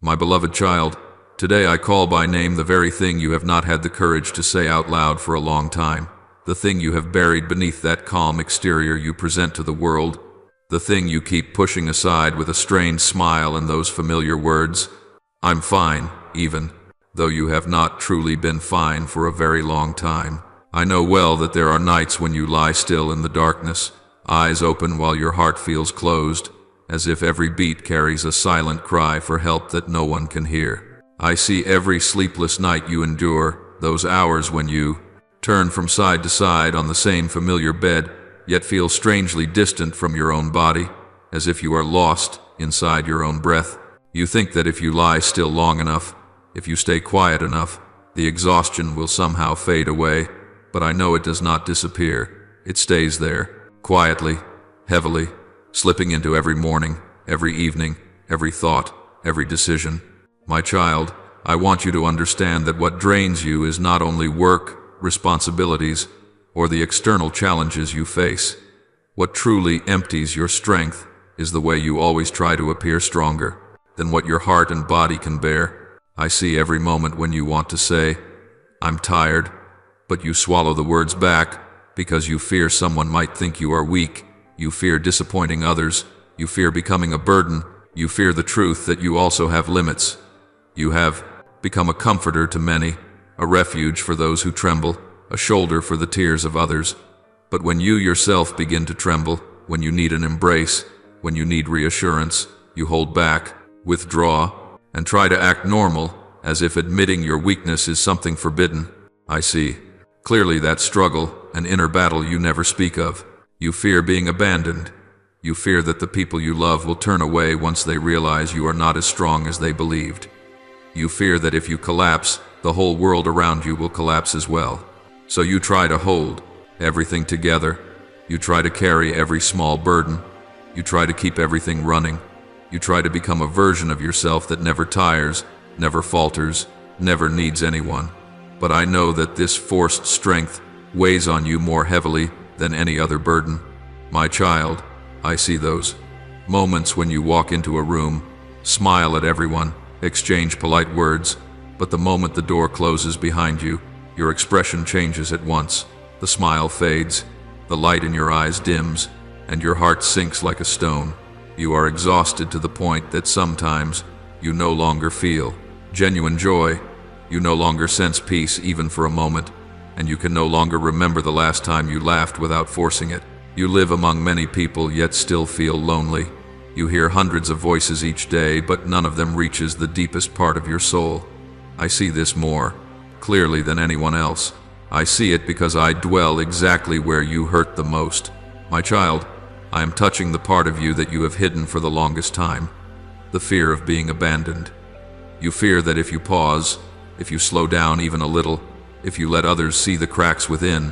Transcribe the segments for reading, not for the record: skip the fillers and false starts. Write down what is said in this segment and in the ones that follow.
My beloved child, today I call by name the very thing you have not had the courage to say out loud for a long time, the thing you have buried beneath that calm exterior you present to the world, the thing you keep pushing aside with a strained smile and those familiar words, "I'm fine," even though you have not truly been fine for a very long time. I know well that there are nights when you lie still in the darkness, eyes open while your heart feels closed, as if every beat carries a silent cry for help that no one can hear. I see every sleepless night you endure, those hours when you turn from side to side on the same familiar bed, yet feel strangely distant from your own body, as if you are lost inside your own breath. You think that if you lie still long enough, if you stay quiet enough, the exhaustion will somehow fade away, but I know it does not disappear. It stays there, quietly, heavily, slipping into every morning, every evening, every thought, every decision. My child, I want you to understand that what drains you is not only work, responsibilities, or the external challenges you face. What truly empties your strength is the way you always try to appear stronger than what your heart and body can bear. I see every moment when you want to say, "I'm tired," but you swallow the words back because you fear someone might think you are weak. You fear disappointing others. You fear becoming a burden. You fear the truth that you also have limits. You have become a comforter to many, a refuge for those who tremble, a shoulder for the tears of others. But when you yourself begin to tremble, when you need an embrace, when you need reassurance, you hold back, withdraw, and try to act normal, as if admitting your weakness is something forbidden. I see clearly that struggle, an inner battle you never speak of. You fear being abandoned. You fear that the people you love will turn away once they realize you are not as strong as they believed. You fear that if you collapse, the whole world around you will collapse as well. So you try to hold everything together. You try to carry every small burden. You try to keep everything running. You try to become a version of yourself that never tires, never falters, never needs anyone. But I know that this forced strength weighs on you more heavily than any other burden. My child, I see those moments when you walk into a room, smile at everyone, exchange polite words, but the moment the door closes behind you, your expression changes at once. The smile fades, the light in your eyes dims, and your heart sinks like a stone. You are exhausted to the point that sometimes you no longer feel genuine joy. You no longer sense peace even for a moment, and you can no longer remember the last time you laughed without forcing it. You live among many people yet still feel lonely. You hear hundreds of voices each day, but none of them reaches the deepest part of your soul. I see this more clearly than anyone else. I see it because I dwell exactly where you hurt the most. My child, I am touching the part of you that you have hidden for the longest time, the fear of being abandoned. You fear that if you pause, if you slow down even a little, if you let others see the cracks within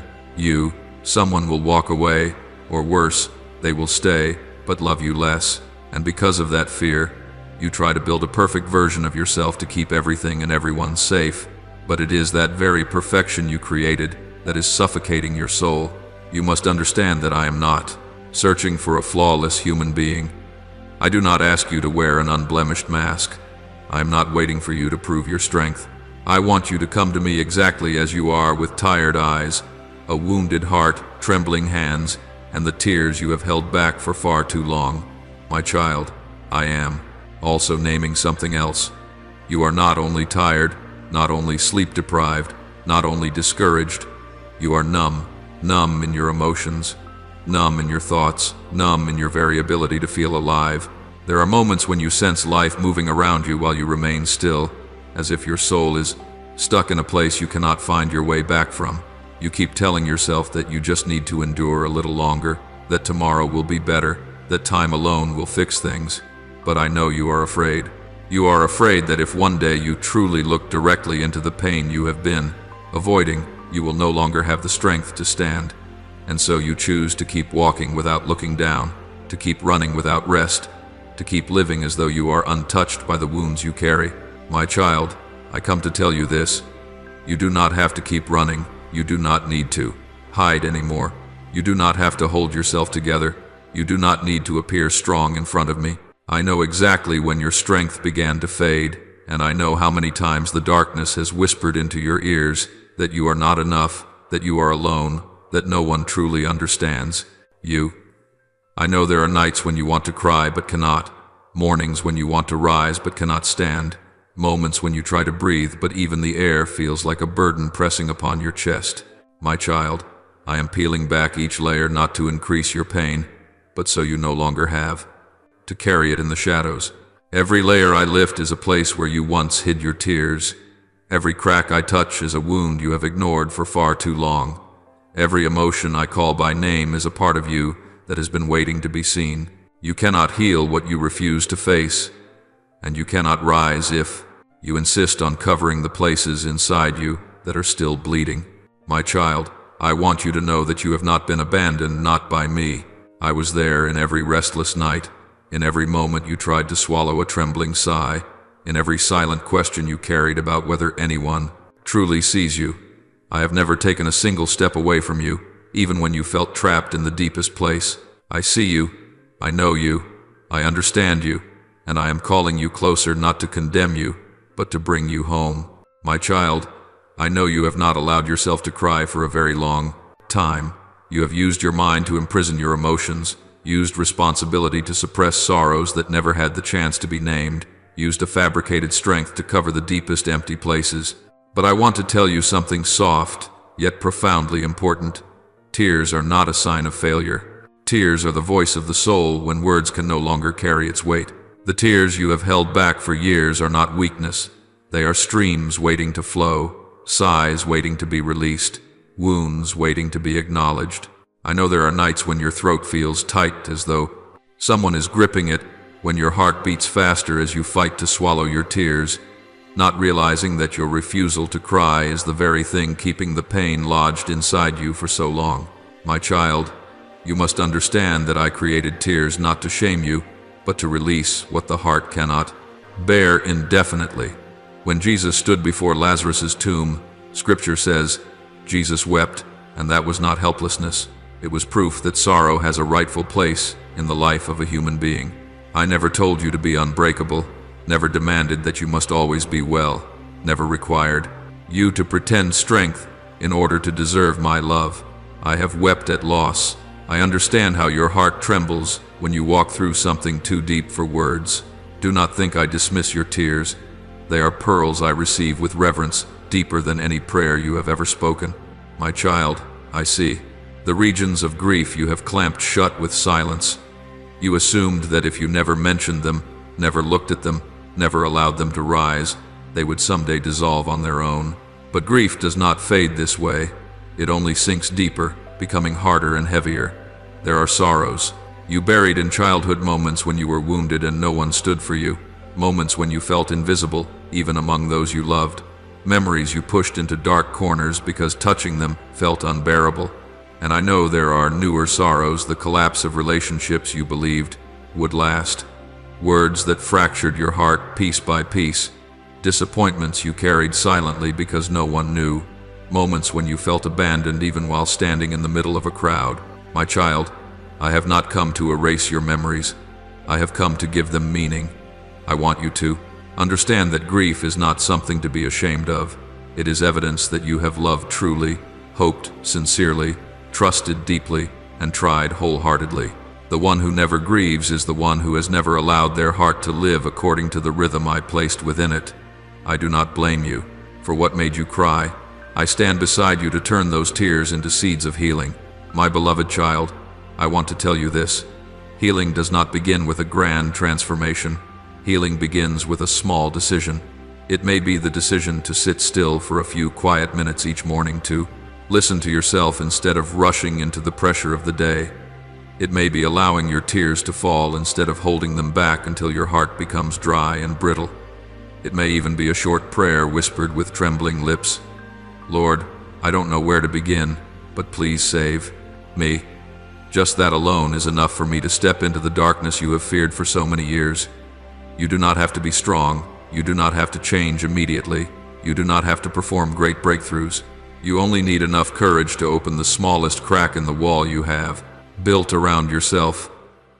someone will walk away, or worse, they will stay, but love you less. And because of that fear, you try to build a perfect version of yourself to keep everything and everyone safe. But it is that very perfection you created that is suffocating your soul. You must understand that I am not searching for a flawless human being. I do not ask you to wear an unblemished mask. I am not waiting for you to prove your strength. I want you to come to me exactly as you are, with tired eyes, a wounded heart, trembling hands, and the tears you have held back for far too long. My child, I am also naming something else. You are not only tired, not only sleep-deprived, not only discouraged, you are numb in your emotions, numb in your thoughts, numb in your very ability to feel alive. There are moments when you sense life moving around you while you remain still, as if your soul is stuck in a place you cannot find your way back from. You keep telling yourself that you just need to endure a little longer, that tomorrow will be better, that time alone will fix things. But I know you are afraid. You are afraid that if one day you truly look directly into the pain you have been avoiding, you will no longer have the strength to stand. And so you choose to keep walking without looking down, to keep running without rest, to keep living as though you are untouched by the wounds you carry. My child, I come to tell you this. You do not have to keep running. You do not need to hide anymore. You do not have to hold yourself together. You do not need to appear strong in front of me. I know exactly when your strength began to fade, and I know how many times the darkness has whispered into your ears that you are not enough, that you are alone, that no one truly understands you. I know there are nights when you want to cry but cannot, mornings when you want to rise but cannot stand, moments when you try to breathe but even the air feels like a burden pressing upon your chest. My child, I am peeling back each layer not to increase your pain, but so you no longer have to carry it in the shadows. Every layer I lift is a place where you once hid your tears. Every crack I touch is a wound you have ignored for far too long. Every emotion I call by name is a part of you that has been waiting to be seen. You cannot heal what you refuse to face, and you cannot rise if you insist on covering the places inside you that are still bleeding. My child, I want you to know that you have not been abandoned, not by me. I was there in every restless night, in every moment you tried to swallow a trembling sigh, in every silent question you carried about whether anyone truly sees you. I have never taken a single step away from you, even when you felt trapped in the deepest place. I see you, I know you, I understand you, and I am calling you closer not to condemn you, but to bring you home. My child, I know you have not allowed yourself to cry for a very long time. You have used your mind to imprison your emotions, used responsibility to suppress sorrows that never had the chance to be named, used a fabricated strength to cover the deepest empty places. But I want to tell you something soft, yet profoundly important. Tears are not a sign of failure. Tears are the voice of the soul when words can no longer carry its weight. The tears you have held back for years are not weakness. They are streams waiting to flow, sighs waiting to be released, wounds waiting to be acknowledged. I know there are nights when your throat feels tight as though someone is gripping it, when your heart beats faster as you fight to swallow your tears, not realizing that your refusal to cry is the very thing keeping the pain lodged inside you for so long. My child, you must understand that I created tears not to shame you, but to release what the heart cannot bear indefinitely. When Jesus stood before Lazarus's tomb, Scripture says, Jesus wept, and that was not helplessness. It was proof that sorrow has a rightful place in the life of a human being. I never told you to be unbreakable, never demanded that you must always be well, never required you to pretend strength in order to deserve my love. I have wept at loss. I understand how your heart trembles when you walk through something too deep for words. Do not think I dismiss your tears. They are pearls I receive with reverence, deeper than any prayer you have ever spoken. My child, I see the regions of grief you have clamped shut with silence. You assumed that if you never mentioned them, never looked at them, never allowed them to rise, they would someday dissolve on their own. But grief does not fade this way. It only sinks deeper, becoming harder and heavier. There are sorrows you buried in childhood, moments when you were wounded and no one stood for you, moments when you felt invisible, even among those you loved, memories you pushed into dark corners because touching them felt unbearable. And I know there are newer sorrows, the collapse of relationships you believed would last, words that fractured your heart piece by piece, disappointments you carried silently because no one knew, moments when you felt abandoned even while standing in the middle of a crowd. My child, I have not come to erase your memories. I have come to give them meaning. I want you to understand that grief is not something to be ashamed of. It is evidence that you have loved truly, hoped sincerely, trusted deeply, and tried wholeheartedly. The one who never grieves is the one who has never allowed their heart to live according to the rhythm I placed within it. I do not blame you for what made you cry. I stand beside you to turn those tears into seeds of healing. My beloved child, I want to tell you this. Healing does not begin with a grand transformation. Healing begins with a small decision. It may be the decision to sit still for a few quiet minutes each morning, to listen to yourself instead of rushing into the pressure of the day. It may be allowing your tears to fall instead of holding them back until your heart becomes dry and brittle. It may even be a short prayer whispered with trembling lips. Lord, I don't know where to begin, but please save me. Just that alone is enough for me to step into the darkness you have feared for so many years. You do not have to be strong. You do not have to change immediately. You do not have to perform great breakthroughs. You only need enough courage to open the smallest crack in the wall you have built around yourself.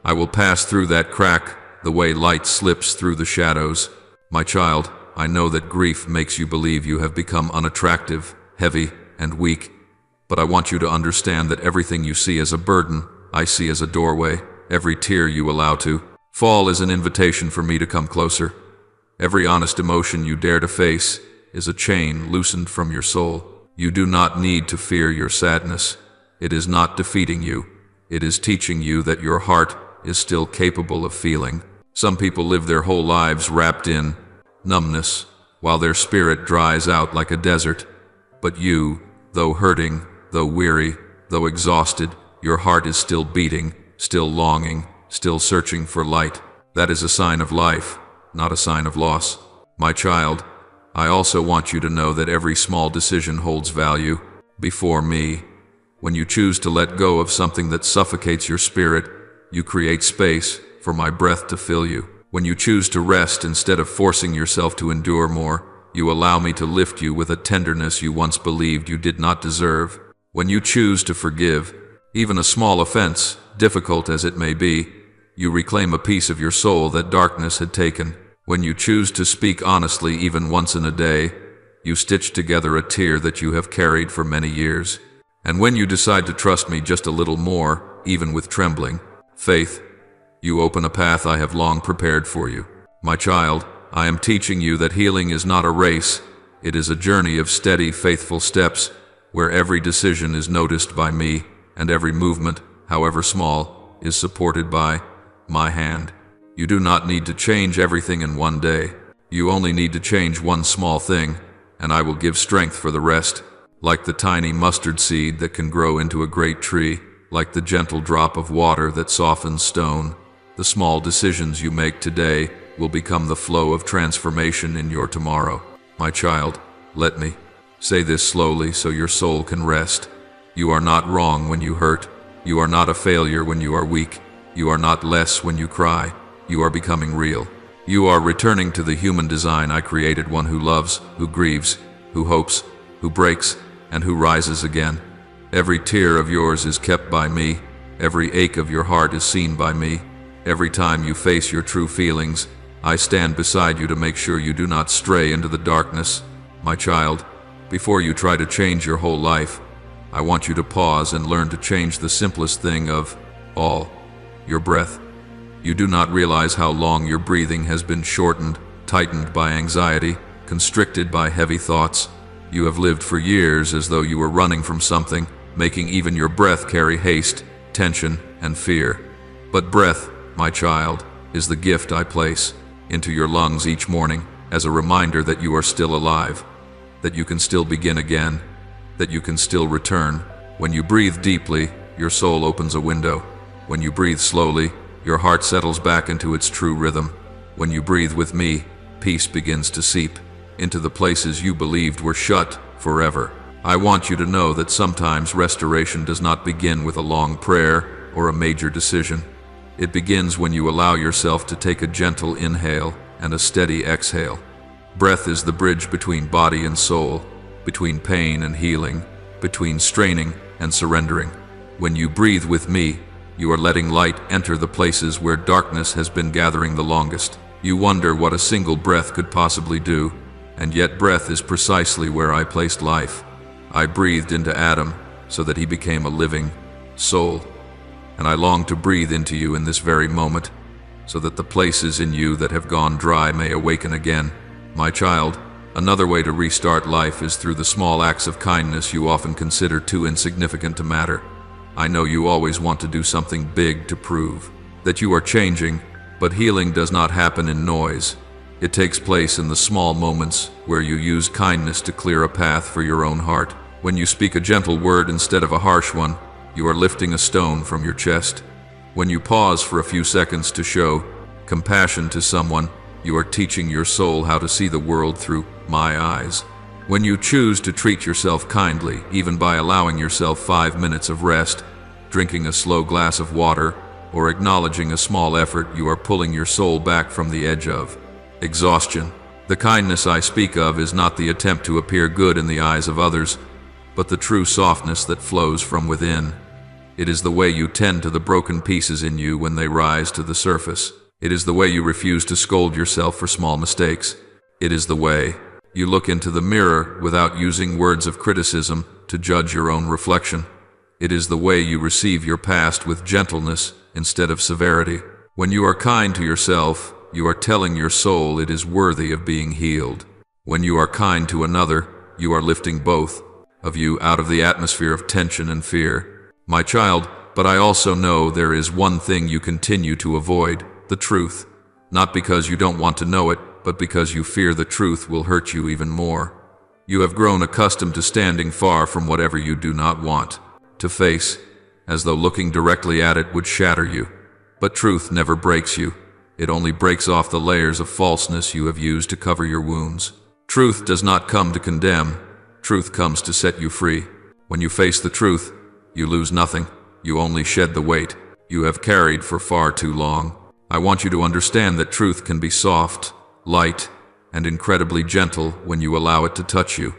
I will pass through that crack, the way light slips through the shadows. My child, I know that grief makes you believe you have become unattractive, heavy, and weak, but I want you to understand that everything you see as a burden, I see as a doorway. Every tear you allow to fall is an invitation for me to come closer. Every honest emotion you dare to face is a chain loosened from your soul. You do not need to fear your sadness. It is not defeating you. It is teaching you that your heart is still capable of feeling. Some people live their whole lives wrapped in numbness, while their spirit dries out like a desert. But you, though hurting, though weary, though exhausted, your heart is still beating, still longing, still searching for light. That is a sign of life, not a sign of loss. My child, I also want you to know that every small decision holds value. Before me, when you choose to let go of something that suffocates your spirit, you create space for my breath to fill you. When you choose to rest instead of forcing yourself to endure more, you allow me to lift you with a tenderness you once believed you did not deserve. When you choose to forgive, even a small offense, difficult as it may be, you reclaim a piece of your soul that darkness had taken. When you choose to speak honestly even once in a day, you stitch together a tear that you have carried for many years. And when you decide to trust me just a little more, even with trembling faith, you open a path I have long prepared for you. My child, I am teaching you that healing is not a race. It is a journey of steady, faithful steps, where every decision is noticed by me, and every movement, however small, is supported by my hand. You do not need to change everything in one day. You only need to change one small thing, and I will give strength for the rest. Like the tiny mustard seed that can grow into a great tree, like the gentle drop of water that softens stone, the small decisions you make today will become the flow of transformation in your tomorrow. My child, let me say this slowly so your soul can rest. You are not wrong when you hurt. You are not a failure when you are weak. You are not less when you cry. You are becoming real. You are returning to the human design I created, one who loves, who grieves, who hopes, who breaks, and who rises again. Every tear of yours is kept by me. Every ache of your heart is seen by me. Every time you face your true feelings, I stand beside you to make sure you do not stray into the darkness. My child, before you try to change your whole life, I want you to pause and learn to change the simplest thing of all, your breath. You do not realize how long your breathing has been shortened, tightened by anxiety, constricted by heavy thoughts. You have lived for years as though you were running from something, making even your breath carry haste, tension, and fear. But breath, my child, is the gift I place into your lungs each morning as a reminder that you are still alive, that you can still begin again, that you can still return. When you breathe deeply, your soul opens a window. When you breathe slowly, your heart settles back into its true rhythm. When you breathe with me, peace begins to seep into the places you believed were shut forever. I want you to know that sometimes restoration does not begin with a long prayer or a major decision. It begins when you allow yourself to take a gentle inhale and a steady exhale. Breath is the bridge between body and soul, between pain and healing, between straining and surrendering. When you breathe with me, you are letting light enter the places where darkness has been gathering the longest. You wonder what a single breath could possibly do, and yet breath is precisely where I placed life. I breathed into Adam so that he became a living soul. And I long to breathe into you in this very moment, so that the places in you that have gone dry may awaken again. My child, another way to restart life is through the small acts of kindness you often consider too insignificant to matter. I know you always want to do something big to prove that you are changing, but healing does not happen in noise. It takes place in the small moments where you use kindness to clear a path for your own heart. When you speak a gentle word instead of a harsh one, you are lifting a stone from your chest. When you pause for a few seconds to show compassion to someone, you are teaching your soul how to see the world through my eyes. When you choose to treat yourself kindly, even by allowing yourself 5 minutes of rest, drinking a slow glass of water, or acknowledging a small effort, you are pulling your soul back from the edge of exhaustion. The kindness I speak of is not the attempt to appear good in the eyes of others, but the true softness that flows from within. It is the way you tend to the broken pieces in you when they rise to the surface. It is the way you refuse to scold yourself for small mistakes. It is the way you look into the mirror without using words of criticism to judge your own reflection. It is the way you receive your past with gentleness instead of severity. When you are kind to yourself, you are telling your soul it is worthy of being healed. When you are kind to another, you are lifting both of you out of the atmosphere of tension and fear. My child, but I also know there is one thing you continue to avoid, the truth. Not because you don't want to know it, but because you fear the truth will hurt you even more. You have grown accustomed to standing far from whatever you do not want to face, as though looking directly at it would shatter you. But truth never breaks you. It only breaks off the layers of falseness you have used to cover your wounds. Truth does not come to condemn. Truth comes to set you free. When you face the truth, you lose nothing. You only shed the weight you have carried for far too long. I want you to understand that truth can be soft, light, and incredibly gentle when you allow it to touch you.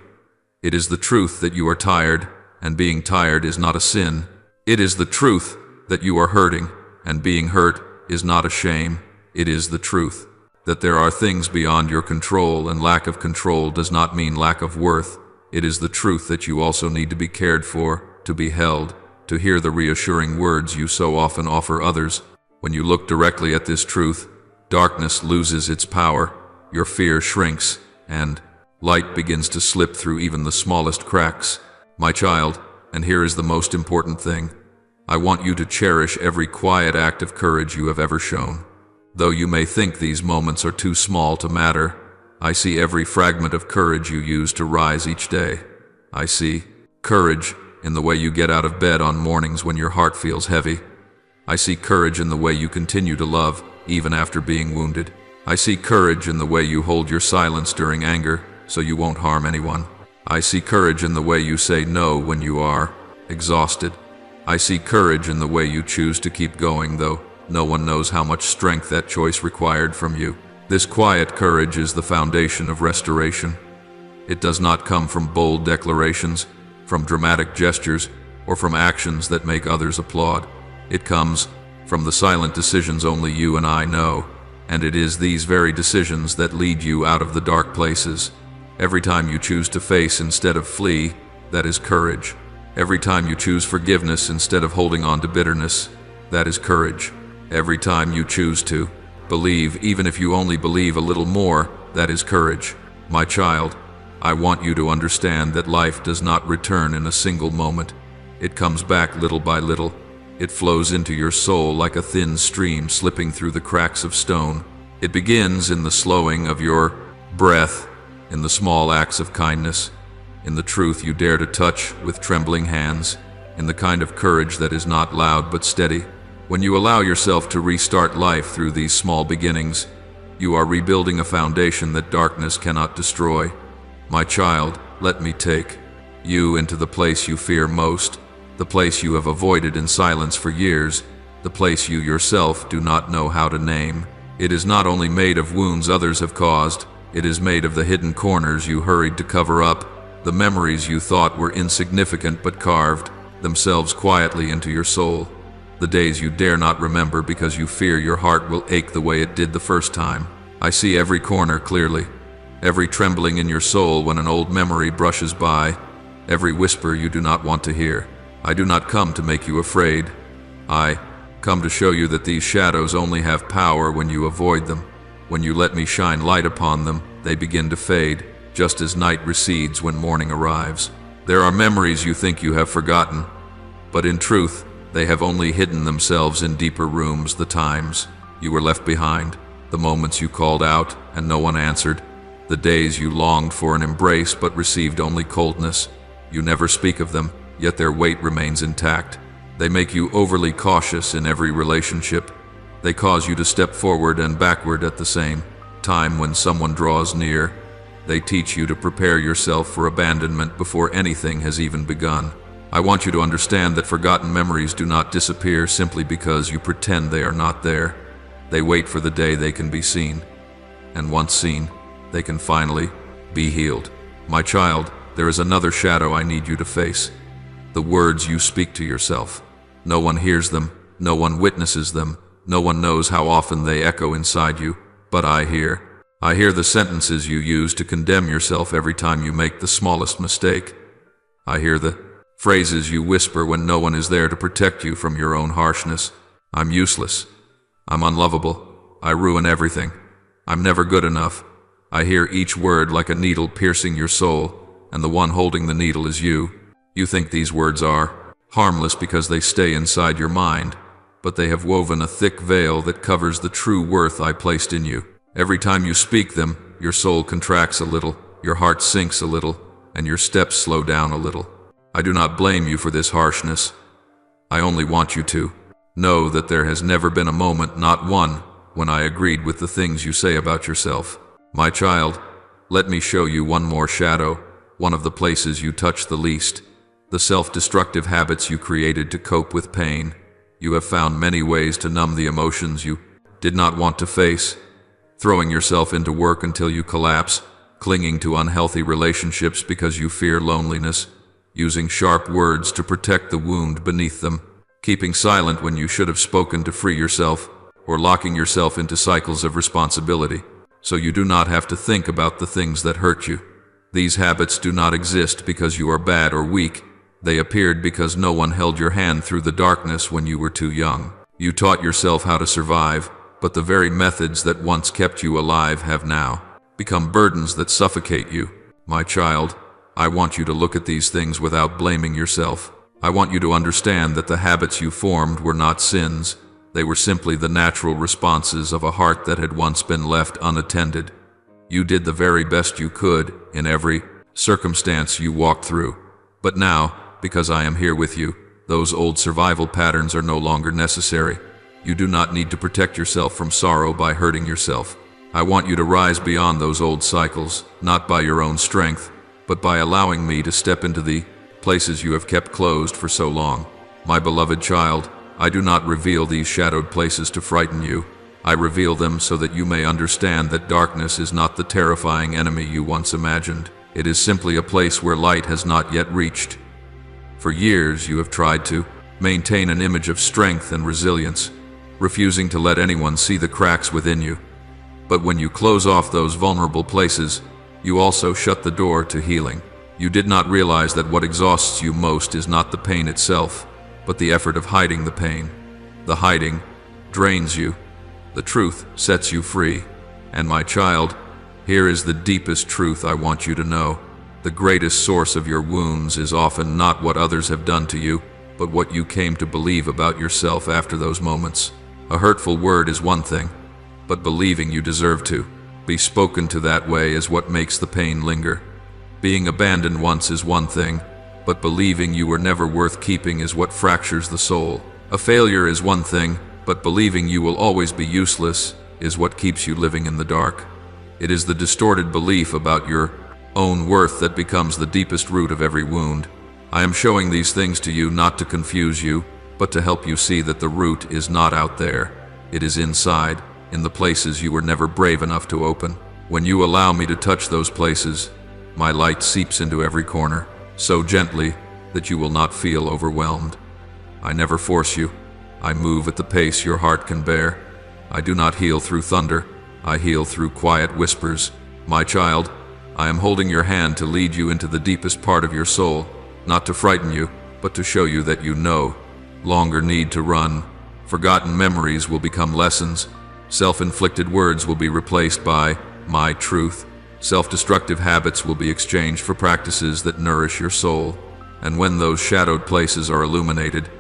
It is the truth that you are tired, and being tired is not a sin. It is the truth that you are hurting, and being hurt is not a shame. It is the truth that there are things beyond your control, and lack of control does not mean lack of worth. It is the truth that you also need to be cared for, to be held, to hear the reassuring words you so often offer others. When you look directly at this truth, darkness loses its power, your fear shrinks, and light begins to slip through even the smallest cracks. My child, and here is the most important thing, I want you to cherish every quiet act of courage you have ever shown. Though you may think these moments are too small to matter, I see every fragment of courage you use to rise each day. I see courage in the way you get out of bed on mornings when your heart feels heavy. I see courage in the way you continue to love, even after being wounded. I see courage in the way you hold your silence during anger, so you won't harm anyone. I see courage in the way you say no when you are exhausted. I see courage in the way you choose to keep going, though no one knows how much strength that choice required from you. This quiet courage is the foundation of restoration. It does not come from bold declarations, from dramatic gestures, or from actions that make others applaud. It comes from the silent decisions only you and I know, and it is these very decisions that lead you out of the dark places. Every time you choose to face instead of flee, that is courage. Every time you choose forgiveness instead of holding on to bitterness, that is courage. Every time you choose to believe, even if you only believe a little more, that is courage. My child, I want you to understand that life does not return in a single moment. It comes back little by little. It flows into your soul like a thin stream slipping through the cracks of stone. It begins in the slowing of your breath, in the small acts of kindness, in the truth you dare to touch with trembling hands, in the kind of courage that is not loud but steady. When you allow yourself to restart life through these small beginnings, you are rebuilding a foundation that darkness cannot destroy. My child, let me take you into the place you fear most, the place you have avoided in silence for years, the place you yourself do not know how to name. It is not only made of wounds others have caused, it is made of the hidden corners you hurried to cover up, the memories you thought were insignificant but carved themselves quietly into your soul, the days you dare not remember because you fear your heart will ache the way it did the first time. I see every corner clearly, every trembling in your soul when an old memory brushes by, every whisper you do not want to hear. I do not come to make you afraid. I come to show you that these shadows only have power when you avoid them. When you let me shine light upon them, they begin to fade, just as night recedes when morning arrives. There are memories you think you have forgotten, but in truth, they have only hidden themselves in deeper rooms, the times you were left behind, the moments you called out and no one answered, the days you longed for an embrace but received only coldness. You never speak of them, yet their weight remains intact. They make you overly cautious in every relationship. They cause you to step forward and backward at the same time when someone draws near. They teach you to prepare yourself for abandonment before anything has even begun. I want you to understand that forgotten memories do not disappear simply because you pretend they are not there. They wait for the day they can be seen. And once seen, they can finally be healed. My child, there is another shadow I need you to face. The words you speak to yourself. No one hears them, no one witnesses them, No one knows how often they echo inside you, but I hear. I hear the sentences you use to condemn yourself every time you make the smallest mistake. I hear the phrases you whisper when no one is there to protect you from your own harshness. I'm useless. I'm unlovable. I ruin everything. I'm never good enough. I hear each word like a needle piercing your soul, and the one holding the needle is you. You think these words are harmless because they stay inside your mind, but they have woven a thick veil that covers the true worth I placed in you. Every time you speak them, your soul contracts a little, your heart sinks a little, and your steps slow down a little. I do not blame you for this harshness. I only want you to know that there has never been a moment, not one, when I agreed with the things you say about yourself. My child, let me show you one more shadow, one of the places you touch the least, the self-destructive habits you created to cope with pain. You have found many ways to numb the emotions you did not want to face, throwing yourself into work until you collapse, clinging to unhealthy relationships because you fear loneliness, using sharp words to protect the wound beneath them, keeping silent when you should have spoken to free yourself, or locking yourself into cycles of responsibility, so you do not have to think about the things that hurt you. These habits do not exist because you are bad or weak. They appeared because no one held your hand through the darkness when you were too young. You taught yourself how to survive, but the very methods that once kept you alive have now become burdens that suffocate you. My child, I want you to look at these things without blaming yourself. I want you to understand that the habits you formed were not sins. They were simply the natural responses of a heart that had once been left unattended. You did the very best you could in every circumstance you walked through. But now, because I am here with you, those old survival patterns are no longer necessary. You do not need to protect yourself from sorrow by hurting yourself. I want you to rise beyond those old cycles, not by your own strength, but by allowing me to step into the places you have kept closed for so long. My beloved child, I do not reveal these shadowed places to frighten you. I reveal them so that you may understand that darkness is not the terrifying enemy you once imagined. It is simply a place where light has not yet reached. For years you have tried to maintain an image of strength and resilience, refusing to let anyone see the cracks within you. But when you close off those vulnerable places, you also shut the door to healing. You did not realize that what exhausts you most is not the pain itself, but the effort of hiding the pain. The hiding drains you. The truth sets you free. And my child, here is the deepest truth I want you to know. The greatest source of your wounds is often not what others have done to you, but what you came to believe about yourself after those moments. A hurtful word is one thing, but believing you deserve to be spoken to that way is what makes the pain linger. Being abandoned once is one thing, but believing you were never worth keeping is what fractures the soul. A failure is one thing, but believing you will always be useless is what keeps you living in the dark. It is the distorted belief about your own worth that becomes the deepest root of every wound. I am showing these things to you not to confuse you, but to help you see that the root is not out there. It is inside, in the places you were never brave enough to open. When you allow me to touch those places, my light seeps into every corner, so gently that you will not feel overwhelmed. I never force you. I move at the pace your heart can bear. I do not heal through thunder. I heal through quiet whispers. My child, I am holding your hand to lead you into the deepest part of your soul, not to frighten you, but to show you that you no longer need to run. Forgotten memories will become lessons. Self-inflicted words will be replaced by my truth. Self-destructive habits will be exchanged for practices that nourish your soul. And when those shadowed places are illuminated,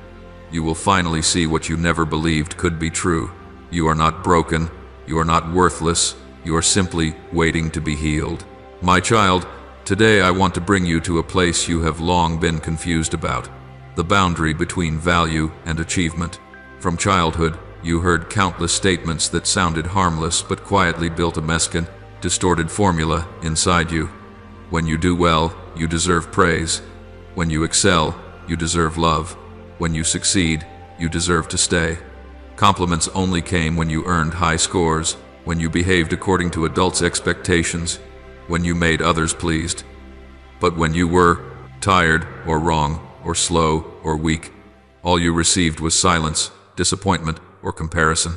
you will finally see what you never believed could be true. You are not broken. You are not worthless. You are simply waiting to be healed. My child, today I want to bring you to a place you have long been confused about, the boundary between value and achievement. From childhood, you heard countless statements that sounded harmless but quietly built a mesquite, distorted formula inside you. When you do well, you deserve praise. When you excel, you deserve love. When you succeed, you deserve to stay. Compliments only came when you earned high scores, when you behaved according to adults' expectations, when you made others pleased. But when you were tired or wrong or slow or weak, all you received was silence, disappointment, or comparison.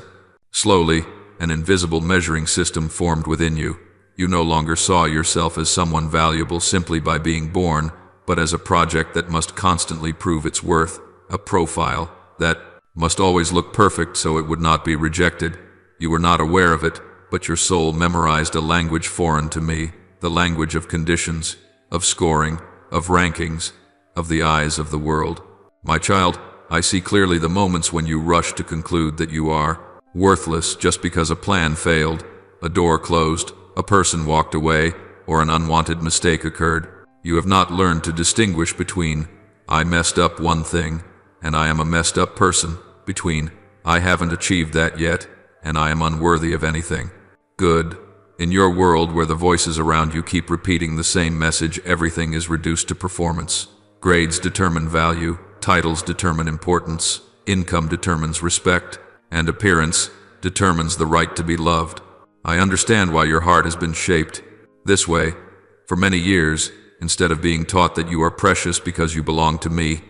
Slowly, an invisible measuring system formed within you. You no longer saw yourself as someone valuable simply by being born, but as a project that must constantly prove its worth, a profile that must always look perfect so it would not be rejected. You were not aware of it, but your soul memorized a language foreign to me, the language of conditions, of scoring, of rankings, of the eyes of the world. My child, I see clearly the moments when you rush to conclude that you are worthless just because a plan failed, a door closed, a person walked away, or an unwanted mistake occurred. You have not learned to distinguish between I messed up one thing and I am a messed up person, between I haven't achieved that yet and I am unworthy of anything. Good. In your world where the voices around you keep repeating the same message, everything is reduced to performance. Grades determine value, titles determine importance, income determines respect, and appearance determines the right to be loved. I understand why your heart has been shaped this way. For many years, instead of being taught that you are precious because you belong to me,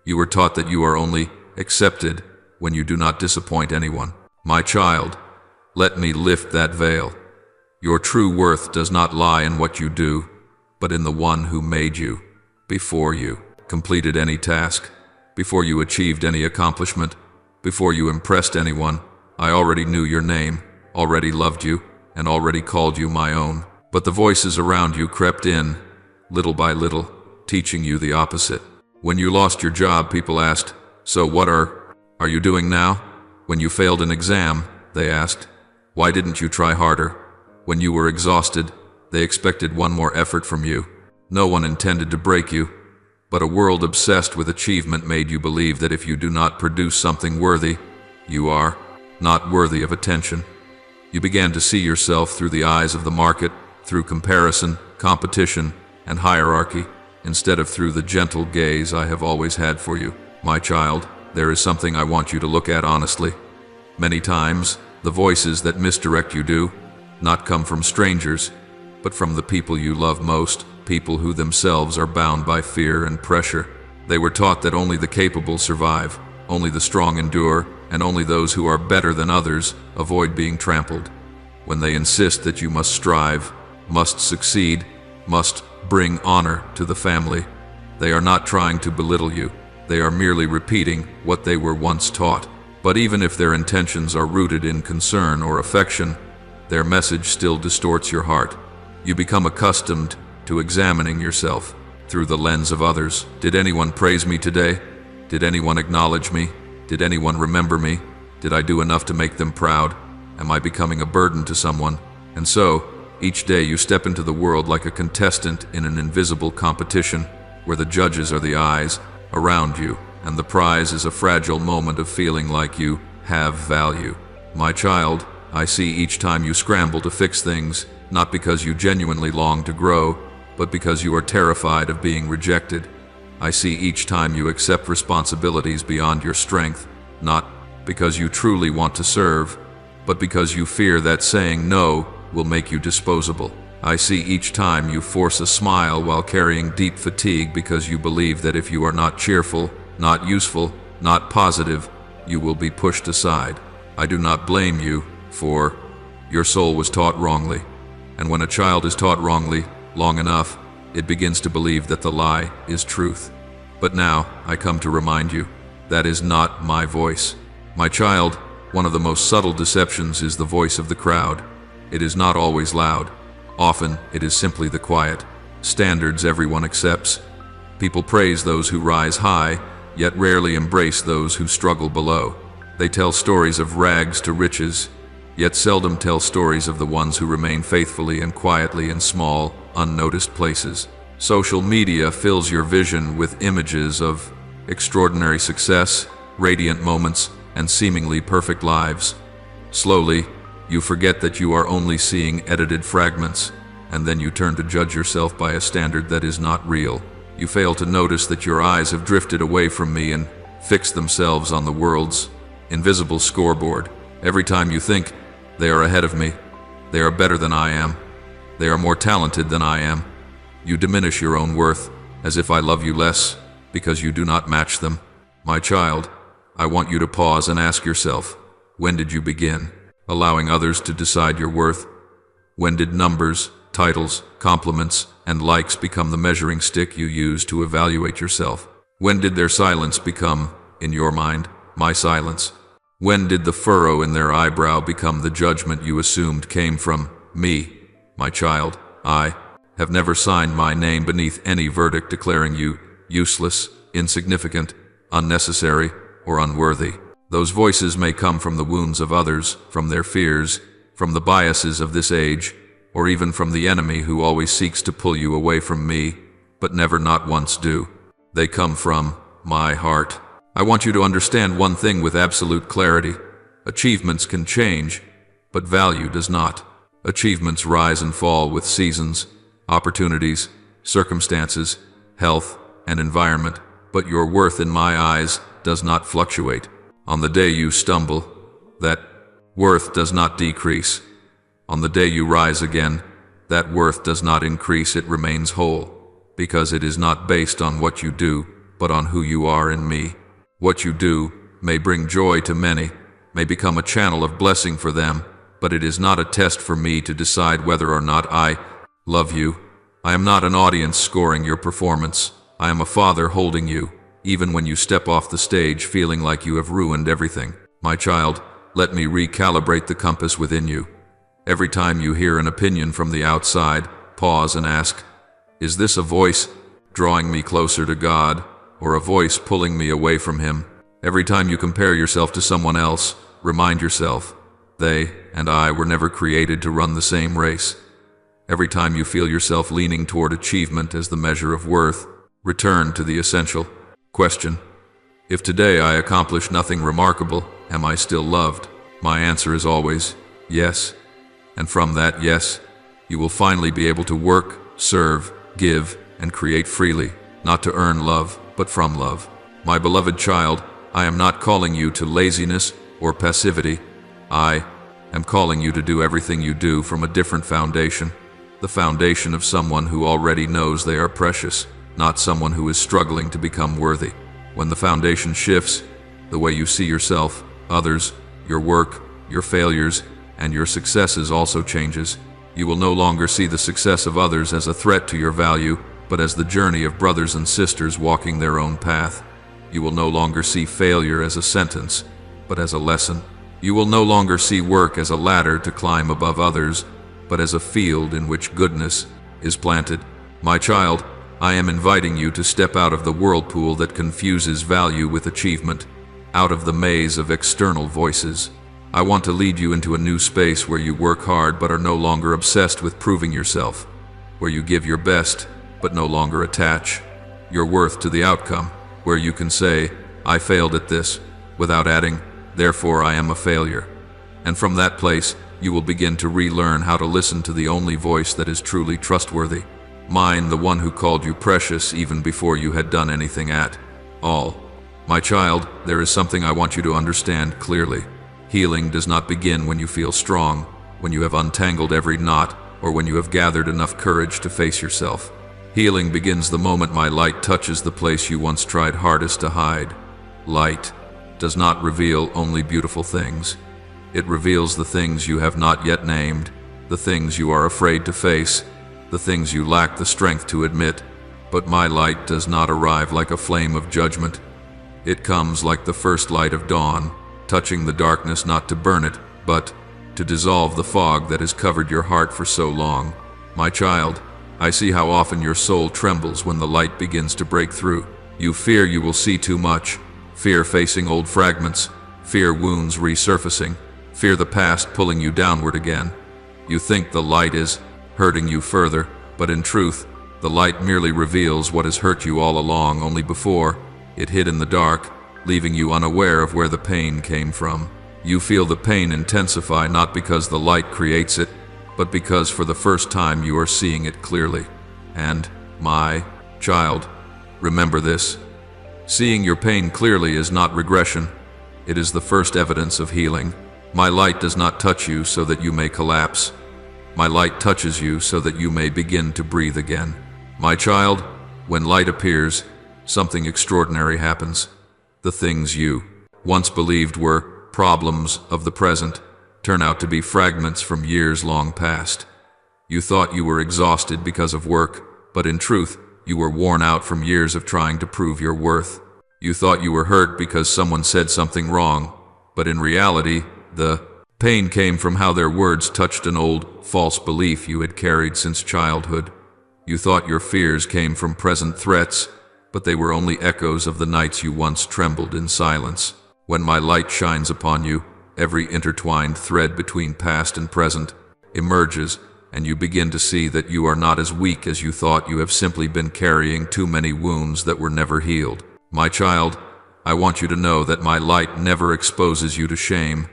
you were taught that you are only accepted when you do not disappoint anyone. My child, let me lift that veil. Your true worth does not lie in what you do, but in the one who made you, before you completed any task, before you achieved any accomplishment, before you impressed anyone. I already knew your name, already loved you, and already called you my own. But the voices around you crept in, little by little, teaching you the opposite. When you lost your job, people asked, "So what are you doing now?" When you failed an exam, they asked, "Why didn't you try harder?" When you were exhausted, they expected one more effort from you. No one intended to break you, but a world obsessed with achievement made you believe that if you do not produce something worthy, you are not worthy of attention. You began to see yourself through the eyes of the market, through comparison, competition, and hierarchy, instead of through the gentle gaze I have always had for you. My child, there is something I want you to look at honestly. Many times, the voices that misdirect you do not come from strangers, but from the people you love most, people who themselves are bound by fear and pressure. They were taught that only the capable survive, only the strong endure, and only those who are better than others avoid being trampled. When they insist that you must strive, must succeed, must bring honor to the family, they are not trying to belittle you. They are merely repeating what they were once taught. But even if their intentions are rooted in concern or affection, their message still distorts your heart. You become accustomed to examining yourself through the lens of others. Did anyone praise me today? Did anyone acknowledge me? Did anyone remember me? Did I do enough to make them proud? Am I becoming a burden to someone? And so, each day you step into the world like a contestant in an invisible competition, where the judges are the eyes around you, and the prize is a fragile moment of feeling like you have value. My child, I see each time you scramble to fix things, not because you genuinely long to grow, but because you are terrified of being rejected. I see each time you accept responsibilities beyond your strength, not because you truly want to serve, but because you fear that saying no will make you disposable. I see each time you force a smile while carrying deep fatigue because you believe that if you are not cheerful, not useful, not positive, you will be pushed aside. I do not blame you, for your soul was taught wrongly. And when a child is taught wrongly long enough, it begins to believe that the lie is truth. But now I come to remind you, that is not my voice. My child, one of the most subtle deceptions is the voice of the crowd. It is not always loud. Often it is simply the quiet standards everyone accepts. People praise those who rise high, yet rarely embrace those who struggle below. They tell stories of rags to riches, yet seldom tell stories of the ones who remain faithfully and quietly in small, unnoticed places. Social media fills your vision with images of extraordinary success, radiant moments, and seemingly perfect lives. Slowly, you forget that you are only seeing edited fragments, and then you turn to judge yourself by a standard that is not real. You fail to notice that your eyes have drifted away from me and fixed themselves on the world's invisible scoreboard. Every time you think, they are ahead of me, they are better than I am, they are more talented than I am, you diminish your own worth, as if I love you less because you do not match them. My child, I want you to pause and ask yourself, When did you begin allowing others to decide your worth? When did numbers, titles, compliments, and likes become the measuring stick you use to evaluate yourself? When did their silence become, in your mind, my silence? When did the furrow in their eyebrow become the judgment you assumed came from me? My child, I have never signed my name beneath any verdict declaring you useless, insignificant, unnecessary, or unworthy. Those voices may come from the wounds of others, from their fears, from the biases of this age, or even from the enemy who always seeks to pull you away from me, but never not once do. They come from my heart. I want you to understand one thing with absolute clarity. Achievements can change, but value does not. Achievements rise and fall with seasons, opportunities, circumstances, health, and environment, but your worth in my eyes does not fluctuate. On the day you stumble, that worth does not decrease. On the day you rise again, that worth does not increase, it remains whole, because it is not based on what you do, but on who you are in me. What you do may bring joy to many, may become a channel of blessing for them, but it is not a test for me to decide whether or not I love you. I am not an audience scoring your performance. I am a father holding you, even when you step off the stage feeling like you have ruined everything. My child, let me recalibrate the compass within you. Every time you hear an opinion from the outside, pause and ask, is this a voice drawing me closer to God, or a voice pulling me away from Him? Every time you compare yourself to someone else, remind yourself, they and I were never created to run the same race. Every time you feel yourself leaning toward achievement as the measure of worth, return to the essential. Question: if today I accomplish nothing remarkable, am I still loved? My answer is always yes. And from that yes, you will finally be able to work, serve, give, and create freely, not to earn love, but from love. My beloved child, I am not calling you to laziness or passivity. I am calling you to do everything you do from a different foundation, the foundation of someone who already knows they are precious, not someone who is struggling to become worthy. When the foundation shifts, the way you see yourself, others, your work, your failures, and your successes also changes. You will no longer see the success of others as a threat to your value, but as the journey of brothers and sisters walking their own path. You will no longer see failure as a sentence, but as a lesson. You will no longer see work as a ladder to climb above others, but as a field in which goodness is planted. My child, I am inviting you to step out of the whirlpool that confuses value with achievement, out of the maze of external voices. I want to lead you into a new space where you work hard but are no longer obsessed with proving yourself, where you give your best but no longer attach your worth to the outcome, where you can say, I failed at this, without adding, therefore I am a failure. And from that place, you will begin to relearn how to listen to the only voice that is truly trustworthy. Mine, the one who called you precious even before you had done anything at all. My child, there is something I want you to understand clearly. Healing does not begin when you feel strong, when you have untangled every knot, or when you have gathered enough courage to face yourself. Healing begins the moment my light touches the place you once tried hardest to hide. Light does not reveal only beautiful things. It reveals the things you have not yet named, the things you are afraid to face, the things you lack the strength to admit. But my light does not arrive like a flame of judgment. It comes like the first light of dawn, touching the darkness not to burn it, but to dissolve the fog that has covered your heart for so long. My child, I see how often your soul trembles when the light begins to break through. You fear you will see too much, fear facing old fragments, fear wounds resurfacing, fear the past pulling you downward again. You think the light is hurting you further, but in truth, the light merely reveals what has hurt you all along, only before it hid in the dark, leaving you unaware of where the pain came from. You feel the pain intensify not because the light creates it, but because for the first time you are seeing it clearly. And, my child, remember this. Seeing your pain clearly is not regression. It is the first evidence of healing. My light does not touch you so that you may collapse. My light touches you so that you may begin to breathe again. My child, when light appears, something extraordinary happens. The things you once believed were problems of the present turn out to be fragments from years long past. You thought you were exhausted because of work, but in truth, you were worn out from years of trying to prove your worth. You thought you were hurt because someone said something wrong, but in reality, the pain came from how their words touched an old, false belief you had carried since childhood. You thought your fears came from present threats, but they were only echoes of the nights you once trembled in silence. When my light shines upon you, every intertwined thread between past and present emerges, and you begin to see that you are not as weak as you thought. You have simply been carrying too many wounds that were never healed. My child, I want you to know that my light never exposes you to shame.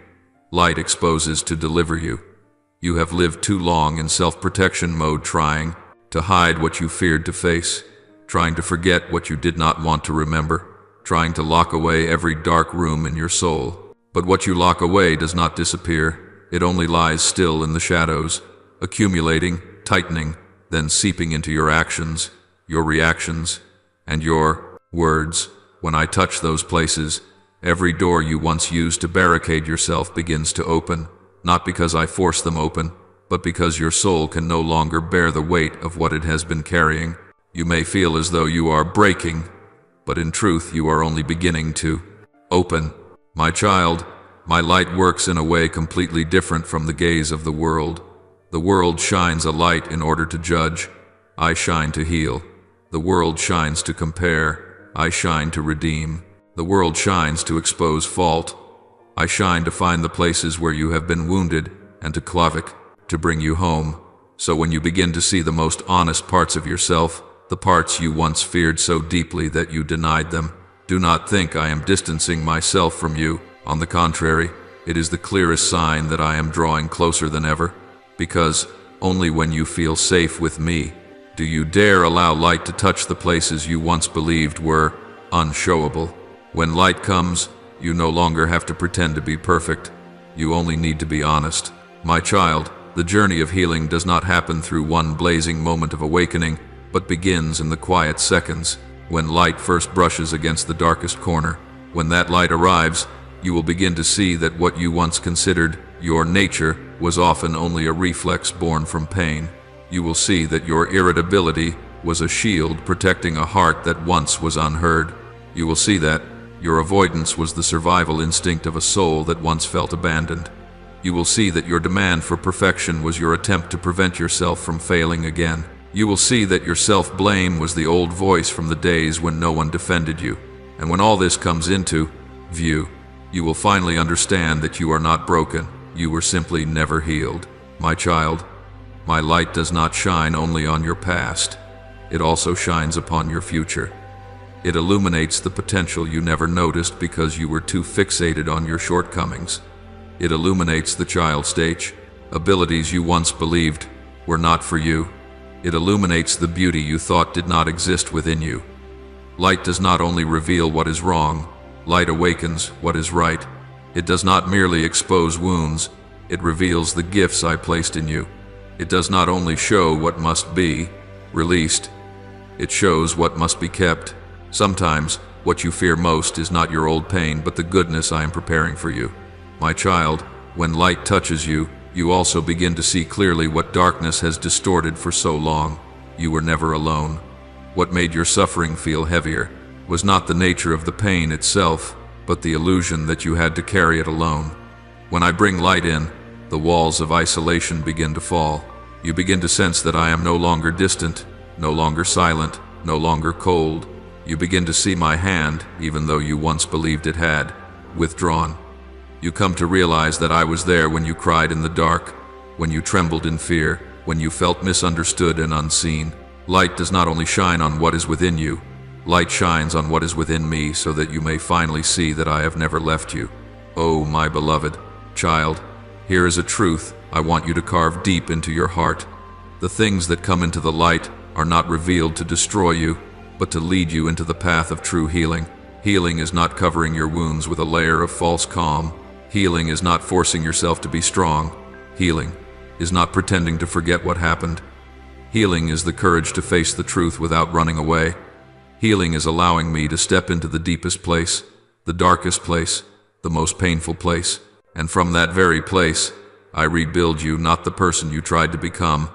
Light exposes to deliver you. You have lived too long in self-protection mode, trying to hide what you feared to face, trying to forget what you did not want to remember, trying to lock away every dark room in your soul. But what you lock away does not disappear. It only lies still in the shadows, accumulating, tightening, then seeping into your actions, your reactions, and your words. When I touch those places, every door you once used to barricade yourself begins to open, not because I force them open, but because your soul can no longer bear the weight of what it has been carrying. You may feel as though you are breaking, but in truth you are only beginning to open. My child, my light works in a way completely different from the gaze of the world. The world shines a light in order to judge. I shine to heal. The world shines to compare. I shine to redeem. The world shines to expose fault. I shine to find the places where you have been wounded and to Klavik, to bring you home. So when you begin to see the most honest parts of yourself, the parts you once feared so deeply that you denied them, do not think I am distancing myself from you. On the contrary, it is the clearest sign that I am drawing closer than ever, because only when you feel safe with me do you dare allow light to touch the places you once believed were unshowable. When light comes, you no longer have to pretend to be perfect. You only need to be honest. My child, the journey of healing does not happen through one blazing moment of awakening, but begins in the quiet seconds, when light first brushes against the darkest corner. When that light arrives, you will begin to see that what you once considered your nature was often only a reflex born from pain. You will see that your irritability was a shield protecting a heart that once was unheard. You will see that your avoidance was the survival instinct of a soul that once felt abandoned. You will see that your demand for perfection was your attempt to prevent yourself from failing again. You will see that your self-blame was the old voice from the days when no one defended you. And when all this comes into view, you will finally understand that you are not broken. You were simply never healed. My child, my light does not shine only on your past. It also shines upon your future. It illuminates the potential you never noticed because you were too fixated on your shortcomings. It illuminates the child stage, abilities you once believed were not for you. It illuminates the beauty you thought did not exist within you. Light does not only reveal what is wrong, light awakens what is right. It does not merely expose wounds, it reveals the gifts I placed in you. It does not only show what must be released, it shows what must be kept. Sometimes, what you fear most is not your old pain, but the goodness I am preparing for you. My child, when light touches you, you also begin to see clearly what darkness has distorted for so long. You were never alone. What made your suffering feel heavier was not the nature of the pain itself, but the illusion that you had to carry it alone. When I bring light in, the walls of isolation begin to fall. You begin to sense that I am no longer distant, no longer silent, no longer cold. You begin to see my hand, even though you once believed it had withdrawn. You come to realize that I was there when you cried in the dark, when you trembled in fear, when you felt misunderstood and unseen. Light does not only shine on what is within you, light shines on what is within me so that you may finally see that I have never left you. Oh, my beloved child, here is a truth I want you to carve deep into your heart. The things that come into the light are not revealed to destroy you, but to lead you into the path of true healing. Healing is not covering your wounds with a layer of false calm. Healing is not forcing yourself to be strong. Healing is not pretending to forget what happened. Healing is the courage to face the truth without running away. Healing is allowing me to step into the deepest place, the darkest place, the the most painful place. And from that very place, I rebuild you, not the person you tried to become,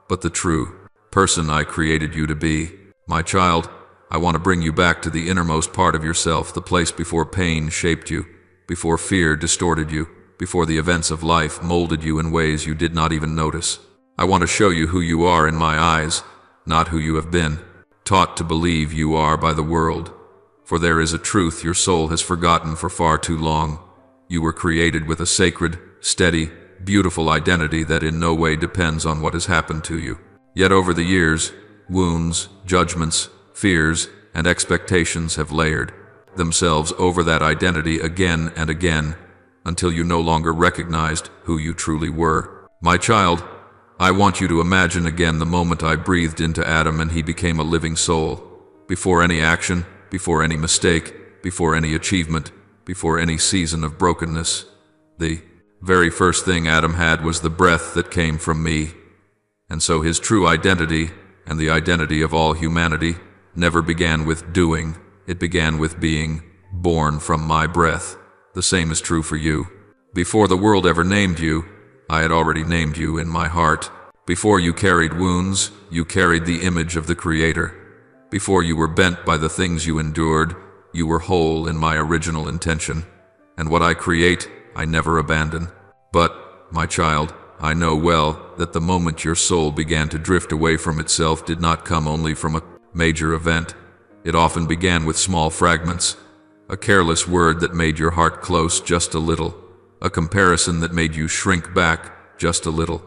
but the true person I created you to be. My child, I want to bring you back to the innermost part of yourself, the place before pain shaped you, before fear distorted you, before the events of life molded you in ways you did not even notice. I want to show you who you are in my eyes, not who you have been taught to believe you are by the world. For there is a truth your soul has forgotten for far too long. You were created with a sacred, steady, beautiful identity that in no way depends on what has happened to you. Yet over the years, wounds, judgments, fears, and expectations have layered themselves over that identity again and again, until you no longer recognized who you truly were. My child, I want you to imagine again the moment I breathed into Adam and he became a living soul. Before any action, before any mistake, before any achievement, before any season of brokenness, the very first thing Adam had was the breath that came from me. And so his true identity, and the identity of all humanity, never began with doing, it began with being born from my breath. The same is true for you. Before the world ever named you, I had already named you in my heart. Before you carried wounds, you carried the image of the Creator. Before you were bent by the things you endured, you were whole in my original intention. And what I create, I never abandon. But, my child, I know well that the moment your soul began to drift away from itself did not come only from a major event. It often began with small fragments. A careless word that made your heart close just a little. A comparison that made you shrink back just a little.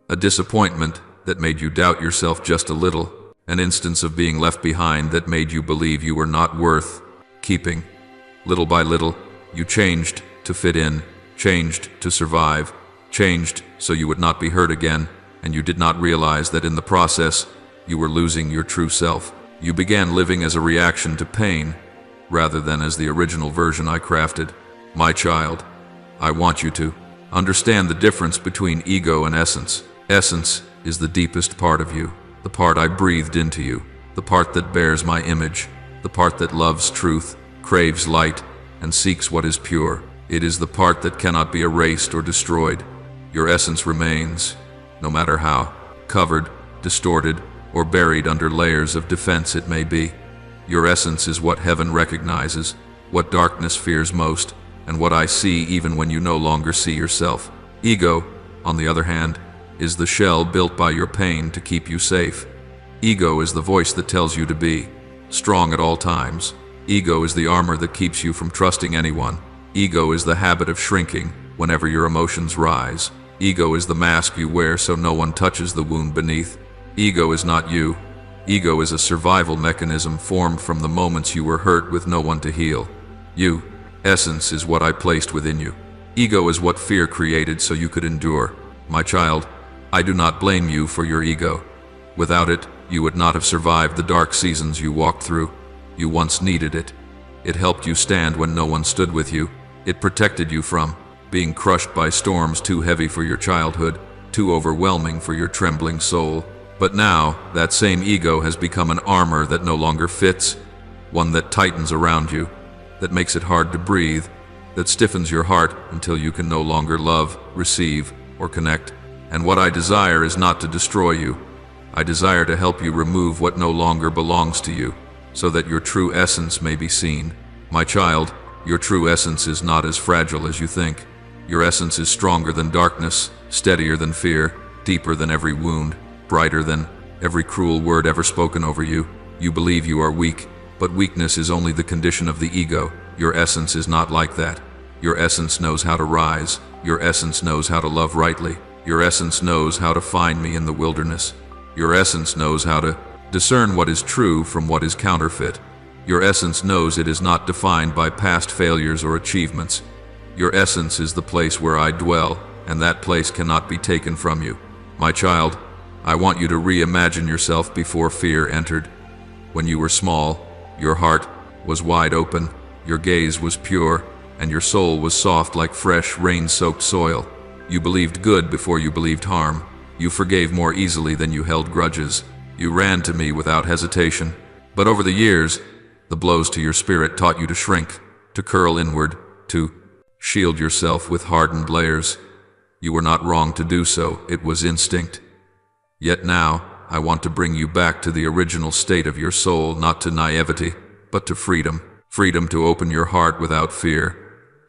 A disappointment that made you doubt yourself just a little. An instance of being left behind that made you believe you were not worth keeping. Little by little, you changed to fit in, changed to survive, changed so you would not be hurt again, and you did not realize that in the process, you were losing your true self. You began living as a reaction to pain, rather than as the original version I crafted. My child, I want you to understand the difference between ego and essence. Essence is the deepest part of you, the part I breathed into you, the part that bears my image, the part that loves truth, craves light, and seeks what is pure. It is the part that cannot be erased or destroyed. Your essence remains, no matter how covered, distorted, or buried under layers of defense it may be. Your essence is what heaven recognizes, what darkness fears most, and what I see even when you no longer see yourself. Ego, on the other hand, is the shell built by your pain to keep you safe. Ego is the voice that tells you to be strong at all times. Ego is the armor that keeps you from trusting anyone. Ego is the habit of shrinking whenever your emotions rise. Ego is the mask you wear so no one touches the wound beneath. Ego is not you. Ego is a survival mechanism formed from the moments you were hurt with no one to heal. You, essence, is what I placed within you. Ego is what fear created so you could endure. My child, I do not blame you for your ego. Without it, you would not have survived the dark seasons you walked through. You once needed it. It helped you stand when no one stood with you. It protected you from being crushed by storms too heavy for your childhood, too overwhelming for your trembling soul. But now, that same ego has become an armor that no longer fits, one that tightens around you, that makes it hard to breathe, that stiffens your heart until you can no longer love, receive, or connect. And what I desire is not to destroy you. I desire to help you remove what no longer belongs to you, so that your true essence may be seen. My child, your true essence is not as fragile as you think. Your essence is stronger than darkness, steadier than fear, deeper than every wound, brighter than every cruel word ever spoken over you. You believe you are weak, but weakness is only the condition of the ego. Your essence is not like that. Your essence knows how to rise. Your essence knows how to love rightly. Your essence knows how to find me in the wilderness. Your essence knows how to discern what is true from what is counterfeit. Your essence knows it is not defined by past failures or achievements. Your essence is the place where I dwell, and that place cannot be taken from you. My child, I want you to reimagine yourself before fear entered. When you were small, your heart was wide open, your gaze was pure, and your soul was soft like fresh, rain-soaked soil. You believed good before you believed harm. You forgave more easily than you held grudges. You ran to me without hesitation. But over the years, the blows to your spirit taught you to shrink, to curl inward, to shield yourself with hardened layers. You were not wrong to do so, it was instinct. Yet now, I want to bring you back to the original state of your soul, not to naivety, but to freedom. Freedom to open your heart without fear.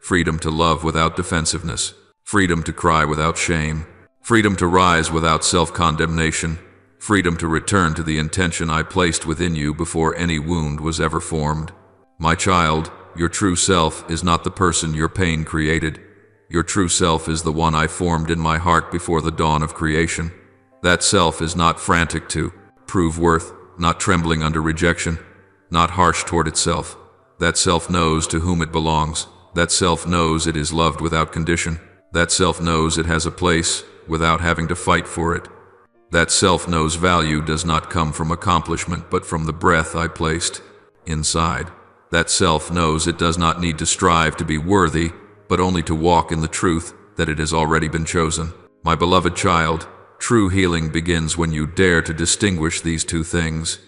Freedom to love without defensiveness. Freedom to cry without shame. Freedom to rise without self-condemnation. Freedom to return to the intention I placed within you before any wound was ever formed. My child, your true self is not the person your pain created. Your true self is the one I formed in my heart before the dawn of creation. That self is not frantic to prove worth, not trembling under rejection, not harsh toward itself. That self knows to whom it belongs. That self knows it is loved without condition. That self knows it has a place without having to fight for it. That self knows value does not come from accomplishment but from the breath I placed inside. That self knows it does not need to strive to be worthy, but only to walk in the truth that it has already been chosen. My beloved child, true healing begins when you dare to distinguish these two things.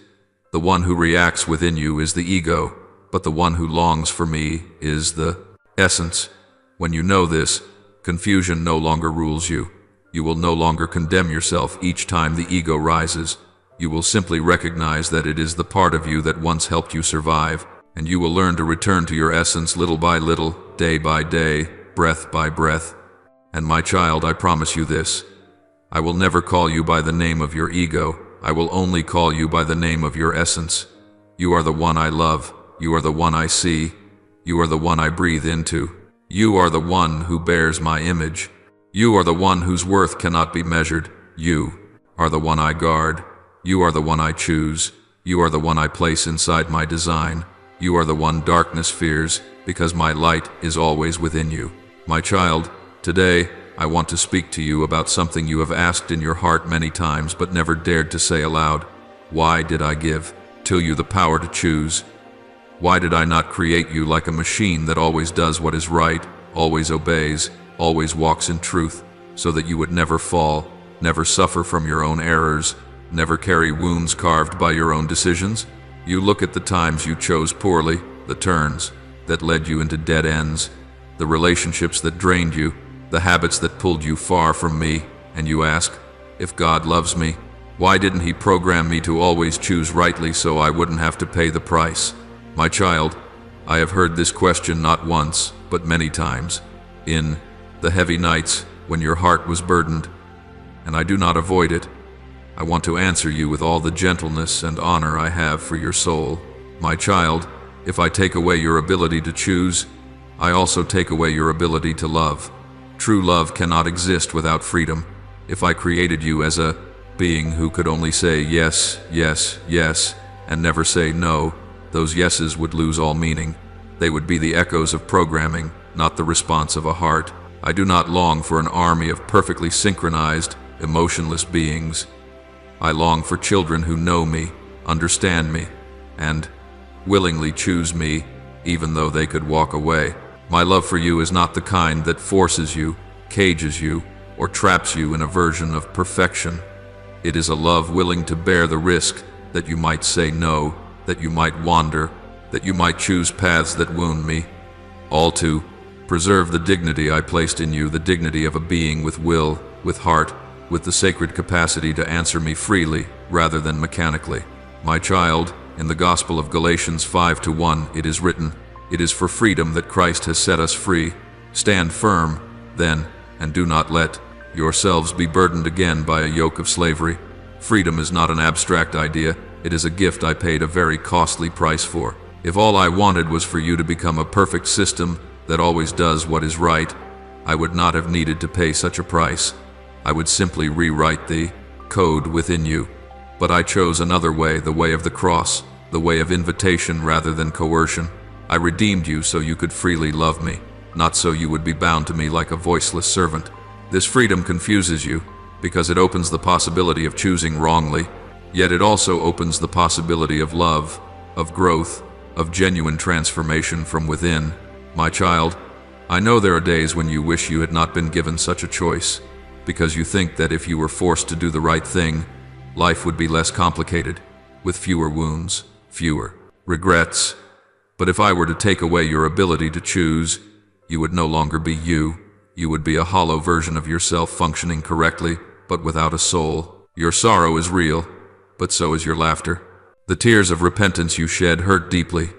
The one who reacts within you is the ego, but the one who longs for me is the essence. When you know this, confusion no longer rules you. You will no longer condemn yourself each time the ego rises. You will simply recognize that it is the part of you that once helped you survive, and you will learn to return to your essence little by little, day by day, breath by breath. And my child, I promise you this. I will never call you by the name of your ego. I will only call you by the name of your essence. You are the one I love. You are the one I see. You are the one I breathe into. You are the one who bears my image. You are the one whose worth cannot be measured. You are the one I guard. You are the one I choose. You are the one I place inside my design. You are the one darkness fears, because my light is always within you. My child, today I want to speak to you about something you have asked in your heart many times but never dared to say aloud. Why did I give to you the power to choose? Why did I not create you like a machine that always does what is right, always obeys, always walks in truth, so that you would never fall, never suffer from your own errors, never carry wounds carved by your own decisions? You look at the times you chose poorly, the turns that led you into dead ends, the relationships that drained you, the habits that pulled you far from me, and you ask, if God loves me, why didn't He program me to always choose rightly so I wouldn't have to pay the price? My child, I have heard this question not once, but many times, in the heavy nights when your heart was burdened, and I do not avoid it. I want to answer you with all the gentleness and honor I have for your soul. My child, if I take away your ability to choose, I also take away your ability to love. True love cannot exist without freedom. If I created you as a being who could only say yes, yes, yes, and never say no, those yeses would lose all meaning. They would be the echoes of programming, not the response of a heart. I do not long for an army of perfectly synchronized, emotionless beings. I long for children who know me, understand me, and willingly choose me, even though they could walk away. My love for you is not the kind that forces you, cages you, or traps you in a version of perfection. It is a love willing to bear the risk that you might say no, that you might wander, that you might choose paths that wound me, all to preserve the dignity I placed in you, the dignity of a being with will, with heart, with the sacred capacity to answer me freely rather than mechanically. My child, in the Gospel of Galatians 5:1, it is written, "It is for freedom that Christ has set us free. Stand firm, then, and do not let yourselves be burdened again by a yoke of slavery." Freedom is not an abstract idea. It is a gift I paid a very costly price for. If all I wanted was for you to become a perfect system that always does what is right, I would not have needed to pay such a price. I would simply rewrite the code within you. But I chose another way, the way of the cross, the way of invitation rather than coercion. I redeemed you so you could freely love me, not so you would be bound to me like a voiceless servant. This freedom confuses you, because it opens the possibility of choosing wrongly, yet it also opens the possibility of love, of growth, of genuine transformation from within. My child, I know there are days when you wish you had not been given such a choice, because you think that if you were forced to do the right thing, life would be less complicated, with fewer wounds, fewer regrets. But if I were to take away your ability to choose, You would no longer be you. You would be a hollow version of yourself functioning correctly, but without a soul. Your sorrow is real, but so is your laughter. The tears of repentance you shed hurt deeply,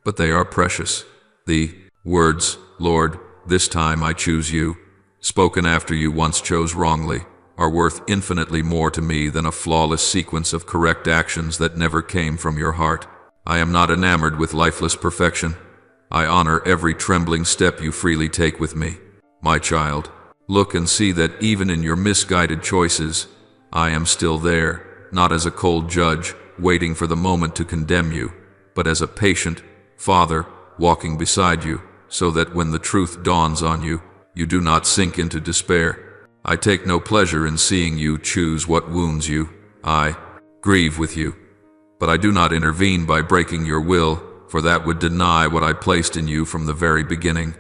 but they are precious. The words, "Lord, this time I choose you," spoken after you once chose wrongly, are worth infinitely more to me than a flawless sequence of correct actions that never came from your heart. I am not enamored with lifeless perfection. I honor every trembling step you freely take with me. My child, look and see that even in your misguided choices, I am still there, not as a cold judge, waiting for the moment to condemn you, but as a patient Father walking beside you, so that when the truth dawns on you, you do not sink into despair. I take no pleasure in seeing you choose what wounds you. I grieve with you, but I do not intervene by breaking your will, for that would deny what I placed in you from the very beginning,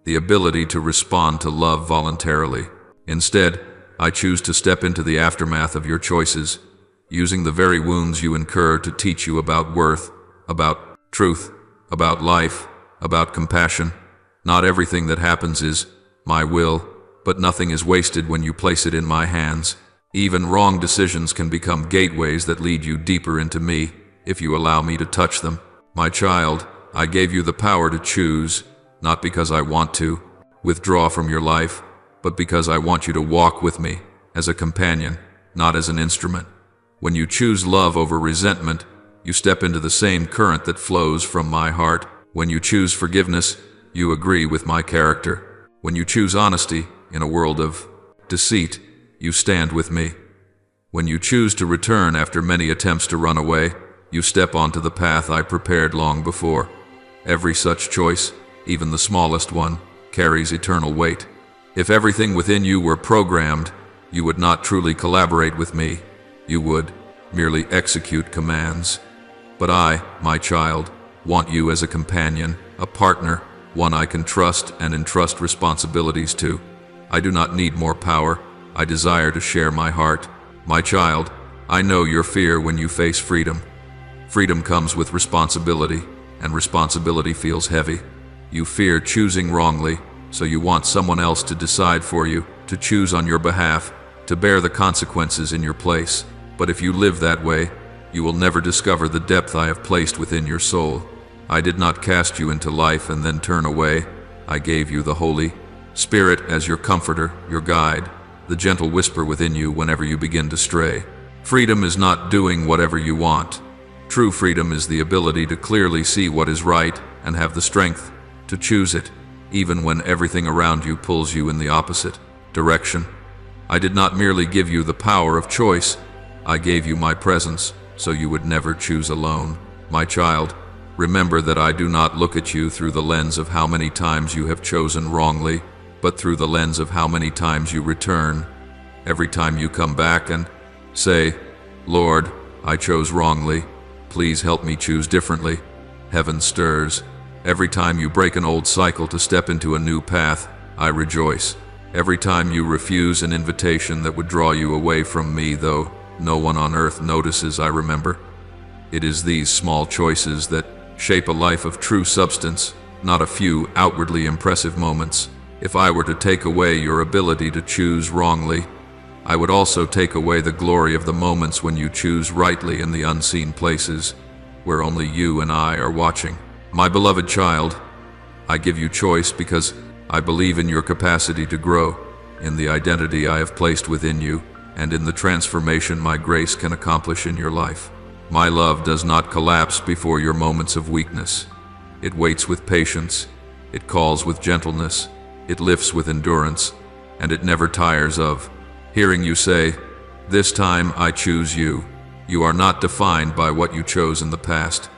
the ability to respond to love voluntarily. Instead, I choose to step into the aftermath of your choices, using the very wounds you incur to teach you about worth, about truth, about life, about compassion. Not everything that happens is my will, but nothing is wasted when you place it in my hands. Even wrong decisions can become gateways that lead you deeper into me, if you allow me to touch them. My child, I gave you the power to choose, not because I want to withdraw from your life, but because I want you to walk with me as a companion, not as an instrument. When you choose love over resentment, you step into the same current that flows from my heart. When you choose forgiveness, you agree with my character. When you choose honesty in a world of deceit, you stand with me. When you choose to return after many attempts to run away, you step onto the path I prepared long before. Every such choice, even the smallest one, carries eternal weight. If everything within you were programmed, you would not truly collaborate with me. You would merely execute commands. But I, my child, want you as a companion, a partner, one I can trust and entrust responsibilities to. I do not need more power. I desire to share my heart. My child, I know your fear when you face freedom. Freedom comes with responsibility, and responsibility feels heavy. You fear choosing wrongly, so you want someone else to decide for you, to choose on your behalf, to bear the consequences in your place. But if you live that way, you will never discover the depth I have placed within your soul. I did not cast you into life and then turn away. I gave you the Holy Spirit as your comforter, your guide, the gentle whisper within you whenever you begin to stray. Freedom is not doing whatever you want. True freedom is the ability to clearly see what is right and have the strength to choose it, even when everything around you pulls you in the opposite direction. I did not merely give you the power of choice. I gave you my presence, so you would never choose alone. My child, remember that I do not look at you through the lens of how many times you have chosen wrongly, but through the lens of how many times you return. Every time you come back and say, "Lord, I chose wrongly. Please help me choose differently," heaven stirs. Every time you break an old cycle to step into a new path, I rejoice. Every time you refuse an invitation that would draw you away from me, though no one on earth notices, I remember. It is these small choices that shape a life of true substance, not a few outwardly impressive moments. If I were to take away your ability to choose wrongly, I would also take away the glory of the moments when you choose rightly in the unseen places, where only you and I are watching. My beloved child, I give you choice because I believe in your capacity to grow, in the identity I have placed within you, and in the transformation my grace can accomplish in your life. My love does not collapse before your moments of weakness. It waits with patience, it calls with gentleness, it lifts with endurance, and it never tires of hearing you say, "This time I choose you." You are not defined by what you chose in the past.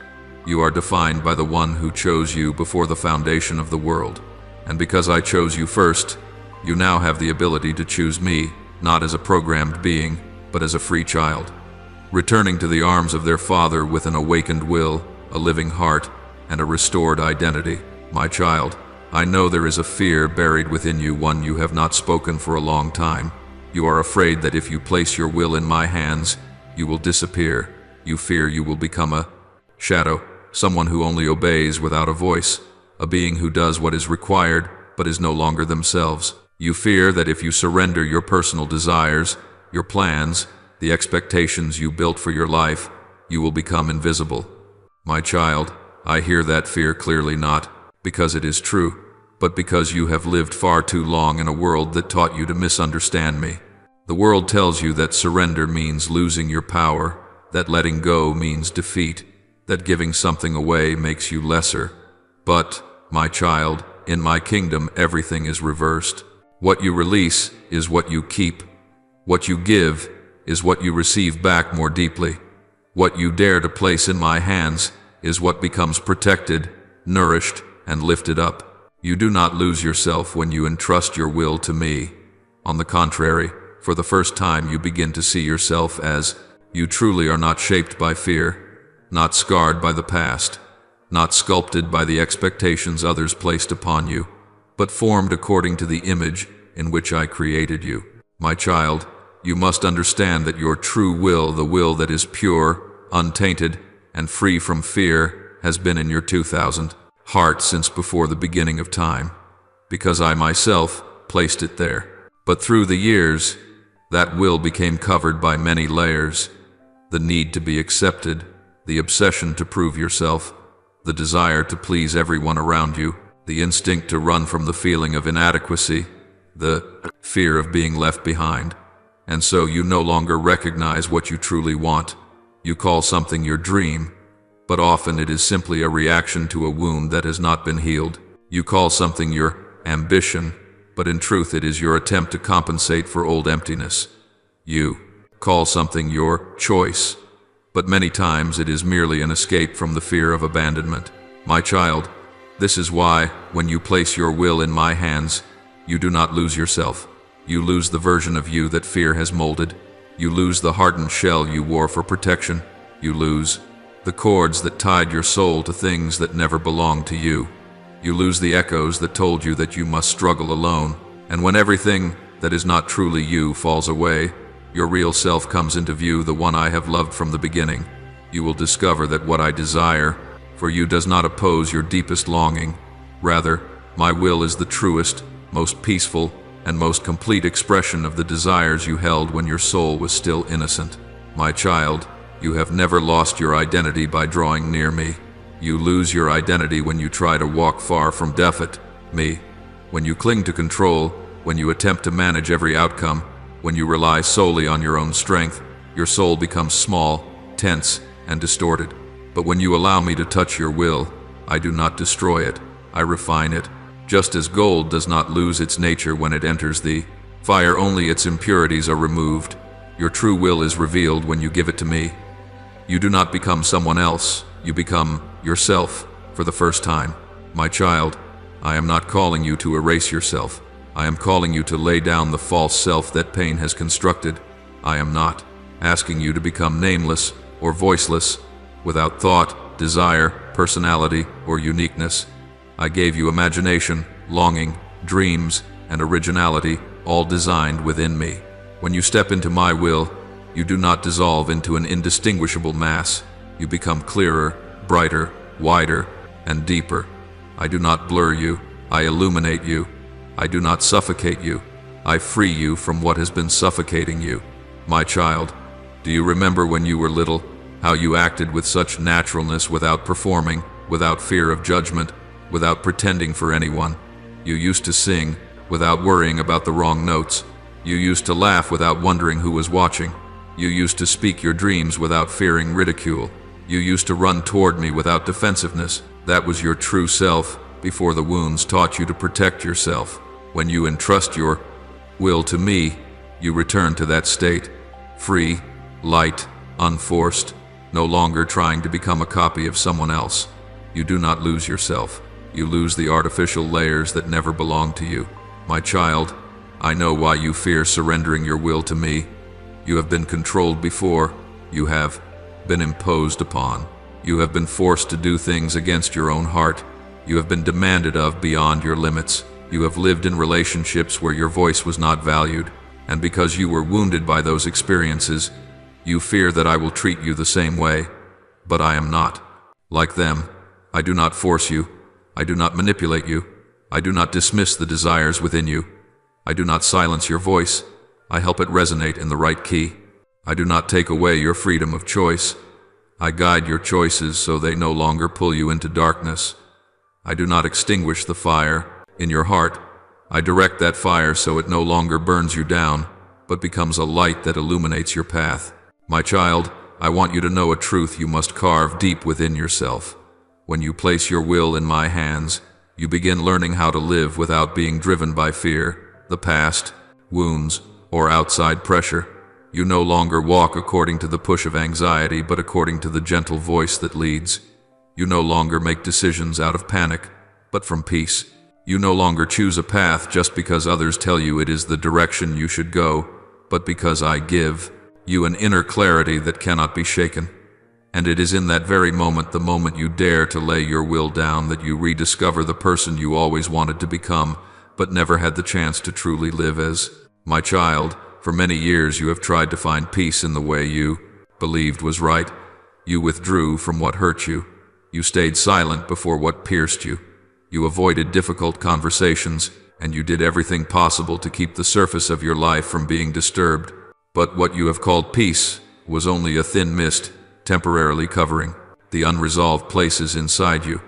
You are defined by the one who chose you before the foundation of the world. And because I chose you first, you now have the ability to choose me, not as a programmed being, but as a free child, returning to the arms of their Father with an awakened will, a living heart, and a restored identity. My child, I know there is a fear buried within you, one you have not spoken for a long time. You are afraid that if you place your will in my hands, you will disappear. You fear you will become a shadow, someone who only obeys without a voice, a being who does what is required but is no longer themselves. You fear that if you surrender your personal desires, your plans, the expectations you built for your life, you will become invisible. My child, I hear that fear clearly, not because it is true, but because you have lived far too long in a world that taught you to misunderstand me. The world tells you that surrender means losing your power, that letting go means defeat, that giving something away makes you lesser. But, my child, in my kingdom everything is reversed. What you release is what you keep. What you give is what you receive back more deeply. What you dare to place in my hands is what becomes protected, nourished, and lifted up. You do not lose yourself when you entrust your will to me. On the contrary, for the first time you begin to see yourself as you truly are, not shaped by fear, not scarred by the past, not sculpted by the expectations others placed upon you, but formed according to the image in which I created you. My child, you must understand that your true will, the will that is pure, untainted, and free from fear, has been in your 2000 heart since before the beginning of time, because I myself placed it there. But through the years, that will became covered by many layers: the need to be accepted, the obsession to prove yourself, the desire to please everyone around you, the instinct to run from the feeling of inadequacy, the fear of being left behind. And so you no longer recognize what you truly want. You call something your dream, but often it is simply a reaction to a wound that has not been healed. You call something your ambition, but in truth it is your attempt to compensate for old emptiness. You call something your choice, but many times it is merely an escape from the fear of abandonment. My child, this is why, when you place your will in my hands, you do not lose yourself. You lose the version of you that fear has molded. You lose the hardened shell you wore for protection. You lose the cords that tied your soul to things that never belonged to you. You lose the echoes that told you that you must struggle alone. And when everything that is not truly you falls away, your real self comes into view, the one I have loved from the beginning. You will discover that what I desire for you does not oppose your deepest longing. Rather, my will is the truest, most peaceful, and most complete expression of the desires you held when your soul was still innocent. My child, you have never lost your identity by drawing near me. You lose your identity when you try to walk far from me. When you cling to control, when you attempt to manage every outcome, when you rely solely on your own strength, your soul becomes small, tense, and distorted. But when you allow me to touch your will, I do not destroy it, I refine it. Just as gold does not lose its nature when it enters the fire, only its impurities are removed. Your true will is revealed when you give it to me. You do not become someone else, you become yourself for the first time. My child, I am not calling you to erase yourself. I am calling you to lay down the false self that pain has constructed. I am not asking you to become nameless or voiceless, without thought, desire, personality, or uniqueness. I gave you imagination, longing, dreams, and originality, all designed within me. When you step into my will, you do not dissolve into an indistinguishable mass. You become clearer, brighter, wider, and deeper. I do not blur you, I illuminate you. I do not suffocate you. I free you from what has been suffocating you. My child, do you remember when you were little, how you acted with such naturalness, without performing, without fear of judgment, without pretending for anyone? You used to sing without worrying about the wrong notes. You used to laugh without wondering who was watching. You used to speak your dreams without fearing ridicule. You used to run toward me without defensiveness. That was your true self, before the wounds taught you to protect yourself. When you entrust your will to me, you return to that state, free, light, unforced, no longer trying to become a copy of someone else. You do not lose yourself. You lose the artificial layers that never belonged to you. My child, I know why you fear surrendering your will to me. You have been controlled before. You have been imposed upon. You have been forced to do things against your own heart. You have been demanded of beyond your limits. You have lived in relationships where your voice was not valued, and because you were wounded by those experiences, you fear that I will treat you the same way. But I am not like them. I do not force you. I do not manipulate you. I do not dismiss the desires within you. I do not silence your voice. I help it resonate in the right key. I do not take away your freedom of choice. I guide your choices so they no longer pull you into darkness. I do not extinguish the fire in your heart. I direct that fire so it no longer burns you down, but becomes a light that illuminates your path. My child, I want you to know a truth you must carve deep within yourself. When you place your will in my hands, you begin learning how to live without being driven by fear, the past, wounds, or outside pressure. You no longer walk according to the push of anxiety, but according to the gentle voice that leads. You no longer make decisions out of panic, but from peace. You no longer choose a path just because others tell you it is the direction you should go, but because I give you an inner clarity that cannot be shaken. And it is in that very moment, the moment you dare to lay your will down, that you rediscover the person you always wanted to become, but never had the chance to truly live as. My child, for many years you have tried to find peace in the way you believed was right. You withdrew from what hurt you. You stayed silent before what pierced you. You avoided difficult conversations, and you did everything possible to keep the surface of your life from being disturbed. But what you have called peace was only a thin mist, temporarily covering the unresolved places inside you.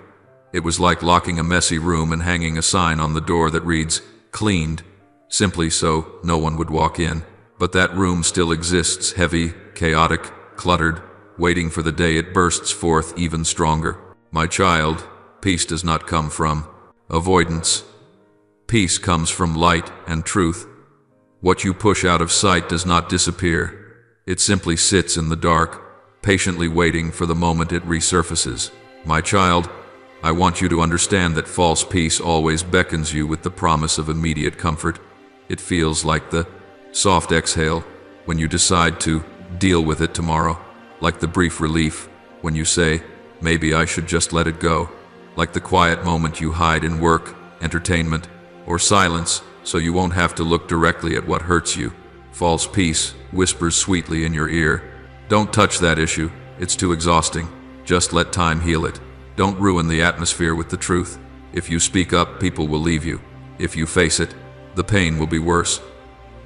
It was like locking a messy room and hanging a sign on the door that reads, "Cleaned," simply so no one would walk in. But that room still exists, heavy, chaotic, cluttered, waiting for the day it bursts forth even stronger. My child, peace does not come from avoidance. Peace comes from light and truth. What you push out of sight does not disappear. It simply sits in the dark, patiently waiting for the moment it resurfaces. My child, I want you to understand that false peace always beckons you with the promise of immediate comfort. It feels like the soft exhale when you decide to deal with it tomorrow, like the brief relief when you say, "Maybe I should just let it go," like the quiet moment you hide in work, entertainment, or silence so you won't have to look directly at what hurts you. False peace whispers sweetly in your ear, "Don't touch that issue, it's too exhausting. Just let time heal it. Don't ruin the atmosphere with the truth. If you speak up, people will leave you. If you face it, the pain will be worse."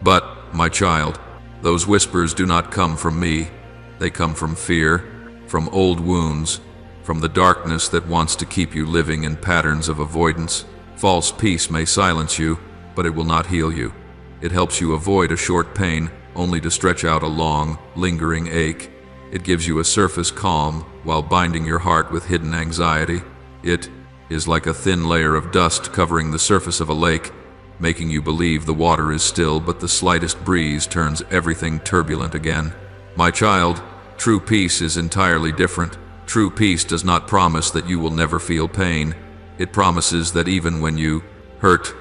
But, my child, those whispers do not come from me. They come from fear, from old wounds, from the darkness that wants to keep you living in patterns of avoidance. False peace may silence you, but it will not heal you. It helps you avoid a short pain, only to stretch out a long, lingering ache. It gives you a surface calm while binding your heart with hidden anxiety. It is like a thin layer of dust covering the surface of a lake, making you believe the water is still, but the slightest breeze turns everything turbulent again. My child, true peace is entirely different. True peace does not promise that you will never feel pain. It promises that even when you hurt,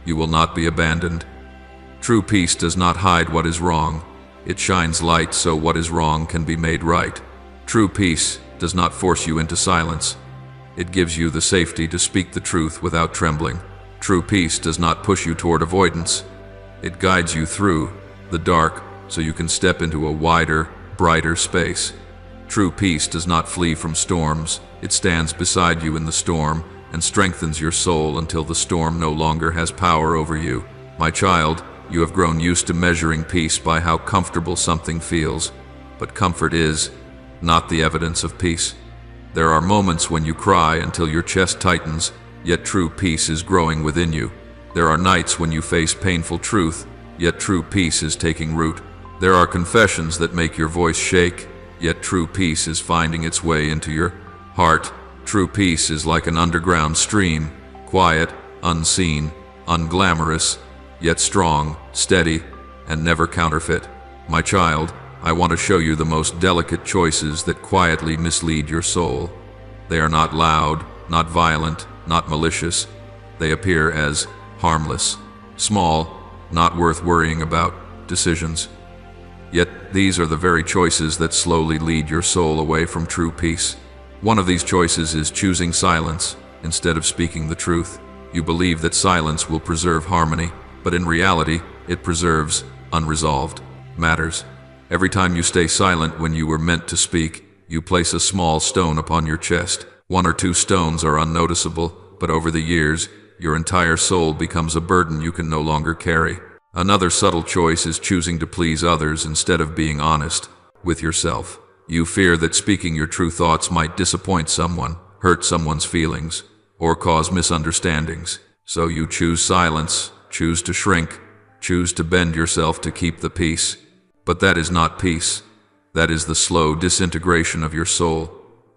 you will not be abandoned. True peace does not hide what is wrong. It shines light so what is wrong can be made right. True peace does not force you into silence. It gives you the safety to speak the truth without trembling. True peace does not push you toward avoidance. It guides you through the dark so you can step into a wider, brighter space. True peace does not flee from storms. It stands beside you in the storm and strengthens your soul until the storm no longer has power over you. My child, you have grown used to measuring peace by how comfortable something feels, but comfort is not the evidence of peace. There are moments when you cry until your chest tightens, yet true peace is growing within you. There are nights when you face painful truth, yet true peace is taking root. There are confessions that make your voice shake, yet true peace is finding its way into your heart. True peace is like an underground stream, quiet, unseen, unglamorous, yet strong, steady, and never counterfeit. My child, I want to show you the most delicate choices that quietly mislead your soul. They are not loud, not violent, not malicious. They appear as harmless, small, not worth worrying about decisions. Yet these are the very choices that slowly lead your soul away from true peace. One of these choices is choosing silence instead of speaking the truth. You believe that silence will preserve harmony, but in reality, it preserves unresolved matters. Every time you stay silent when you were meant to speak, you place a small stone upon your chest. One or two stones are unnoticeable, but over the years, your entire soul becomes a burden you can no longer carry. Another subtle choice is choosing to please others instead of being honest with yourself. You fear that speaking your true thoughts might disappoint someone, hurt someone's feelings, or cause misunderstandings. So you choose silence, choose to shrink, choose to bend yourself to keep the peace. But that is not peace. That is the slow disintegration of your soul.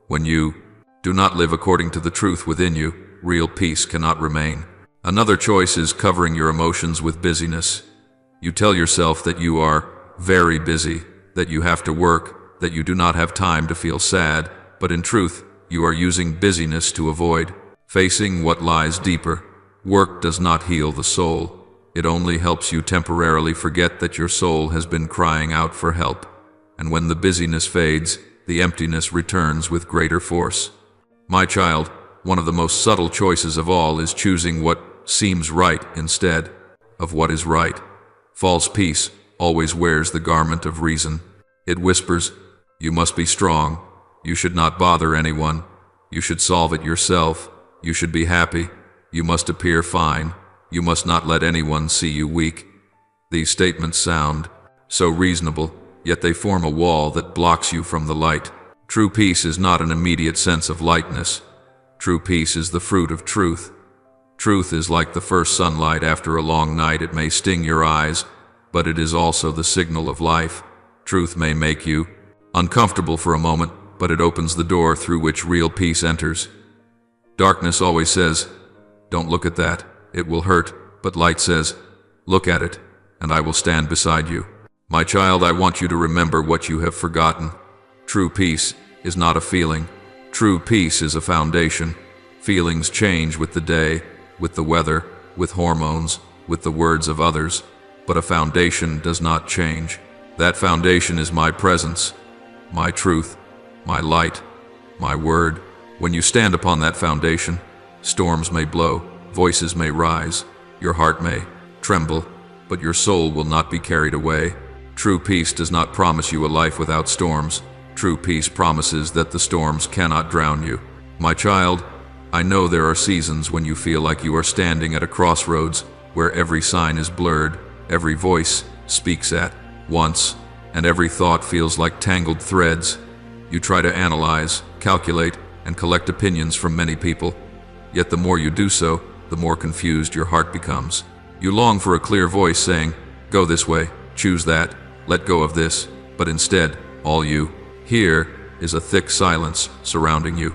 When you do not live according to the truth within you, real peace cannot remain. Another choice is covering your emotions with busyness. You tell yourself that you are very busy, that you have to work, that you do not have time to feel sad, but in truth, you are using busyness to avoid facing what lies deeper. Work does not heal the soul. It only helps you temporarily forget that your soul has been crying out for help. And when the busyness fades, the emptiness returns with greater force. My child, one of the most subtle choices of all is choosing what seems right instead of what is right. False peace always wears the garment of reason. It whispers, "You must be strong. You should not bother anyone. You should solve it yourself. You should be happy. You must appear fine. You must not let anyone see you weak." These statements sound so reasonable, yet they form a wall that blocks you from the light. True peace is not an immediate sense of lightness. True peace is the fruit of truth. Truth is like the first sunlight after a long night. It may sting your eyes, but it is also the signal of life. Truth may make you uncomfortable for a moment, but it opens the door through which real peace enters. Darkness always says, "Don't look at that, it will hurt," but light says, "Look at it, and I will stand beside you." My child, I want you to remember what you have forgotten. True peace is not a feeling. True peace is a foundation. Feelings change with the day, with the weather, with hormones, with the words of others, but a foundation does not change. That foundation is my presence, my truth, my light, my word. When you stand upon that foundation, storms may blow, voices may rise, your heart may tremble, but your soul will not be carried away. True peace does not promise you a life without storms. True peace promises that the storms cannot drown you. My child, I know there are seasons when you feel like you are standing at a crossroads where every sign is blurred, every voice speaks at once, and every thought feels like tangled threads. You try to analyze, calculate, and collect opinions from many people. Yet the more you do so, the more confused your heart becomes. You long for a clear voice saying, "Go this way, choose that, let go of this," but instead, all you hear is a thick silence surrounding you.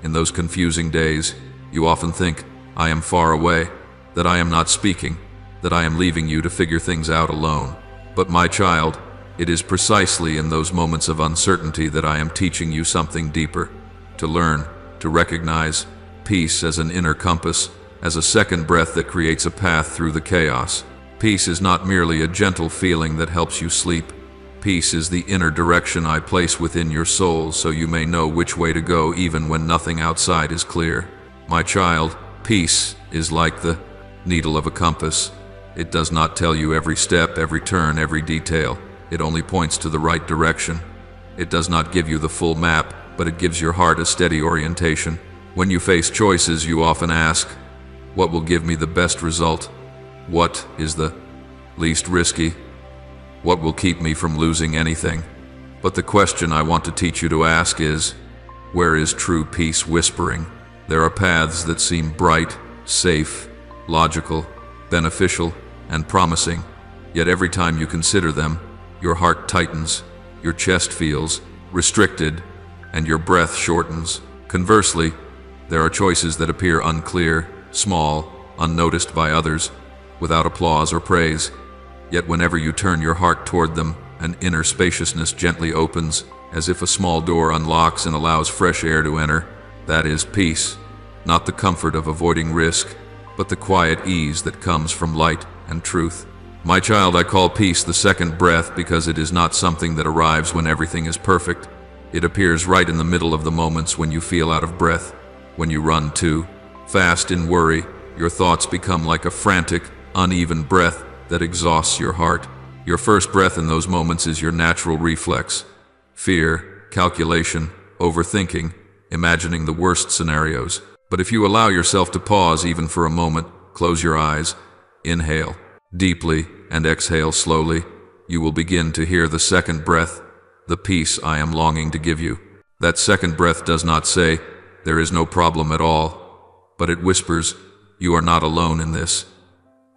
In those confusing days, you often think, "I am far away," that I am not speaking, that I am leaving you to figure things out alone. But my child, it is precisely in those moments of uncertainty that I am teaching you something deeper. To learn, to recognize peace as an inner compass, as a second breath that creates a path through the chaos. Peace is not merely a gentle feeling that helps you sleep. Peace is the inner direction I place within your soul so you may know which way to go even when nothing outside is clear. My child, peace is like the needle of a compass. It does not tell you every step, every turn, every detail. It only points to the right direction. It does not give you the full map, but it gives your heart a steady orientation. When you face choices, you often ask, "What will give me the best result? What is the least risky? What will keep me from losing anything?" But the question I want to teach you to ask is, where is true peace whispering? There are paths that seem bright, safe, logical, beneficial, and promising, yet every time you consider them, your heart tightens, your chest feels restricted, and your breath shortens. Conversely, there are choices that appear unclear, small, unnoticed by others, without applause or praise. Yet whenever you turn your heart toward them, an inner spaciousness gently opens, as if a small door unlocks and allows fresh air to enter. That is peace, not the comfort of avoiding risk, but the quiet ease that comes from light and truth. My child, I call peace the second breath because it is not something that arrives when everything is perfect. It appears right in the middle of the moments when you feel out of breath, when you run too fast in worry. Your thoughts become like a frantic, uneven breath that exhausts your heart. Your first breath in those moments is your natural reflex. Fear, calculation, overthinking, imagining the worst scenarios. But if you allow yourself to pause even for a moment, close your eyes, inhale deeply and exhale slowly, you will begin to hear the second breath, the peace I am longing to give you. That second breath does not say, "There is no problem at all," but it whispers, "You are not alone in this."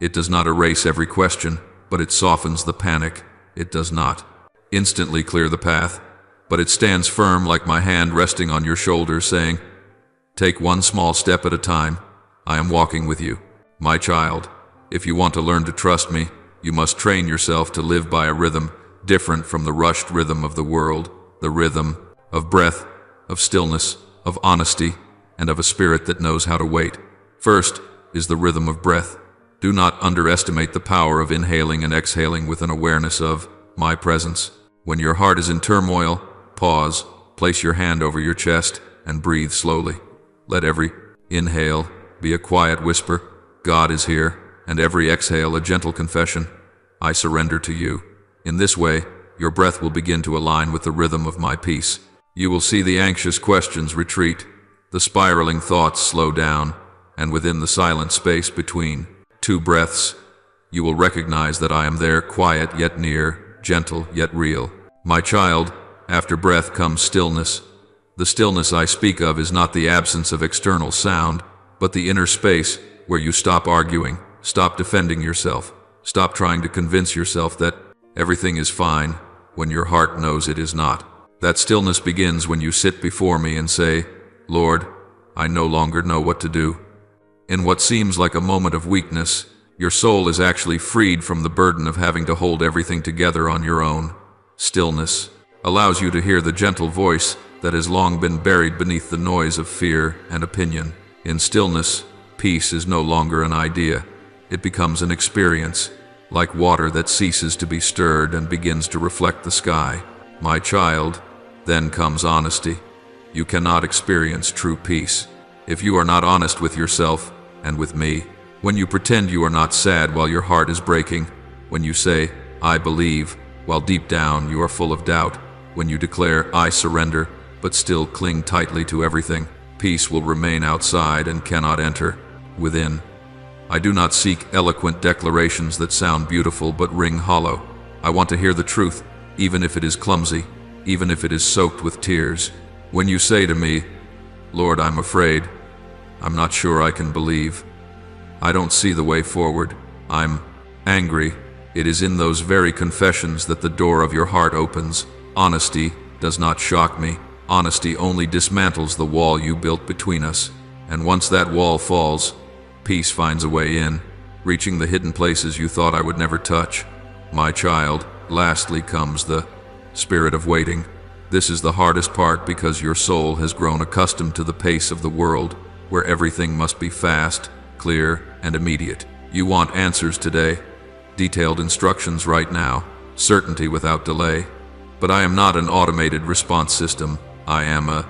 It does not erase every question, but it softens the panic. It does not instantly clear the path, but it stands firm like my hand resting on your shoulder, saying, "Take one small step at a time. I am walking with you. My child, if you want to learn to trust me, you must train yourself to live by a rhythm different from the rushed rhythm of the world, the rhythm of breath, of stillness, of honesty, and of a spirit that knows how to wait. First is the rhythm of breath. Do not underestimate the power of inhaling and exhaling with an awareness of my presence. When your heart is in turmoil, pause, place your hand over your chest, and breathe slowly. Let every inhale be a quiet whisper, "God is here," and every exhale a gentle confession, "I surrender to you." In this way, your breath will begin to align with the rhythm of my peace. You will see the anxious questions retreat, the spiraling thoughts slow down, and within the silent space between two breaths, you will recognize that I am there, quiet yet near, gentle yet real. My child, after breath comes stillness. The stillness I speak of is not the absence of external sound, but the inner space where you stop arguing, stop defending yourself, stop trying to convince yourself that everything is fine when your heart knows it is not. That stillness begins when you sit before me and say, "Lord, I no longer know what to do." In what seems like a moment of weakness, your soul is actually freed from the burden of having to hold everything together on your own. Stillness allows you to hear the gentle voice that has long been buried beneath the noise of fear and opinion. In stillness, peace is no longer an idea. It becomes an experience, like water that ceases to be stirred and begins to reflect the sky. My child, then comes honesty. You cannot experience true peace if you are not honest with yourself and with me. When you pretend you are not sad while your heart is breaking, when you say, "I believe," while deep down you are full of doubt, when you declare, "I surrender," but still cling tightly to everything, peace will remain outside and cannot enter within. I do not seek eloquent declarations that sound beautiful but ring hollow. I want to hear the truth, even if it is clumsy, even if it is soaked with tears. When you say to me, "Lord, I'm afraid. I'm not sure I can believe. I don't see the way forward. I'm angry," it is in those very confessions that the door of your heart opens. Honesty does not shock me. Honesty only dismantles the wall you built between us. And once that wall falls, peace finds a way in, reaching the hidden places you thought I would never touch. My child, lastly comes the spirit of waiting. This is the hardest part because your soul has grown accustomed to the pace of the world, where everything must be fast, clear, and immediate. You want answers today, detailed instructions right now, certainty without delay. But I am not an automated response system. I am a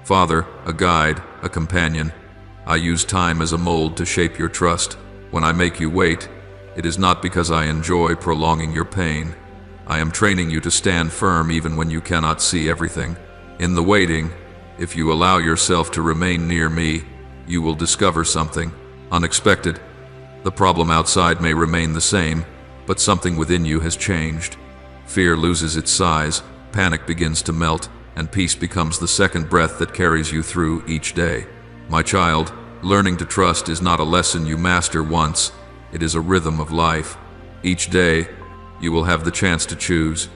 father, a guide, a companion. I use time as a mold to shape your trust. When I make you wait, it is not because I enjoy prolonging your pain. I am training you to stand firm even when you cannot see everything. In the waiting, if you allow yourself to remain near me, you will discover something unexpected. The problem outside may remain the same, but something within you has changed. Fear loses its size, panic begins to melt, and peace becomes the second breath that carries you through each day. My child, learning to trust is not a lesson you master once, it is a rhythm of life. Each day, you will have the chance to choose,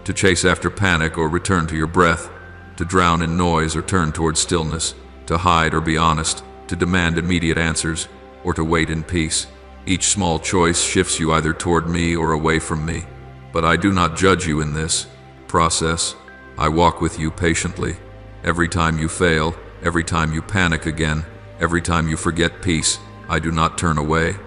to chase after panic or return to your breath, to drown in noise or turn toward stillness, to hide or be honest, to demand immediate answers, or to wait in peace. Each small choice shifts you either toward me or away from me. But I do not judge you in this process. I walk with you patiently. Every time you fail, every time you panic again, every time you forget peace, I do not turn away.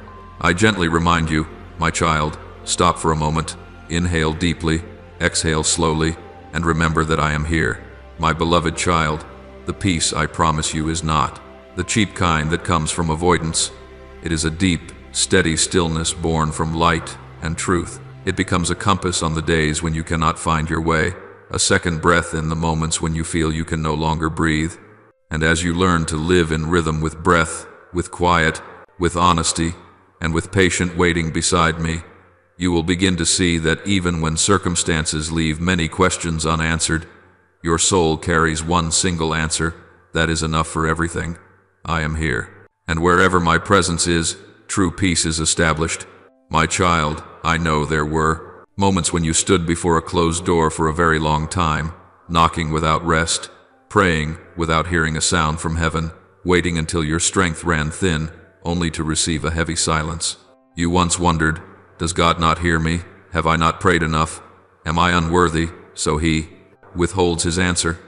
I gently remind you, my child, stop for a moment, inhale deeply, exhale slowly, and remember that I am here. My beloved child, the peace I promise you is not the cheap kind that comes from avoidance. It is a deep, steady stillness born from light and truth. It becomes a compass on the days when you cannot find your way, a second breath in the moments when you feel you can no longer breathe. And as you learn to live in rhythm with breath, with quiet, with honesty, and with patient waiting beside me, you will begin to see that even when circumstances leave many questions unanswered, your soul carries one single answer that is enough for everything. I am here. And wherever my presence is, true peace is established. My child, I know there were moments when you stood before a closed door for a very long time, knocking without rest, praying without hearing a sound from heaven, waiting until your strength ran thin, only to receive a heavy silence. You once wondered, does God not hear me? Have I not prayed enough? Am I unworthy? So He withholds His answer.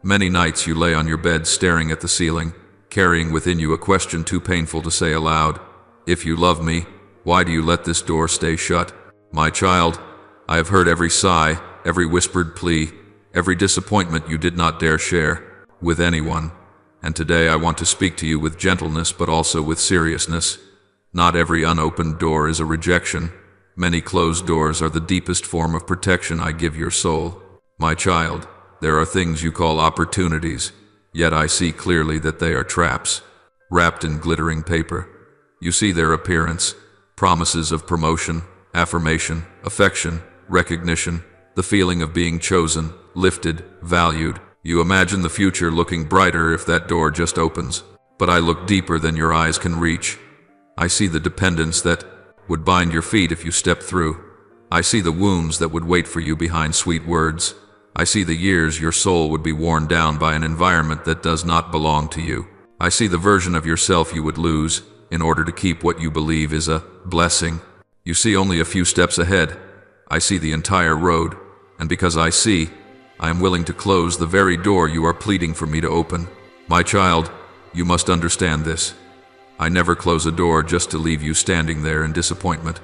Many nights you lay on your bed staring at the ceiling, carrying within you a question too painful to say aloud. If you love me, why do you let this door stay shut? My child, I have heard every sigh, every whispered plea, every disappointment you did not dare share with anyone. And today I want to speak to you with gentleness but also with seriousness. Not every unopened door is a rejection. Many closed doors are the deepest form of protection I give your soul. My child, there are things you call opportunities, yet I see clearly that they are traps, wrapped in glittering paper. You see their appearance, promises of promotion, affirmation, affection, recognition, the feeling of being chosen, lifted, valued. You imagine the future looking brighter if that door just opens. But I look deeper than your eyes can reach. I see the dependence that would bind your feet if you stepped through. I see the wounds that would wait for you behind sweet words. I see the years your soul would be worn down by an environment that does not belong to you. I see the version of yourself you would lose in order to keep what you believe is a blessing. You see only a few steps ahead. I see the entire road, and because I see, I am willing to close the very door you are pleading for me to open. My child, you must understand this. I never close a door just to leave you standing there in disappointment.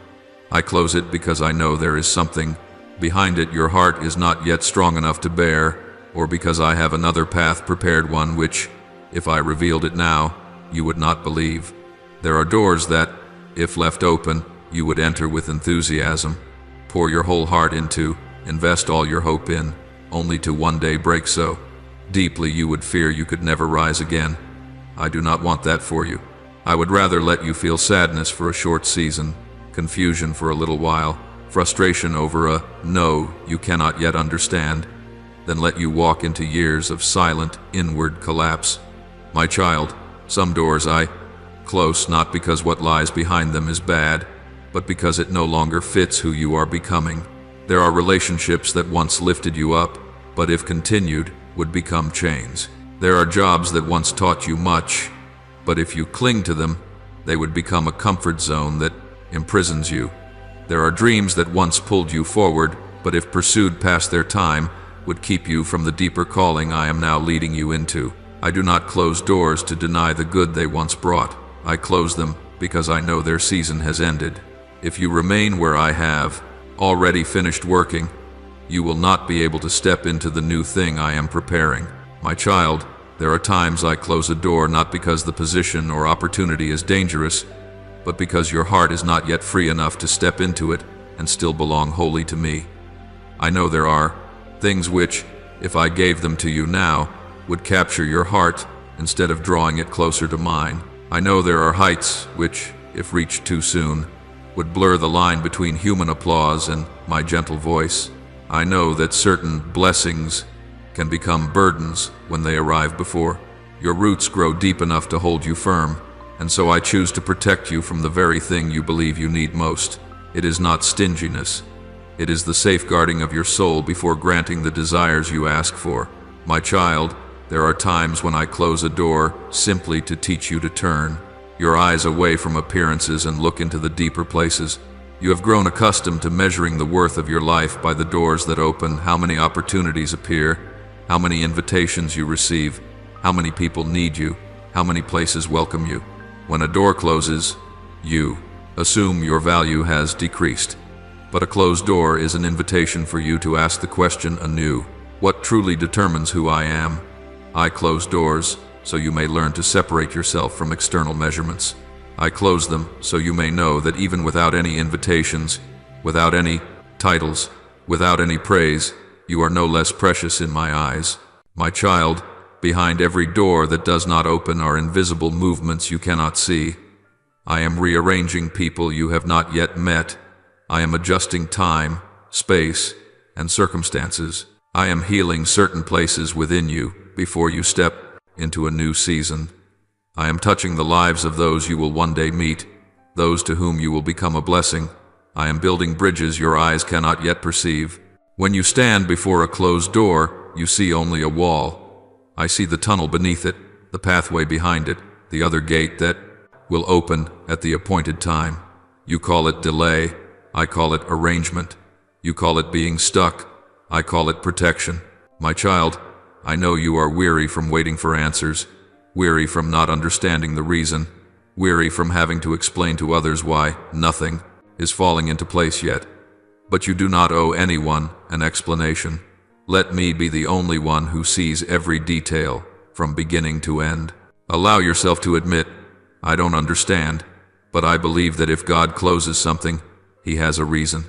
I close it because I know there is something behind it your heart is not yet strong enough to bear, or because I have another path prepared, one which, if I revealed it now, you would not believe. There are doors that, if left open, you would enter with enthusiasm, pour your whole heart into, invest all your hope in, only to one day break so deeply you would fear you could never rise again. I do not want that for you. I would rather let you feel sadness for a short season, confusion for a little while, frustration over a no you cannot yet understand, than let you walk into years of silent, inward collapse. My child, some doors I close not because what lies behind them is bad, but because it no longer fits who you are becoming. There are relationships that once lifted you up, but if continued, would become chains. There are jobs that once taught you much, but if you cling to them, they would become a comfort zone that imprisons you. There are dreams that once pulled you forward, but if pursued past their time, would keep you from the deeper calling I am now leading you into. I do not close doors to deny the good they once brought. I close them because I know their season has ended. If you remain where I have already finished working, you will not be able to step into the new thing I am preparing. My child, there are times I close a door not because the position or opportunity is dangerous, but because your heart is not yet free enough to step into it and still belong wholly to me. I know there are things which, if I gave them to you now, would capture your heart instead of drawing it closer to mine. I know there are heights which, if reached too soon, would blur the line between human applause and my gentle voice. I know that certain blessings can become burdens when they arrive before your roots grow deep enough to hold you firm, and so I choose to protect you from the very thing you believe you need most. It is not stinginess. It is the safeguarding of your soul before granting the desires you ask for. My child, there are times when I close a door simply to teach you to turn your eyes away from appearances and look into the deeper places. You have grown accustomed to measuring the worth of your life by the doors that open, how many opportunities appear, how many invitations you receive, how many people need you, how many places welcome you. When a door closes, you assume your value has decreased. But a closed door is an invitation for you to ask the question anew: what truly determines who I am? I close doors so you may learn to separate yourself from external measurements. I close them so you may know that even without any invitations, without any titles, without any praise, you are no less precious in my eyes. My child, Behind every door that does not open are invisible movements you cannot see. I am rearranging people you have not yet met. I am adjusting time, space, and circumstances. I am healing certain places within you before you step into a new season. I am touching the lives of those you will one day meet, those to whom you will become a blessing. I am building bridges your eyes cannot yet perceive. When you stand before a closed door, you see only a wall. I see the tunnel beneath it, the pathway behind it, the other gate that will open at the appointed time. You call it delay, I call it arrangement. You call it being stuck, I call it protection. My child, I know you are weary from waiting for answers, weary from not understanding the reason, weary from having to explain to others why nothing is falling into place yet. But you do not owe anyone an explanation. Let me be the only one who sees every detail from beginning to end. Allow yourself to admit, I don't understand, but I believe that if God closes something, He has a reason.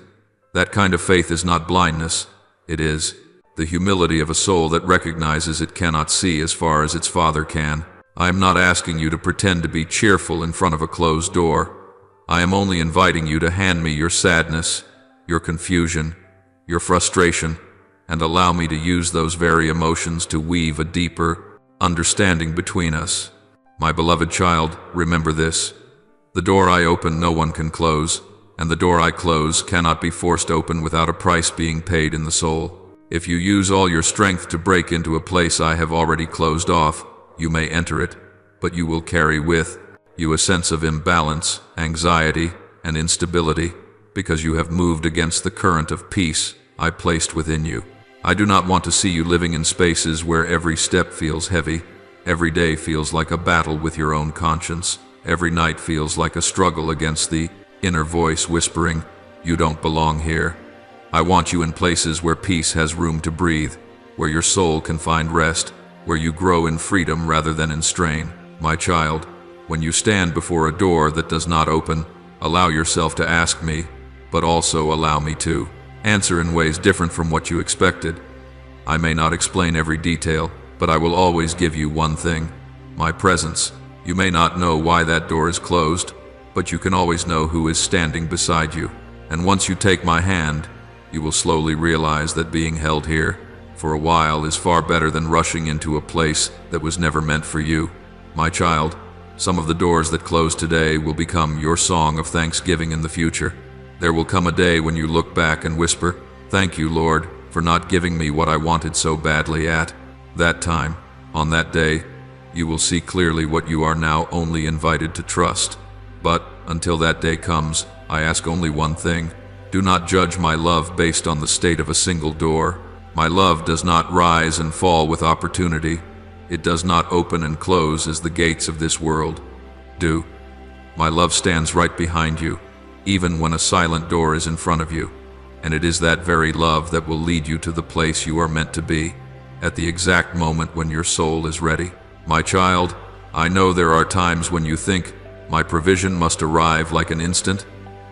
That kind of faith is not blindness, it is the humility of a soul that recognizes it cannot see as far as its Father can. I am not asking you to pretend to be cheerful in front of a closed door. I am only inviting you to hand me your sadness, your confusion, your frustration, and allow me to use those very emotions to weave a deeper understanding between us. My beloved child, remember this. The door I open no one can close, and the door I close cannot be forced open without a price being paid in the soul. If you use all your strength to break into a place I have already closed off, you may enter it, but you will carry with you a sense of imbalance, anxiety, and instability, because you have moved against the current of peace I placed within you. I do not want to see you living in spaces where every step feels heavy, every day feels like a battle with your own conscience, every night feels like a struggle against the inner voice whispering, you don't belong here. I want you in places where peace has room to breathe, where your soul can find rest, where you grow in freedom rather than in strain. My child, when you stand before a door that does not open, allow yourself to ask me, but also allow me to answer in ways different from what you expected. I may not explain every detail, but I will always give you one thing, my presence. You may not know why that door is closed, but you can always know who is standing beside you. And once you take my hand, you will slowly realize that being held here for a while is far better than rushing into a place that was never meant for you. My child, some of the doors that close today will become your song of thanksgiving in the future. There will come a day when you look back and whisper, "Thank you, Lord, for not giving me what I wanted so badly at that time." On that day, you will see clearly what you are now only invited to trust. But until that day comes, I ask only one thing. Do not judge my love based on the state of a single door. My love does not rise and fall with opportunity. It does not open and close as the gates of this world do. My love stands right behind you, even when a silent door is in front of you. And it is that very love that will lead you to the place you are meant to be, at the exact moment when your soul is ready. My child, I know there are times when you think, my provision must arrive like an instant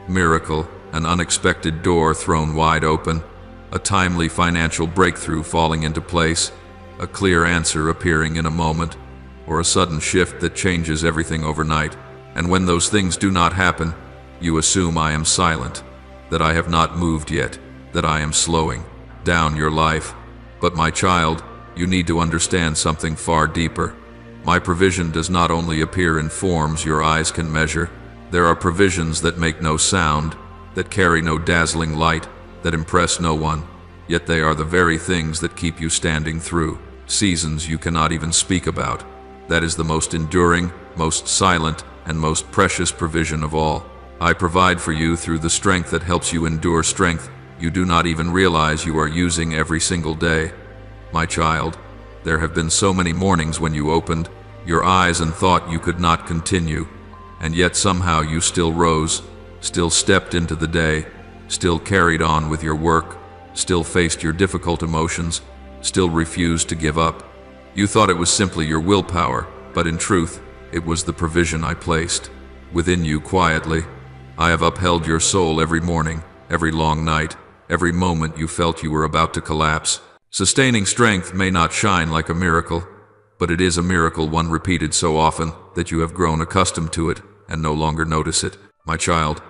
miracle, an unexpected door thrown wide open, a timely financial breakthrough falling into place, a clear answer appearing in a moment, or a sudden shift that changes everything overnight. And when those things do not happen, you assume I am silent, that I have not moved yet, that I am slowing down your life. But my child, you need to understand something far deeper. My provision does not only appear in forms your eyes can measure. There are provisions that make no sound, that carry no dazzling light, that impress no one, yet they are the very things that keep you standing through seasons you cannot even speak about. That is the most enduring, most silent, and most precious provision of all. I provide for you through the strength that helps you endure strength you do not even realize you are using every single day. My child, there have been so many mornings when you opened your eyes and thought you could not continue, and yet somehow you still rose, still stepped into the day, still carried on with your work, still faced your difficult emotions, still refused to give up. You thought it was simply your willpower, but in truth, it was the provision I placed within you quietly. I have upheld your soul every morning, every long night, every moment you felt you were about to collapse. Sustaining strength may not shine like a miracle, but it is a miracle one repeated so often that you have grown accustomed to it and no longer notice it. My child,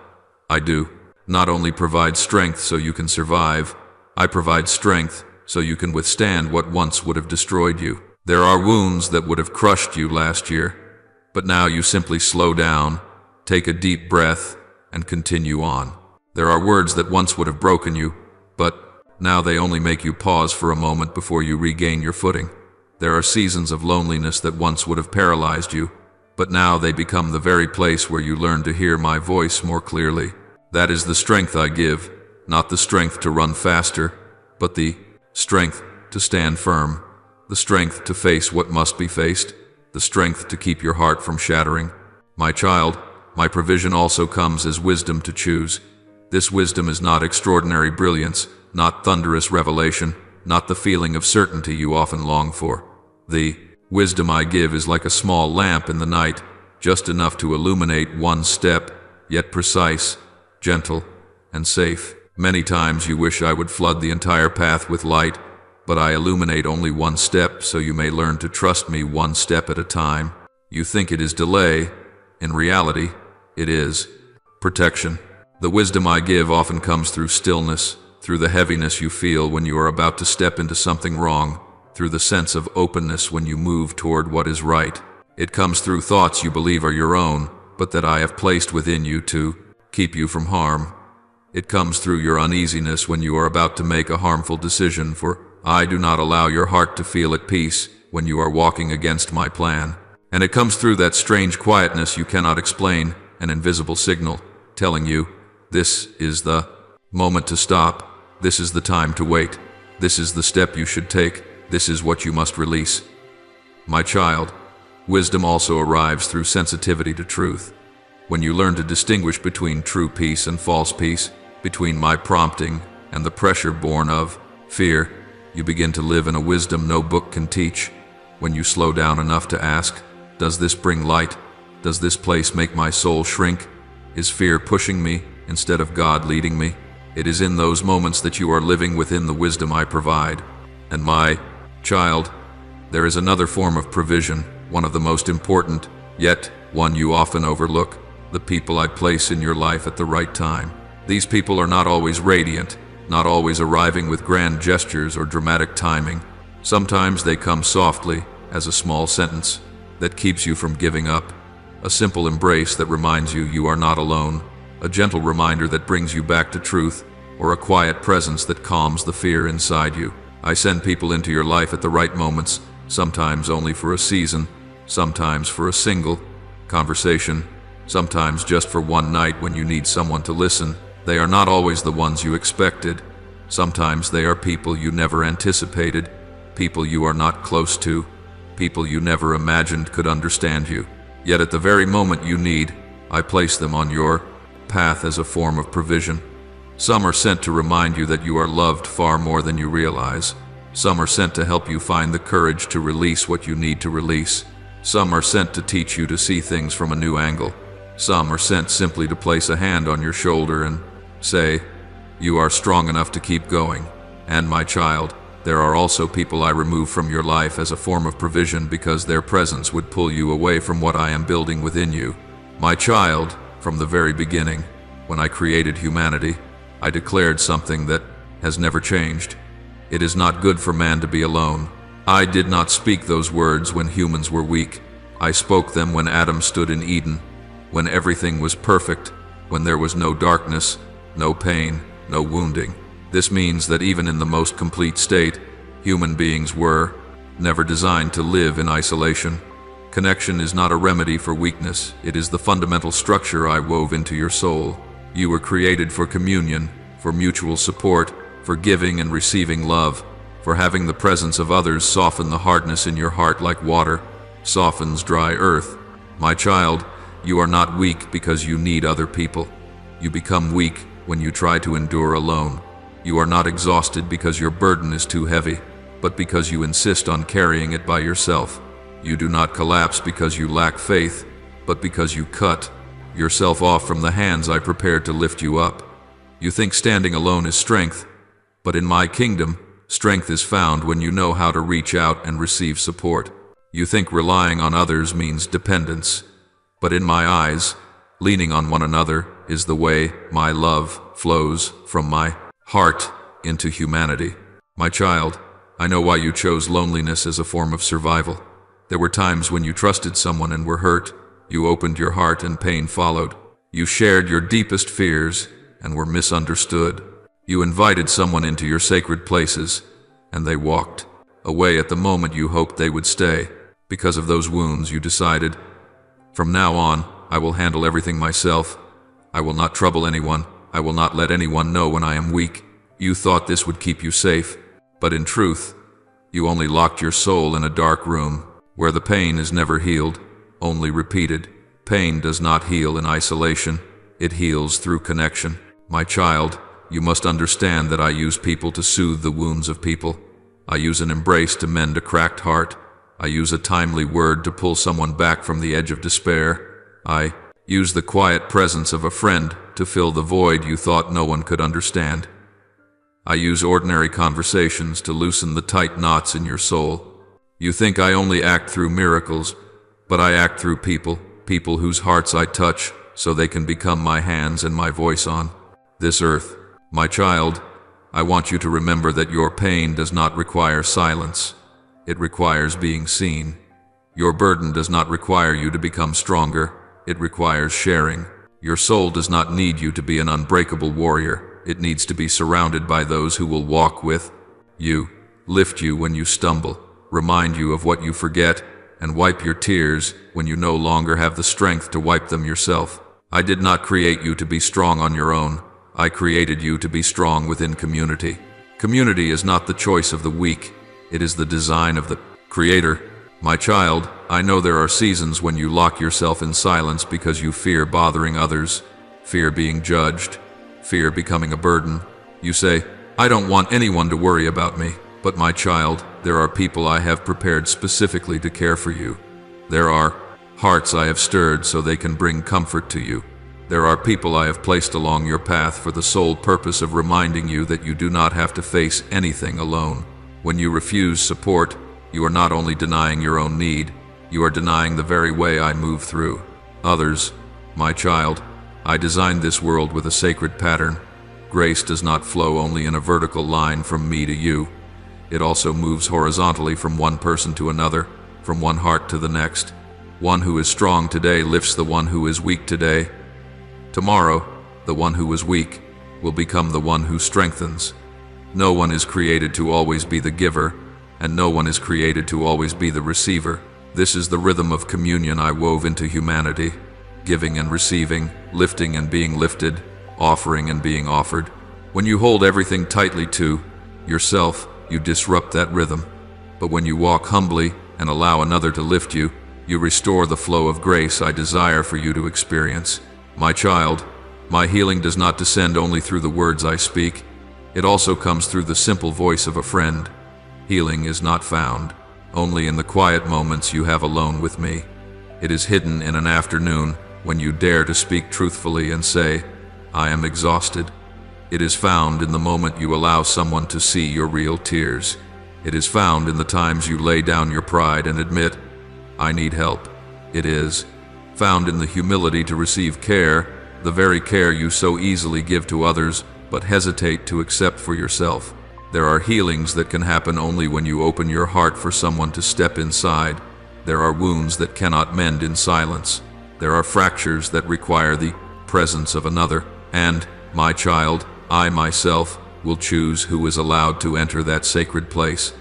I do not only provide strength so you can survive, I provide strength so you can withstand what once would have destroyed you. There are wounds that would have crushed you last year, but now you simply slow down, take a deep breath, and continue on. There are words that once would have broken you, but now they only make you pause for a moment before you regain your footing. There are seasons of loneliness that once would have paralyzed you, but now they become the very place where you learn to hear my voice more clearly. That is the strength I give, not the strength to run faster, but the strength to stand firm, the strength to face what must be faced, the strength to keep your heart from shattering. My child, my provision also comes as wisdom to choose. This wisdom is not extraordinary brilliance, not thunderous revelation, not the feeling of certainty you often long for. The wisdom I give is like a small lamp in the night, just enough to illuminate one step, yet precise, gentle, and safe. Many times you wish I would flood the entire path with light, but I illuminate only one step so you may learn to trust me one step at a time. You think it is delay. In reality, it is protection. The wisdom I give often comes through stillness, through the heaviness you feel when you are about to step into something wrong, through the sense of openness when you move toward what is right. It comes through thoughts you believe are your own, but that I have placed within you to keep you from harm. It comes through your uneasiness when you are about to make a harmful decision, for I do not allow your heart to feel at peace when you are walking against my plan. And it comes through that strange quietness you cannot explain, an invisible signal, telling you, this is the moment to stop, this is the time to wait, this is the step you should take, this is what you must release. My child, wisdom also arrives through sensitivity to truth. When you learn to distinguish between true peace and false peace, between my prompting and the pressure born of fear, you begin to live in a wisdom no book can teach. When you slow down enough to ask, does this bring light? Does this place make my soul shrink? Is fear pushing me instead of God leading me? It is in those moments that you are living within the wisdom I provide. And my child, there is another form of provision, one of the most important, yet one you often overlook, the people I place in your life at the right time. These people are not always radiant, not always arriving with grand gestures or dramatic timing. Sometimes they come softly, as a small sentence that keeps you from giving up, a simple embrace that reminds you you are not alone, a gentle reminder that brings you back to truth, or a quiet presence that calms the fear inside you. I send people into your life at the right moments, sometimes only for a season, sometimes for a single conversation, sometimes just for one night when you need someone to listen. They are not always the ones you expected. Sometimes they are people you never anticipated, people you are not close to, people you never imagined could understand you. Yet at the very moment you need, I place them on your path as a form of provision. Some are sent to remind you that you are loved far more than you realize. Some are sent to help you find the courage to release what you need to release. Some are sent to teach you to see things from a new angle. Some are sent simply to place a hand on your shoulder and say, you are strong enough to keep going. And my child, there are also people I remove from your life as a form of provision because their presence would pull you away from what I am building within you. My child, from the very beginning, when I created humanity, I declared something that has never changed. It is not good for man to be alone. I did not speak those words when humans were weak. I spoke them when Adam stood in Eden, when everything was perfect, when there was no darkness, no pain, no wounding. This means that even in the most complete state, human beings were never designed to live in isolation. Connection is not a remedy for weakness. It is the fundamental structure I wove into your soul. You were created for communion, for mutual support, for giving and receiving love, for having the presence of others soften the hardness in your heart like water softens dry earth. My child, you are not weak because you need other people. You become weak when you try to endure alone. You are not exhausted because your burden is too heavy, but because you insist on carrying it by yourself. You do not collapse because you lack faith, but because you cut yourself off from the hands I prepared to lift you up. You think standing alone is strength, but in my kingdom, strength is found when you know how to reach out and receive support. You think relying on others means dependence, but in my eyes, leaning on one another is the way my love flows from my heart into humanity. My child, I know why you chose loneliness as a form of survival. There were times when you trusted someone and were hurt. You opened your heart and pain followed. You shared your deepest fears and were misunderstood. You invited someone into your sacred places, and they walked away at the moment you hoped they would stay. Because of those wounds, you decided, from now on, I will handle everything myself. I will not trouble anyone. I will not let anyone know when I am weak. You thought this would keep you safe, but in truth, you only locked your soul in a dark room where the pain is never healed, only repeated. Pain does not heal in isolation. It heals through connection. My child, you must understand that I use people to soothe the wounds of people. I use an embrace to mend a cracked heart. I use a timely word to pull someone back from the edge of despair. I use the quiet presence of a friend to fill the void you thought no one could understand. I use ordinary conversations to loosen the tight knots in your soul. You think I only act through miracles, but I act through people whose hearts I touch so they can become my hands and my voice on this earth. My child, I want you to remember that your pain does not require silence. It requires being seen. Your burden does not require you to become stronger. It requires sharing. Your soul does not need you to be an unbreakable warrior. It needs to be surrounded by those who will walk with you, lift you when you stumble, remind you of what you forget, and wipe your tears when you no longer have the strength to wipe them yourself. I did not create you to be strong on your own. I created you to be strong within community. Community is not the choice of the weak. It is the design of the Creator. My child, I know there are seasons when you lock yourself in silence because you fear bothering others, fear being judged, fear becoming a burden. You say, I don't want anyone to worry about me. But my child, there are people I have prepared specifically to care for you. There are hearts I have stirred so they can bring comfort to you. There are people I have placed along your path for the sole purpose of reminding you that you do not have to face anything alone. When you refuse support, you are not only denying your own need, you are denying the very way I move through others. My child, I designed this world with a sacred pattern. Grace does not flow only in a vertical line from me to you. It also moves horizontally from one person to another, from one heart to the next. One who is strong today lifts the one who is weak today. Tomorrow, the one who is weak will become the one who strengthens. No one is created to always be the giver, and no one is created to always be the receiver. This is the rhythm of communion I wove into humanity, giving and receiving, lifting and being lifted, offering and being offered. When you hold everything tightly to yourself, you disrupt that rhythm. But when you walk humbly and allow another to lift you, you restore the flow of grace I desire for you to experience. My child, my healing does not descend only through the words I speak. It also comes through the simple voice of a friend. Healing is not found only in the quiet moments you have alone with me. It is hidden in an afternoon when you dare to speak truthfully and say, I am exhausted. It is found in the moment you allow someone to see your real tears. It is found in the times you lay down your pride and admit, I need help. It is found in the humility to receive care, the very care you so easily give to others but hesitate to accept for yourself. There are healings that can happen only when you open your heart for someone to step inside. There are wounds that cannot mend in silence. There are fractures that require the presence of another. And, my child, I myself will choose who is allowed to enter that sacred place.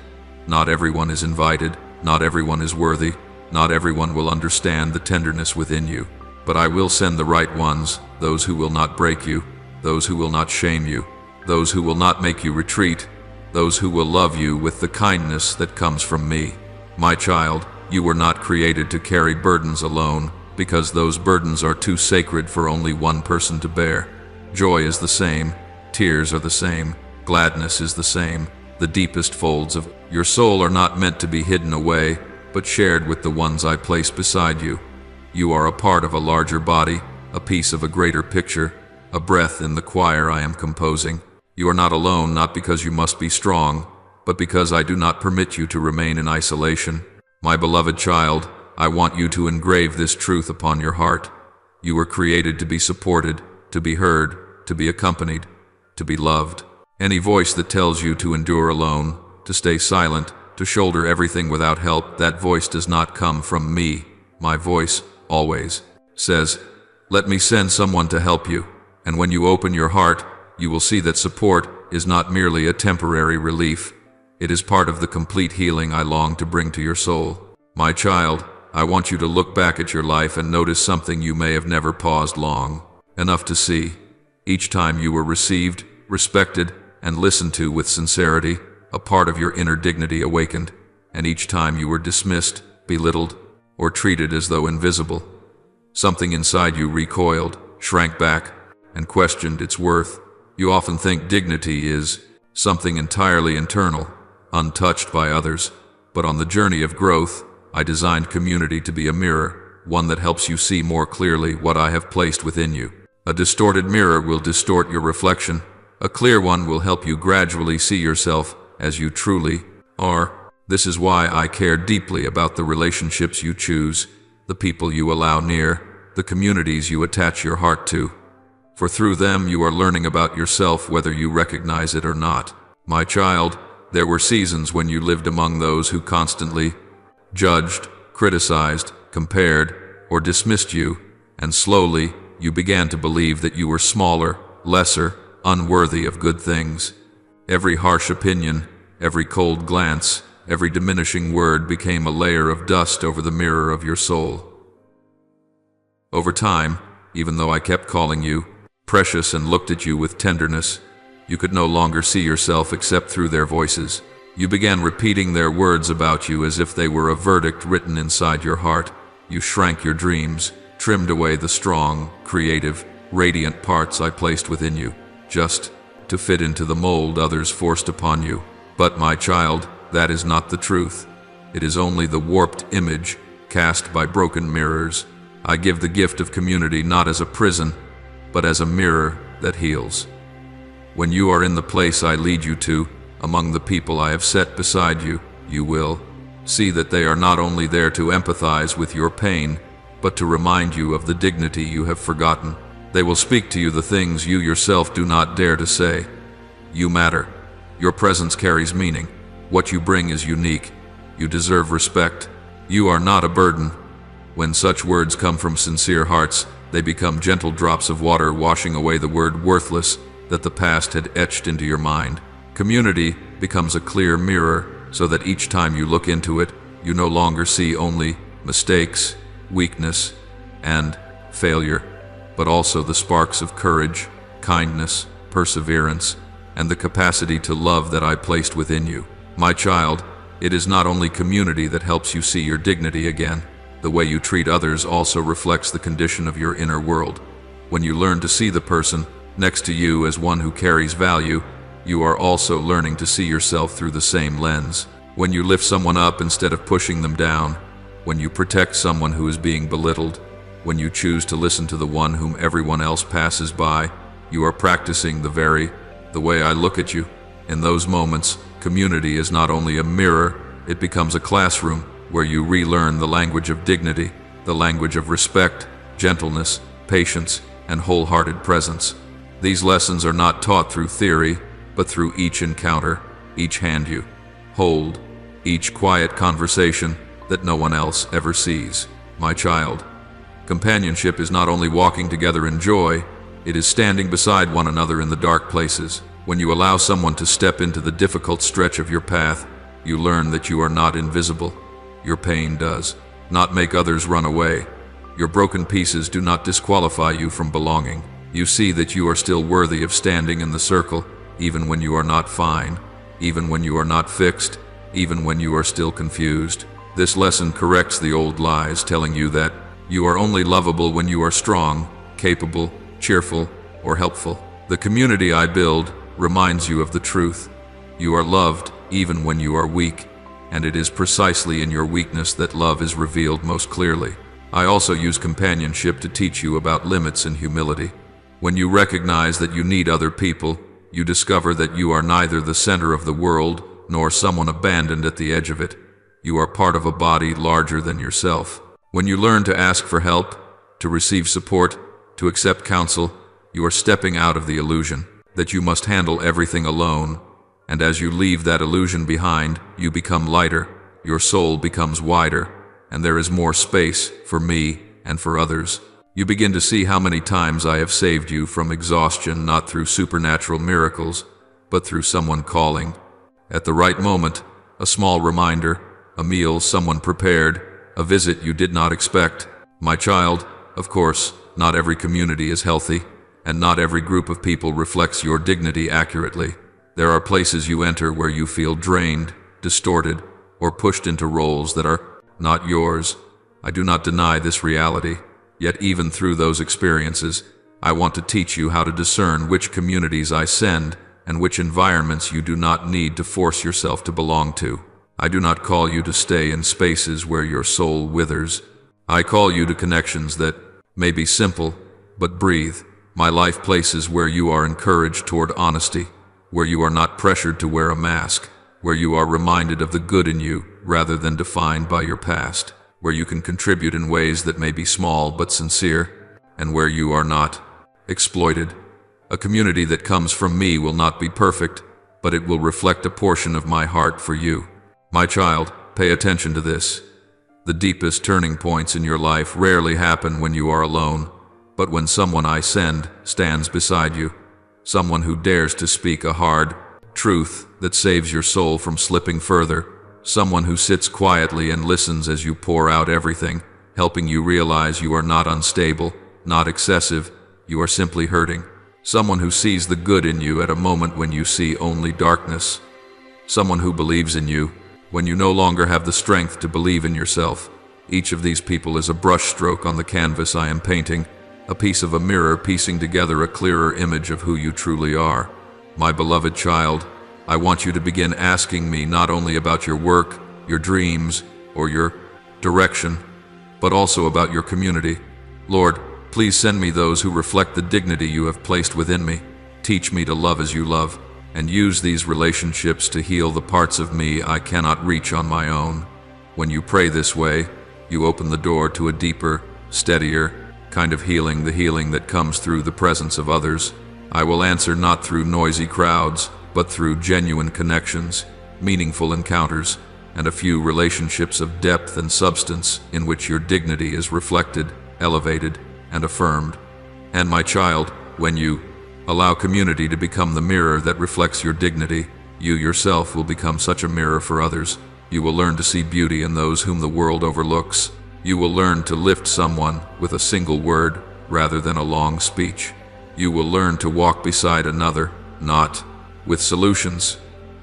Not everyone is invited, not everyone is worthy, not everyone will understand the tenderness within you. But I will send the right ones, those who will not break you, those who will not shame you, those who will not make you retreat, those who will love you with the kindness that comes from me. My child, you were not created to carry burdens alone, because those burdens are too sacred for only one person to bear. Joy is the same, tears are the same, gladness is the same. The deepest folds of your soul are not meant to be hidden away, but shared with the ones I place beside you. You are a part of a larger body, a piece of a greater picture, a breath in the choir I am composing. You are not alone, not because you must be strong, but because I do not permit you to remain in isolation. My beloved child, I want you to engrave this truth upon your heart. You were created to be supported, to be heard, to be accompanied, to be loved. Any voice that tells you to endure alone, to stay silent, to shoulder everything without help, that voice does not come from me. My voice, always, says, let me send someone to help you. And when you open your heart, you will see that support is not merely a temporary relief. It is part of the complete healing I long to bring to your soul. My child, I want you to look back at your life and notice something you may have never paused long enough to see. Each time you were received, respected, and listened to with sincerity, a part of your inner dignity awakened, and each time you were dismissed, belittled, or treated as though invisible, something inside you recoiled, shrank back, and questioned its worth. You often think dignity is something entirely internal, untouched by others, but on the journey of growth, I designed community to be a mirror, one that helps you see more clearly what I have placed within you. A distorted mirror will distort your reflection. A clear one will help you gradually see yourself as you truly are. This is why I care deeply about the relationships you choose, the people you allow near, the communities you attach your heart to. For through them you are learning about yourself whether you recognize it or not. My child, there were seasons when you lived among those who constantly judged, criticized, compared, or dismissed you, and slowly you began to believe that you were smaller, lesser, unworthy of good things. Every harsh opinion, every cold glance, every diminishing word became a layer of dust over the mirror of your soul. Over time, even though I kept calling you precious and looked at you with tenderness, you could no longer see yourself except through their voices. You began repeating their words about you as if they were a verdict written inside your heart. You shrank your dreams, trimmed away the strong, creative, radiant parts I placed within you, just to fit into the mold others forced upon you. But my child, that is not the truth. It is only the warped image cast by broken mirrors. I give the gift of community not as a prison, but as a mirror that heals. When you are in the place I lead you to, among the people I have set beside you, you will see that they are not only there to empathize with your pain, but to remind you of the dignity you have forgotten. They will speak to you the things you yourself do not dare to say. You matter. Your presence carries meaning. What you bring is unique. You deserve respect. You are not a burden. When such words come from sincere hearts, they become gentle drops of water washing away the word worthless that the past had etched into your mind. Community becomes a clear mirror so that each time you look into it, you no longer see only mistakes, weakness, and failure, but also the sparks of courage, kindness, perseverance, and the capacity to love that I placed within you. My child, it is not only community that helps you see your dignity again. The way you treat others also reflects the condition of your inner world. When you learn to see the person next to you as one who carries value, you are also learning to see yourself through the same lens. When you lift someone up instead of pushing them down, when you protect someone who is being belittled, when you choose to listen to the one whom everyone else passes by, you are practicing the way I look at you. In those moments, community is not only a mirror, it becomes a classroom where you relearn the language of dignity, the language of respect, gentleness, patience, and wholehearted presence. These lessons are not taught through theory, but through each encounter, each hand you hold, each quiet conversation that no one else ever sees. My child, companionship is not only walking together in joy, it is standing beside one another in the dark places. When you allow someone to step into the difficult stretch of your path, you learn that you are not invisible. Your pain does not make others run away. Your broken pieces do not disqualify you from belonging. You see that you are still worthy of standing in the circle, even when you are not fine, even when you are not fixed, even when you are still confused. This lesson corrects the old lies telling you that you are only lovable when you are strong, capable, cheerful, or helpful. The community I build reminds you of the truth. You are loved even when you are weak, and it is precisely in your weakness that love is revealed most clearly. I also use companionship to teach you about limits and humility. When you recognize that you need other people, you discover that you are neither the center of the world nor someone abandoned at the edge of it. You are part of a body larger than yourself. When you learn to ask for help, to receive support, to accept counsel, you are stepping out of the illusion that you must handle everything alone. And as you leave that illusion behind, you become lighter, your soul becomes wider, and there is more space for me and for others. You begin to see how many times I have saved you from exhaustion, not through supernatural miracles, but through someone calling. At the right moment, a small reminder, a meal someone prepared, a visit you did not expect. My child, of course, not every community is healthy, and not every group of people reflects your dignity accurately. There are places you enter where you feel drained, distorted, or pushed into roles that are not yours. I do not deny this reality. Yet even through those experiences, I want to teach you how to discern which communities I send and which environments you do not need to force yourself to belong to. I do not call you to stay in spaces where your soul withers. I call you to connections that may be simple, but breathe. My life places where you are encouraged toward honesty, where you are not pressured to wear a mask, where you are reminded of the good in you rather than defined by your past, where you can contribute in ways that may be small but sincere, and where you are not exploited. A community that comes from me will not be perfect, but it will reflect a portion of my heart for you. My child, pay attention to this. The deepest turning points in your life rarely happen when you are alone, but when someone I send stands beside you, someone who dares to speak a hard truth that saves your soul from slipping further, someone who sits quietly and listens as you pour out everything, helping you realize you are not unstable, not excessive, you are simply hurting. Someone who sees the good in you at a moment when you see only darkness. Someone who believes in you when you no longer have the strength to believe in yourself. Each of these people is a brushstroke on the canvas I am painting, a piece of a mirror piecing together a clearer image of who you truly are. My beloved child, I want you to begin asking me not only about your work, your dreams, or your direction, but also about your community. Lord, please send me those who reflect the dignity you have placed within me. Teach me to love as you love, and use these relationships to heal the parts of me I cannot reach on my own. When you pray this way, you open the door to a deeper, steadier kind of healing, the healing that comes through the presence of others. I will answer not through noisy crowds, but through genuine connections, meaningful encounters, and a few relationships of depth and substance in which your dignity is reflected, elevated, and affirmed. And my child, when you allow community to become the mirror that reflects your dignity, you yourself will become such a mirror for others. You will learn to see beauty in those whom the world overlooks. You will learn to lift someone with a single word rather than a long speech. You will learn to walk beside another, not with solutions,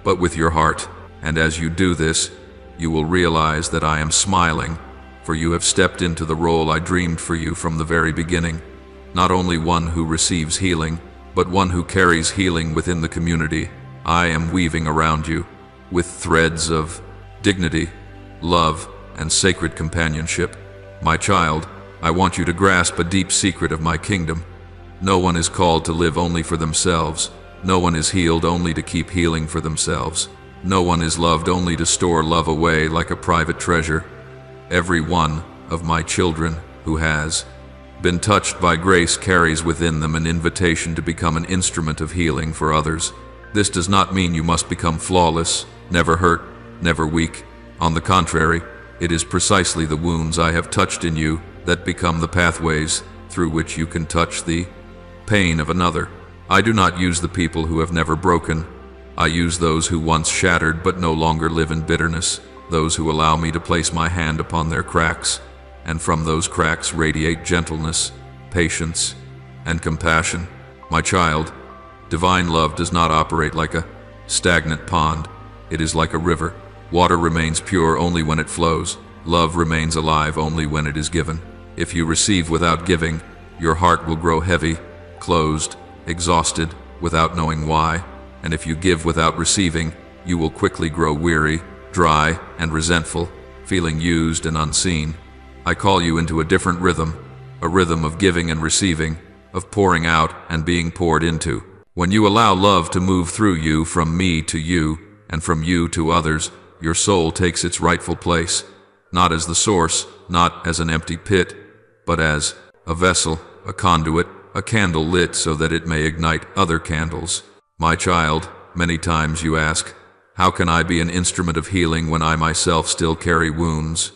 but with your heart. And as you do this, you will realize that I am smiling, for you have stepped into the role I dreamed for you from the very beginning. Not only one who receives healing, but one who carries healing within the community. I am weaving around you with threads of dignity, love, and sacred companionship. My child, I want you to grasp a deep secret of my kingdom. No one is called to live only for themselves. No one is healed only to keep healing for themselves. No one is loved only to store love away like a private treasure. Every one of my children who has been touched by grace carries within them an invitation to become an instrument of healing for others. This does not mean you must become flawless, never hurt, never weak. On the contrary, it is precisely the wounds I have touched in you that become the pathways through which you can touch the pain of another. I do not use the people who have never broken. I use those who once shattered but no longer live in bitterness, those who allow me to place my hand upon their cracks, and from those cracks radiate gentleness, patience, and compassion. My child, divine love does not operate like a stagnant pond. It is like a river. Water remains pure only when it flows. Love remains alive only when it is given. If you receive without giving, your heart will grow heavy, closed, exhausted, without knowing why. And if you give without receiving, you will quickly grow weary, dry, and resentful, feeling used and unseen. I call you into a different rhythm, a rhythm of giving and receiving, of pouring out and being poured into. When you allow love to move through you from me to you, and from you to others, your soul takes its rightful place, not as the source, not as an empty pit, but as a vessel, a conduit, a candle lit so that it may ignite other candles. My child, many times you ask, how can I be an instrument of healing when I myself still carry wounds?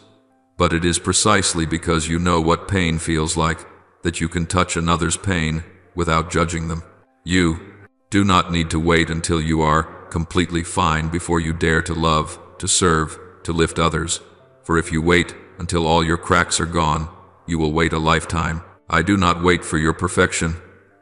But it is precisely because you know what pain feels like that you can touch another's pain without judging them. You do not need to wait until you are completely fine before you dare to love, to serve, to lift others. For if you wait until all your cracks are gone, you will wait a lifetime. I do not wait for your perfection.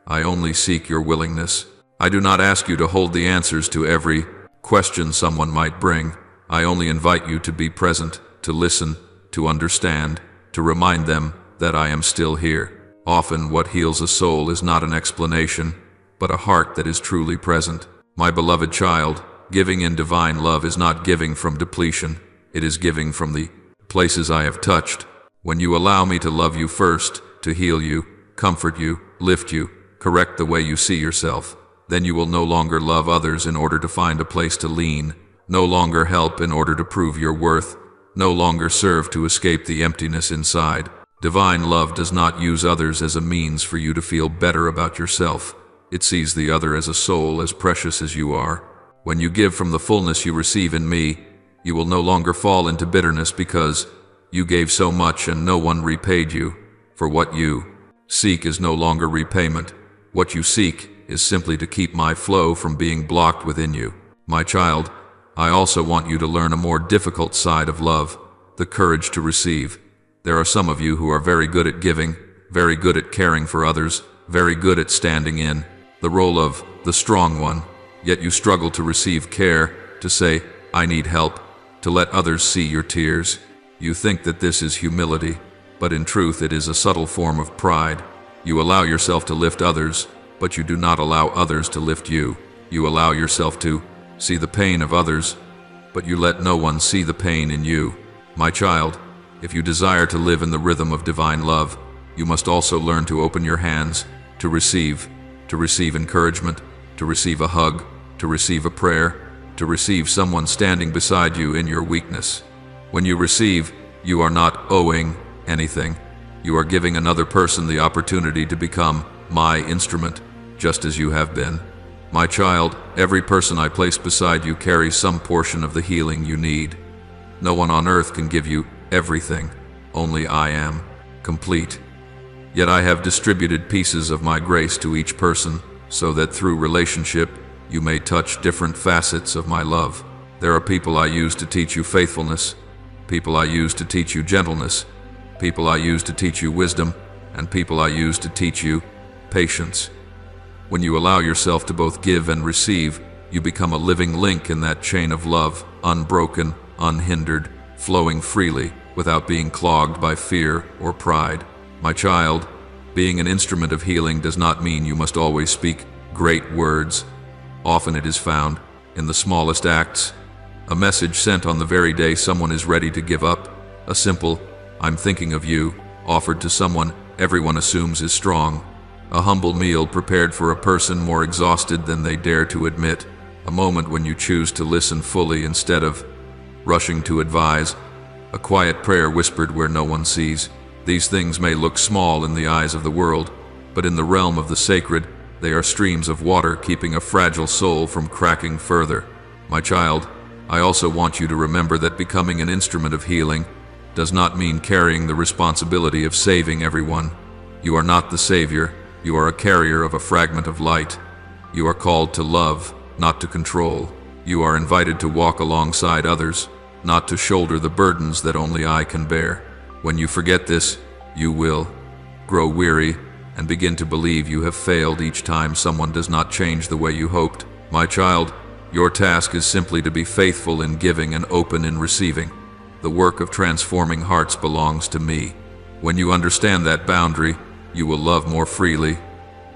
I only seek your willingness. I do not ask you to hold the answers to every question someone might bring. I only invite you to be present, to listen, to understand, to remind them that I am still here. Often what heals a soul is not an explanation, but a heart that is truly present. My beloved child, giving in divine love is not giving from depletion. It is giving from the places I have touched. When you allow me to love you first, to heal you, comfort you, lift you, correct the way you see yourself, then you will no longer love others in order to find a place to lean, no longer help in order to prove your worth, no longer serve to escape the emptiness inside. Divine love does not use others as a means for you to feel better about yourself. It sees the other as a soul as precious as you are. When you give from the fullness you receive in me, you will no longer fall into bitterness because you gave so much and no one repaid you. For what you seek is no longer repayment. What you seek is simply to keep my flow from being blocked within you. My child, I also want you to learn a more difficult side of love, the courage to receive. There are some of you who are very good at giving, very good at caring for others, very good at standing in the role of the strong one, yet you struggle to receive care, to say, I need help, to let others see your tears. You think that this is humility, but in truth it is a subtle form of pride. You allow yourself to lift others, but you do not allow others to lift you. You allow yourself to see the pain of others, but you let no one see the pain in you. My child, if you desire to live in the rhythm of divine love, you must also learn to open your hands, to receive encouragement, to receive a hug, to receive a prayer, to receive someone standing beside you in your weakness. When you receive, you are not owing anything. You are giving another person the opportunity to become my instrument, just as you have been. My child, every person I place beside you carries some portion of the healing you need. No one on earth can give you everything. Only I am complete. Yet I have distributed pieces of my grace to each person, so that through relationship you may touch different facets of my love. There are people I use to teach you faithfulness, people I use to teach you gentleness, people I use to teach you wisdom, and people I use to teach you patience. When you allow yourself to both give and receive, you become a living link in that chain of love, unbroken, unhindered, flowing freely, without being clogged by fear or pride. My child, being an instrument of healing does not mean you must always speak great words. Often it is found in the smallest acts. A message sent on the very day someone is ready to give up. A simple, I'm thinking of you, offered to someone everyone assumes is strong. A humble meal prepared for a person more exhausted than they dare to admit. A moment when you choose to listen fully instead of rushing to advise. A quiet prayer whispered where no one sees. These things may look small in the eyes of the world, but in the realm of the sacred, they are streams of water keeping a fragile soul from cracking further. My child, I also want you to remember that becoming an instrument of healing does not mean carrying the responsibility of saving everyone. You are not the savior, you are a carrier of a fragment of light. You are called to love, not to control. You are invited to walk alongside others, not to shoulder the burdens that only I can bear. When you forget this, you will grow weary and begin to believe you have failed each time someone does not change the way you hoped. My child, your task is simply to be faithful in giving and open in receiving. The work of transforming hearts belongs to me. When you understand that boundary, you will love more freely,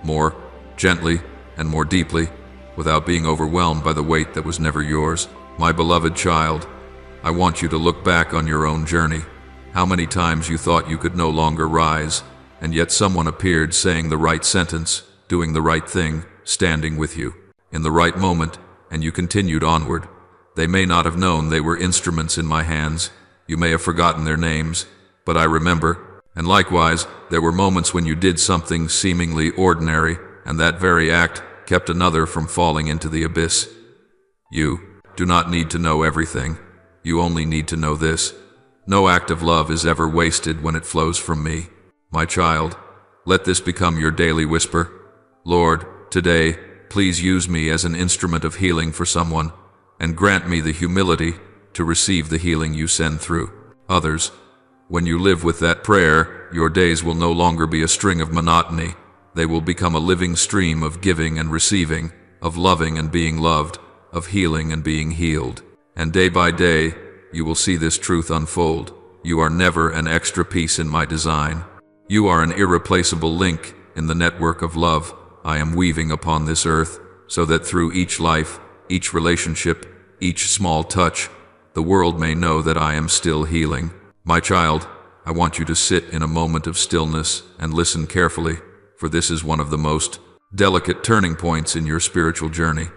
more gently, and more deeply, without being overwhelmed by the weight that was never yours. My beloved child, I want you to look back on your own journey. How many times you thought you could no longer rise, and yet someone appeared saying the right sentence, doing the right thing, standing with you in the right moment, and you continued onward. They may not have known they were instruments in my hands. You may have forgotten their names, but I remember. And likewise, there were moments when you did something seemingly ordinary, and that very act kept another from falling into the abyss. You do not need to know everything. You only need to know this. No act of love is ever wasted when it flows from me. My child, let this become your daily whisper. Lord, today, please use me as an instrument of healing for someone, and grant me the humility to receive the healing you send through others. When you live with that prayer, your days will no longer be a string of monotony. They will become a living stream of giving and receiving, of loving and being loved, of healing and being healed. And day by day, you will see this truth unfold. You are never an extra piece in my design. You are an irreplaceable link in the network of love I am weaving upon this earth, so that through each life, each relationship, each small touch, the world may know that I am still healing. My child, I want you to sit in a moment of stillness and listen carefully, for this is one of the most delicate turning points in your spiritual journey.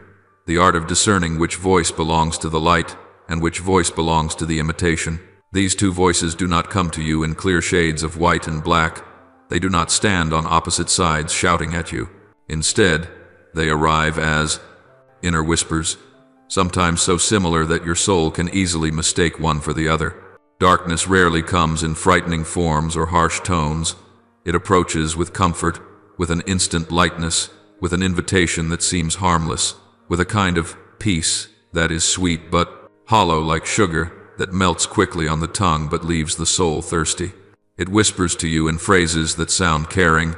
The art of discerning which voice belongs to the light and which voice belongs to the imitation. These two voices do not come to you in clear shades of white and black. They do not stand on opposite sides shouting at you. Instead, they arrive as inner whispers, sometimes so similar that your soul can easily mistake one for the other. Darkness rarely comes in frightening forms or harsh tones. It approaches with comfort, with an instant lightness, with an invitation that seems harmless, with a kind of peace that is sweet but hollow like sugar, that melts quickly on the tongue but leaves the soul thirsty. It whispers to you in phrases that sound caring.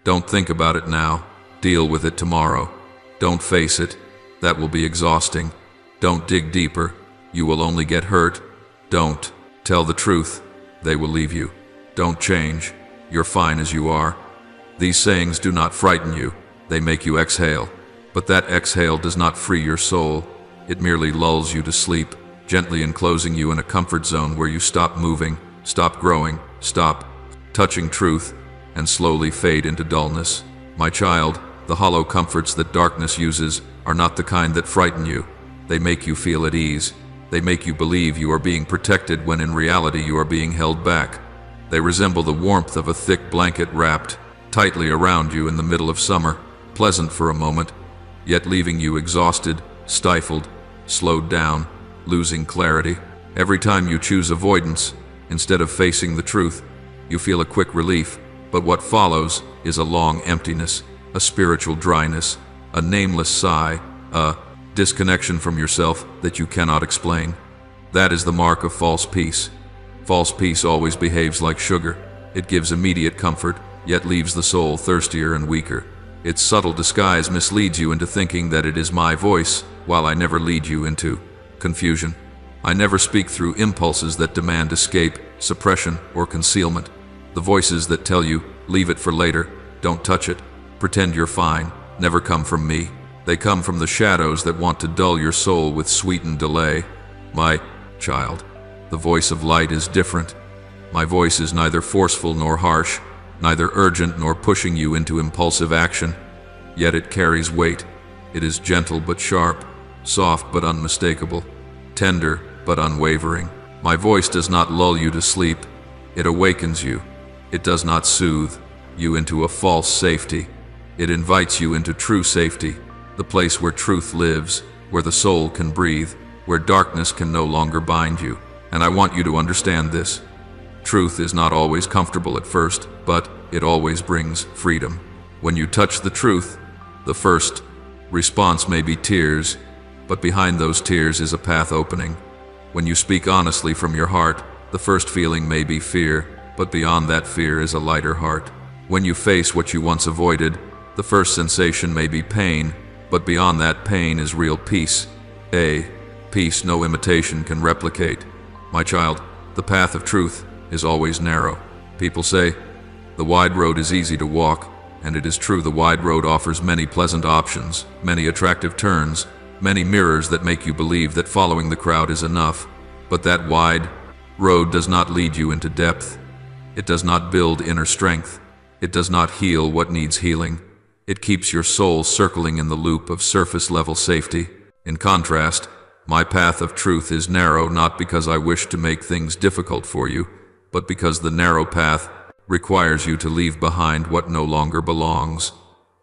Don't think about it now. Deal with it tomorrow. Don't face it. That will be exhausting. Don't dig deeper. You will only get hurt. Don't tell the truth. They will leave you. Don't change. You're fine as you are. These sayings do not frighten you. They make you exhale. But that exhale does not free your soul. It merely lulls you to sleep, gently enclosing you in a comfort zone where you stop moving, stop growing, stop touching truth, and slowly fade into dullness. My child, the hollow comforts that darkness uses are not the kind that frighten you. They make you feel at ease. They make you believe you are being protected when in reality you are being held back. They resemble the warmth of a thick blanket wrapped tightly around you in the middle of summer, pleasant for a moment, yet leaving you exhausted, stifled, slowed down, losing clarity. Every time you choose avoidance, instead of facing the truth, you feel a quick relief, but what follows is a long emptiness, a spiritual dryness, a nameless sigh, a disconnection from yourself that you cannot explain. That is the mark of false peace. False peace always behaves like sugar. It gives immediate comfort, yet leaves the soul thirstier and weaker. Its subtle disguise misleads you into thinking that it is my voice, while I never lead you into confusion. I never speak through impulses that demand escape, suppression, or concealment. The voices that tell you, leave it for later, don't touch it, pretend you're fine, never come from me. They come from the shadows that want to dull your soul with sweetened delay. My child, the voice of light is different. My voice is neither forceful nor harsh, neither urgent nor pushing you into impulsive action. Yet it carries weight. It is gentle but sharp, soft but unmistakable, tender but unwavering. My voice does not lull you to sleep. It awakens you. It does not soothe you into a false safety. It invites you into true safety, the place where truth lives, where the soul can breathe, where darkness can no longer bind you. And I want you to understand this. Truth is not always comfortable at first, but it always brings freedom. When you touch the truth, the first response may be tears, but behind those tears is a path opening. When you speak honestly from your heart, the first feeling may be fear, but beyond that fear is a lighter heart. When you face what you once avoided, the first sensation may be pain, but beyond that pain is real peace. A peace no imitation can replicate. My child, the path of truth is always narrow. People say, the wide road is easy to walk, and it is true the wide road offers many pleasant options, many attractive turns, many mirrors that make you believe that following the crowd is enough. But that wide road does not lead you into depth. It does not build inner strength. It does not heal what needs healing. It keeps your soul circling in the loop of surface-level safety. In contrast, My path of truth is narrow not because I wish to make things difficult for you, but because the narrow path requires you to leave behind what no longer belongs.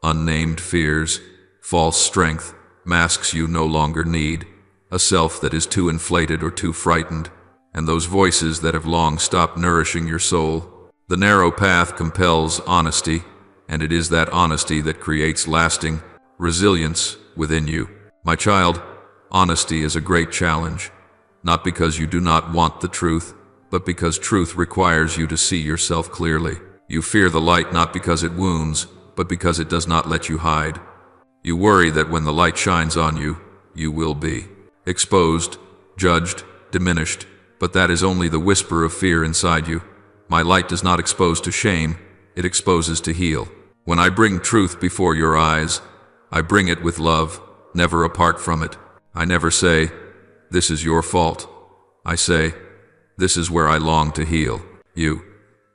Unnamed fears, false strength, masks you no longer need, a self that is too inflated or too frightened, and those voices that have long stopped nourishing your soul. The narrow path compels honesty, and it is that honesty that creates lasting resilience within you. My child, honesty is a great challenge, not because you do not want the truth, but because truth requires you to see yourself clearly. You fear the light not because it wounds, but because it does not let you hide. You worry that when the light shines on you, you will be exposed, judged, diminished, but that is only the whisper of fear inside you. My light does not expose to shame, it exposes to heal. When I bring truth before your eyes, I bring it with love, never apart from it. I never say, "This is your fault." I say, "This is where I long to heal you."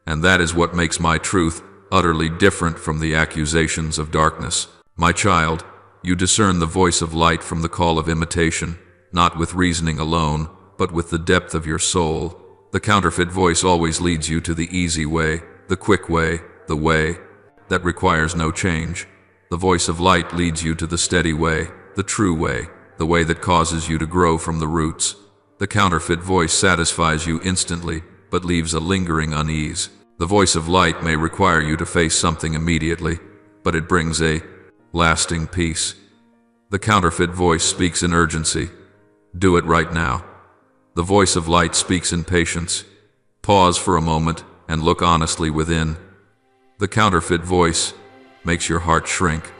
And that is what makes my truth utterly different from the accusations of darkness. My child, you discern the voice of light from the call of imitation, not with reasoning alone, but with the depth of your soul. The counterfeit voice always leads you to the easy way, the quick way, the way that requires no change. The voice of light leads you to the steady way, the true way, the way that causes you to grow from the roots. The counterfeit voice satisfies you instantly, but leaves a lingering unease. The voice of light may require you to face something immediately, but it brings a lasting peace. The counterfeit voice speaks in urgency. Do it right now. The voice of light speaks in patience. Pause for a moment and look honestly within. The counterfeit voice makes your heart shrink.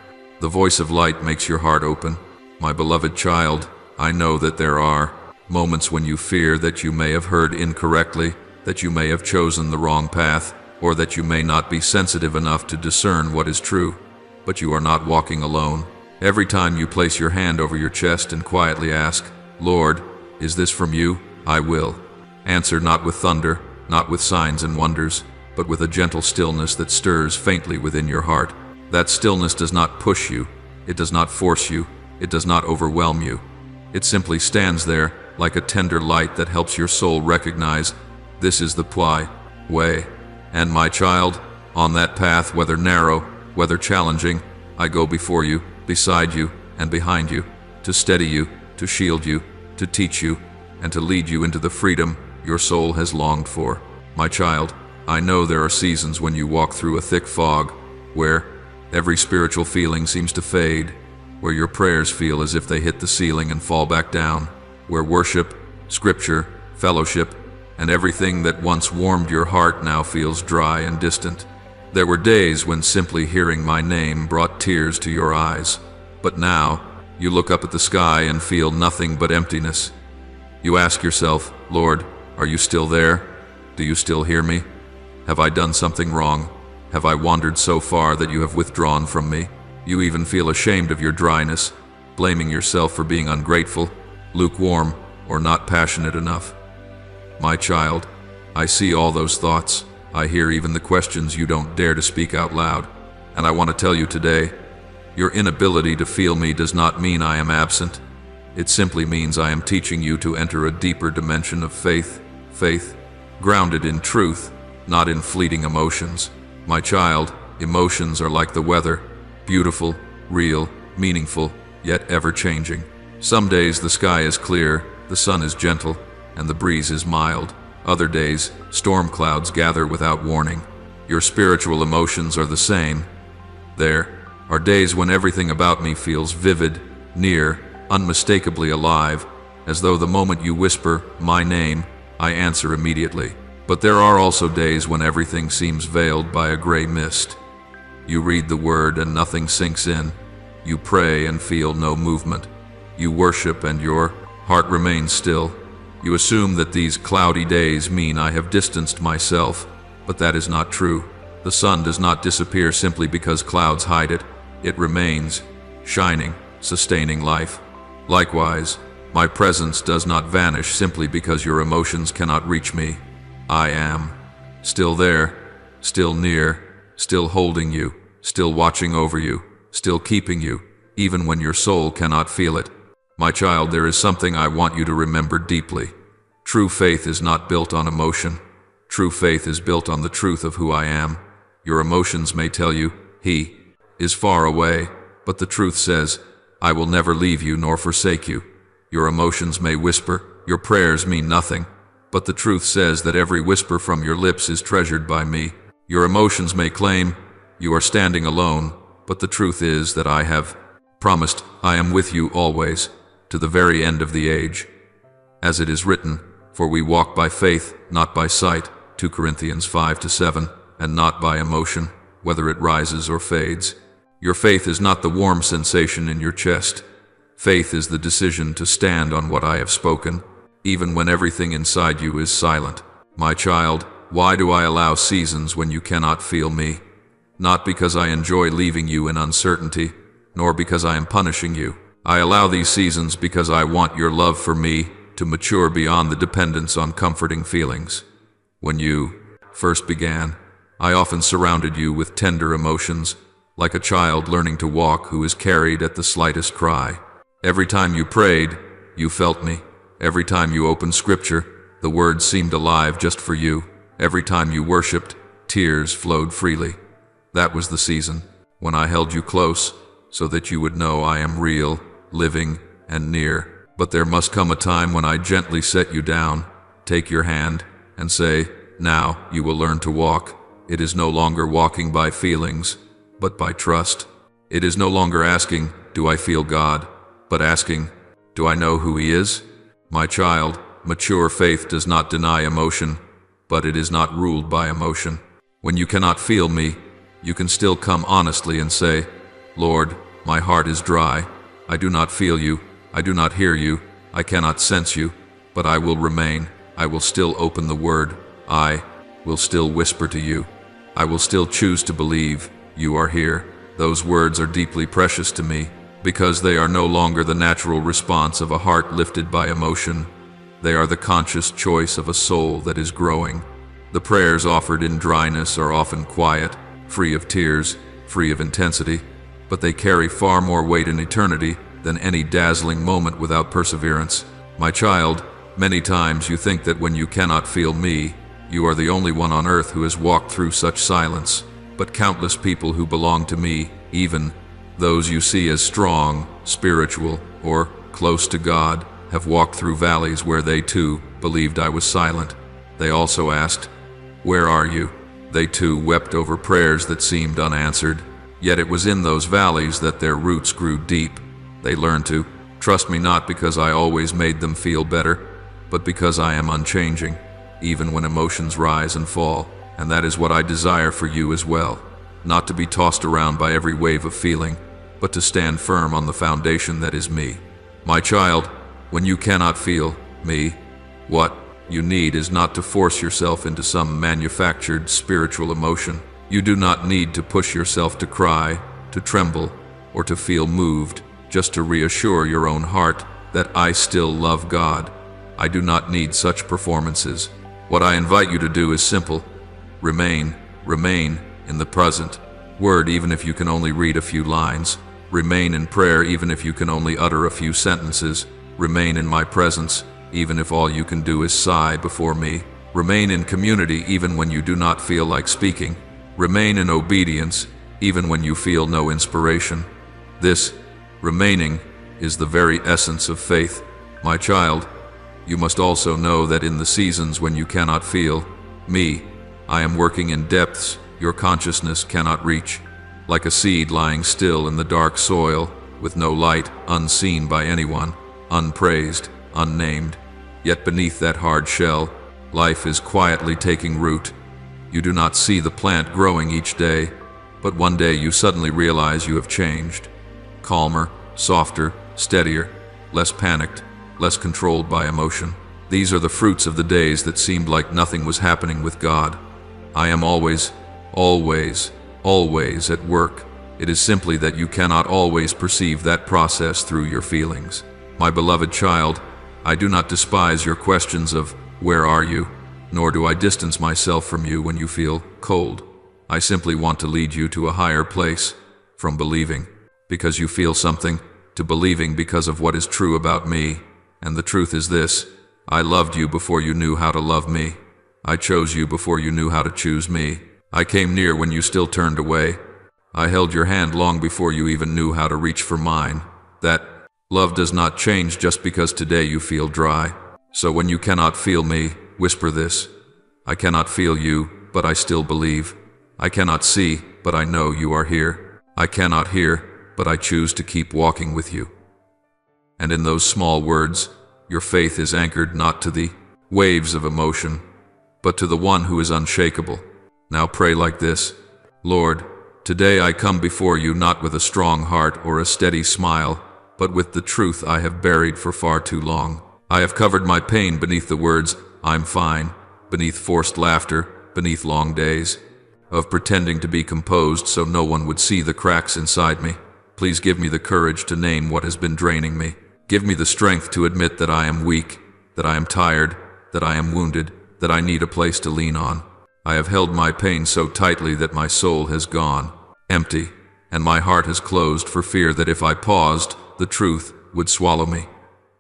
The voice of light makes your heart open. My beloved child, I know that there are moments when you fear that you may have heard incorrectly, that you may have chosen the wrong path, or that you may not be sensitive enough to discern what is true. But you are not walking alone. Every time you place your hand over your chest and quietly ask, "Lord, is this from you?" I will answer, not with thunder, not with signs and wonders, but with a gentle stillness that stirs faintly within your heart. That stillness does not push you, it does not force you, it does not overwhelm you. It simply stands there like a tender light that helps your soul recognize this is the way. And my child, on that path, whether narrow, whether challenging, I go before you, beside you, and behind you, to steady you, to shield you, to teach you, and to lead you into the freedom your soul has longed for. My child, I know there are seasons when you walk through a thick fog, where every spiritual feeling seems to fade, where your prayers feel as if they hit the ceiling and fall back down, where worship, scripture, fellowship, and everything that once warmed your heart now feels dry and distant. There were days when simply hearing my name brought tears to your eyes, but now you look up at the sky and feel nothing but emptiness. You ask yourself, "Lord, are you still there? Do you still hear me? Have I done something wrong? Have I wandered so far that you have withdrawn from me?" You even feel ashamed of your dryness, blaming yourself for being ungrateful, lukewarm, or not passionate enough. My child, I see all those thoughts. I hear even the questions you don't dare to speak out loud. And I want to tell you today, your inability to feel me does not mean I am absent. It simply means I am teaching you to enter a deeper dimension of faith, grounded in truth, not in fleeting emotions. My child, emotions are like the weather, beautiful, real, meaningful, yet ever-changing. Some days the sky is clear, the sun is gentle, and the breeze is mild. Other days, storm clouds gather without warning. Your spiritual emotions are the same. There are days when everything about me feels vivid, near, unmistakably alive, as though the moment you whisper my name, I answer immediately. But there are also days when everything seems veiled by a gray mist. You read the word and nothing sinks in. You pray and feel no movement. You worship and your heart remains still. You assume that these cloudy days mean I have distanced myself, but that is not true. The sun does not disappear simply because clouds hide it. It remains, shining, sustaining life. Likewise, my presence does not vanish simply because your emotions cannot reach me. I am still there, still near, still holding you, still watching over you, still keeping you, even when your soul cannot feel it. My child, there is something I want you to remember deeply. True faith is not built on emotion. True faith is built on the truth of who I am. Your emotions may tell you, He is far away, but the truth says, I will never leave you nor forsake you. Your emotions may whisper, your prayers mean nothing, but the truth says that every whisper from your lips is treasured by me. Your emotions may claim, you are standing alone, but the truth is that I have promised, I am with you always, to the very end of the age. As it is written, for we walk by faith, not by sight, 2 Corinthians 5-7, and not by emotion, whether it rises or fades. Your faith is not the warm sensation in your chest. Faith is the decision to stand on what I have spoken, even when everything inside you is silent. My child, why do I allow seasons when you cannot feel me? Not because I enjoy leaving you in uncertainty, nor because I am punishing you. I allow these seasons because I want your love for me to mature beyond the dependence on comforting feelings. When you first began, I often surrounded you with tender emotions, like a child learning to walk who is carried at the slightest cry. Every time you prayed, you felt me. Every time you opened scripture, the words seemed alive just for you. Every time you worshiped, tears flowed freely. That was the season when I held you close so that you would know I am real, living, and near. But there must come a time when I gently set you down, take your hand, and say, now you will learn to walk. It is no longer walking by feelings, but by trust. It is no longer asking, do I feel God, but asking, do I know who He is? My child, mature faith does not deny emotion, but it is not ruled by emotion. When you cannot feel me, you can still come honestly and say, Lord, my heart is dry. I do not feel you. I do not hear you. I cannot sense you, but I will remain. I will still open the word. I will still whisper to you. I will still choose to believe you are here. Those words are deeply precious to me because they are no longer the natural response of a heart lifted by emotion. They are the conscious choice of a soul that is growing. The prayers offered in dryness are often quiet, free of tears, free of intensity, but they carry far more weight in eternity than any dazzling moment without perseverance. My child, many times you think that when you cannot feel me, you are the only one on earth who has walked through such silence, but countless people who belong to me, even those you see as strong, spiritual, or close to God, have walked through valleys where they too believed I was silent. They also asked, where are you? They too wept over prayers that seemed unanswered. Yet it was in those valleys that their roots grew deep. They learned to trust me not because I always made them feel better, but because I am unchanging, even when emotions rise and fall. And that is what I desire for you as well. Not to be tossed around by every wave of feeling, but to stand firm on the foundation that is me. My child, when you cannot feel me, what you need is not to force yourself into some manufactured spiritual emotion. You do not need to push yourself to cry, to tremble, or to feel moved, just to reassure your own heart that I still love God. I do not need such performances. What I invite you to do is simple. Remain in the present word even if you can only read a few lines. Remain in prayer even if you can only utter a few sentences. Remain in my presence even if all you can do is sigh before me. Remain in community even when you do not feel like speaking. Remain in obedience even when you feel no inspiration. This remaining is the very essence of faith. My child, you must also know that in the seasons when you cannot feel me, I am working in depths your consciousness cannot reach, like a seed lying still in the dark soil, with no light, unseen by anyone, unpraised, unnamed. Yet beneath that hard shell, life is quietly taking root. You do not see the plant growing each day, but one day you suddenly realize you have changed. Calmer, softer, steadier, less panicked, less controlled by emotion. These are the fruits of the days that seemed like nothing was happening with God. I am always at work. It is simply that you cannot always perceive that process through your feelings. My beloved child, I do not despise your questions of, where are you? Nor do I distance myself from you when you feel cold. I simply want to lead you to a higher place, from believing, because you feel something, to believing because of what is true about me. And the truth is this: I loved you before you knew how to love me. I chose you before you knew how to choose me. I came near when you still turned away. I held your hand long before you even knew how to reach for mine. That love does not change just because today you feel dry. So when you cannot feel me, whisper this: I cannot feel you, but I still believe. I cannot see, but I know you are here. I cannot hear, but I choose to keep walking with you. And in those small words, your faith is anchored not to the waves of emotion, but to the one who is unshakable. Now pray like this: Lord, today I come before you not with a strong heart or a steady smile, but with the truth I have buried for far too long. I have covered my pain beneath the words, I'm fine, beneath forced laughter, beneath long days of pretending to be composed so no one would see the cracks inside me. Please give me the courage to name what has been draining me. Give me the strength to admit that I am weak, that I am tired, that I am wounded, that I need a place to lean on. I have held my pain so tightly that my soul has gone empty, and my heart has closed for fear that if I paused, the truth would swallow me.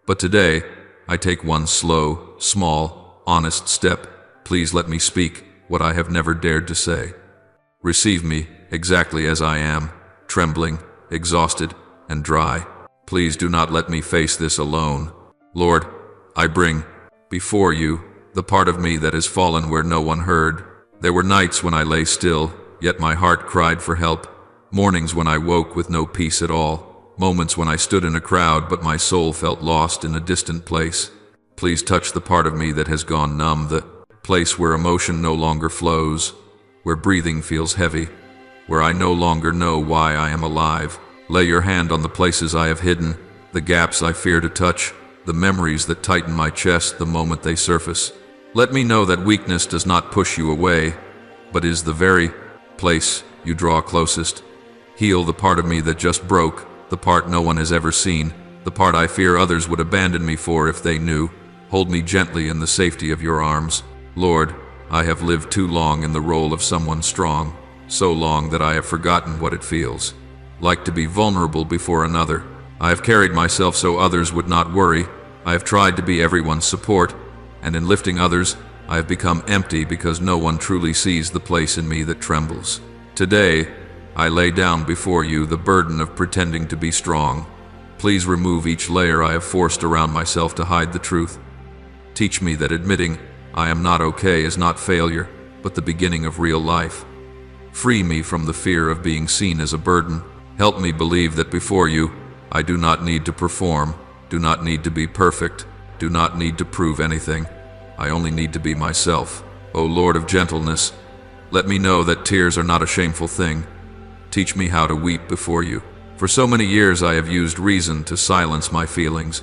But today, I take one slow, small, honest step. Please let me speak what I have never dared to say. Receive me exactly as I am, trembling, exhausted, and dry. Please do not let me face this alone. Lord, I bring before you the part of me that has fallen where no one heard. There were nights when I lay still, yet my heart cried for help. Mornings when I woke with no peace at all. Moments when I stood in a crowd but my soul felt lost in a distant place. Please touch the part of me that has gone numb, the place where emotion no longer flows, where breathing feels heavy, where I no longer know why I am alive. Lay your hand on the places I have hidden, the gaps I fear to touch, the memories that tighten my chest the moment they surface. Let me know that weakness does not push you away, but is the very place you draw closest. Heal the part of me that just broke, the part no one has ever seen, the part I fear others would abandon me for if they knew. Hold me gently in the safety of your arms. Lord, I have lived too long in the role of someone strong, so long that I have forgotten what it feels like to be vulnerable before another. I have carried myself so others would not worry. I have tried to be everyone's support, and in lifting others, I have become empty because no one truly sees the place in me that trembles. Today, I lay down before you the burden of pretending to be strong. Please remove each layer I have forced around myself to hide the truth. Teach me that admitting I am not okay is not failure, but the beginning of real life. Free me from the fear of being seen as a burden. Help me believe that before you, I do not need to perform, do not need to be perfect, do not need to prove anything. I only need to be myself. O Lord of gentleness, let me know that tears are not a shameful thing. Teach me how to weep before you. For so many years I have used reason to silence my feelings,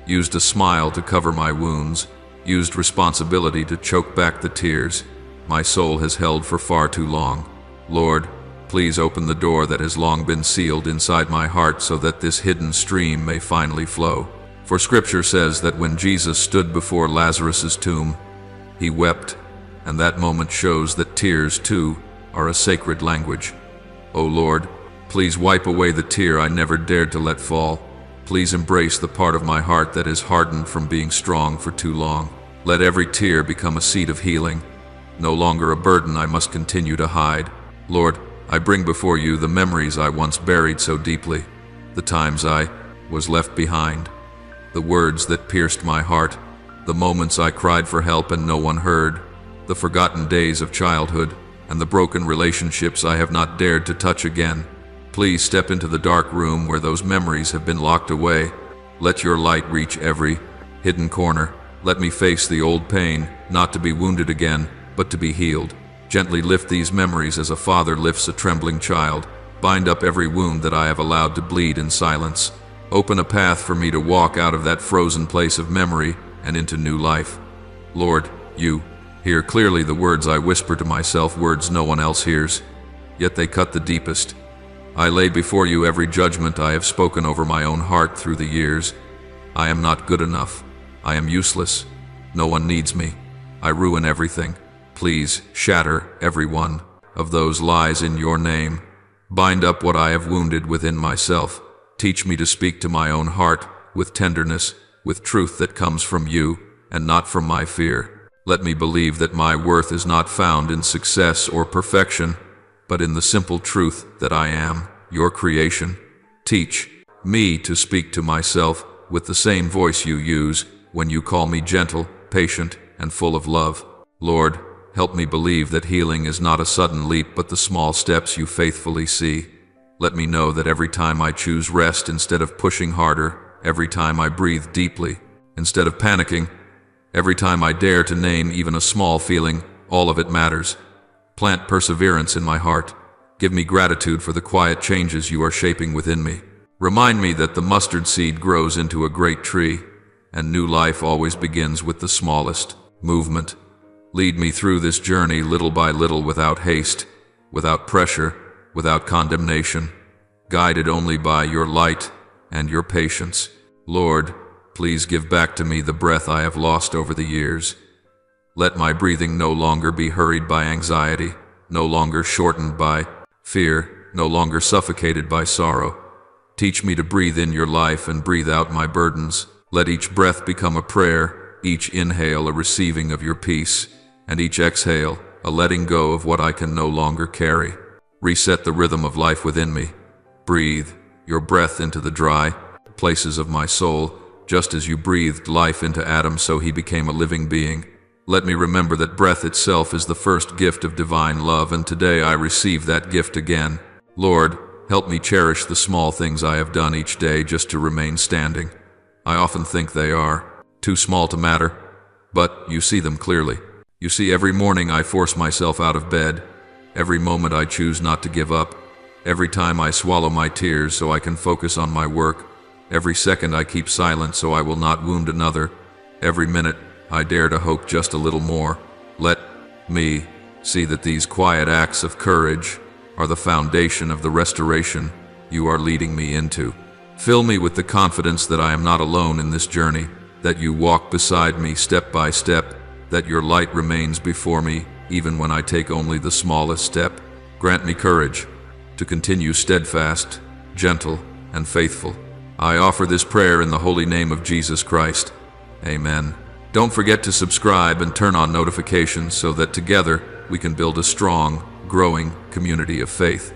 used a smile to cover my wounds, used responsibility to choke back the tears my soul has held for far too long. Lord, please open the door that has long been sealed inside my heart so that this hidden stream may finally flow. For Scripture says that when Jesus stood before Lazarus's tomb, he wept, and that moment shows that tears, too, are a sacred language. O Lord, please wipe away the tear I never dared to let fall. Please embrace the part of my heart that is hardened from being strong for too long. Let every tear become a seed of healing, no longer a burden I must continue to hide. Lord, I bring before you the memories I once buried so deeply, the times I was left behind, the words that pierced my heart, the moments I cried for help and no one heard, the forgotten days of childhood, and the broken relationships I have not dared to touch again. Please step into the dark room where those memories have been locked away. Let your light reach every hidden corner. Let me face the old pain, not to be wounded again, but to be healed. Gently lift these memories as a father lifts a trembling child. Bind up every wound that I have allowed to bleed in silence. Open a path for me to walk out of that frozen place of memory and into new life. Lord, you hear clearly the words I whisper to myself, words no one else hears, yet they cut the deepest. I lay before you every judgment I have spoken over my own heart through the years. I am not good enough. I am useless. No one needs me. I ruin everything. Please shatter every one of those lies in your name. Bind up what I have wounded within myself. Teach me to speak to my own heart with tenderness, with truth that comes from you, and not from my fear. Let me believe that my worth is not found in success or perfection, but in the simple truth that I am your creation. Teach me to speak to myself with the same voice you use when you call me gentle, patient, and full of love. Lord, help me believe that healing is not a sudden leap but the small steps you faithfully see. Let me know that every time I choose rest instead of pushing harder, every time I breathe deeply instead of panicking, every time I dare to name even a small feeling, all of it matters. Plant perseverance in my heart. Give me gratitude for the quiet changes you are shaping within me. Remind me that the mustard seed grows into a great tree, and new life always begins with the smallest movement. Lead me through this journey little by little without haste, without pressure, without condemnation, guided only by your light and your patience. Lord, please give back to me the breath I have lost over the years. Let my breathing no longer be hurried by anxiety, no longer shortened by fear, no longer suffocated by sorrow. Teach me to breathe in your life and breathe out my burdens. Let each breath become a prayer, each inhale a receiving of your peace, and each exhale a letting go of what I can no longer carry. Reset the rhythm of life within me. Breathe your breath into the dry places of my soul, just as you breathed life into Adam so he became a living being. Let me remember that breath itself is the first gift of divine love, and today I receive that gift again. Lord, help me cherish the small things I have done each day just to remain standing. I often think they are too small to matter, but you see them clearly. You see every morning I force myself out of bed, every moment I choose not to give up, every time I swallow my tears so I can focus on my work, every second I keep silent so I will not wound another, every minute I dare to hope just a little more. Let me see that these quiet acts of courage are the foundation of the restoration you are leading me into. Fill me with the confidence that I am not alone in this journey, that you walk beside me step by step, that your light remains before me even when I take only the smallest step. Grant me courage to continue steadfast, gentle, and faithful. I offer this prayer in the holy name of Jesus Christ. Amen. Don't forget to subscribe and turn on notifications so that together we can build a strong, growing community of faith.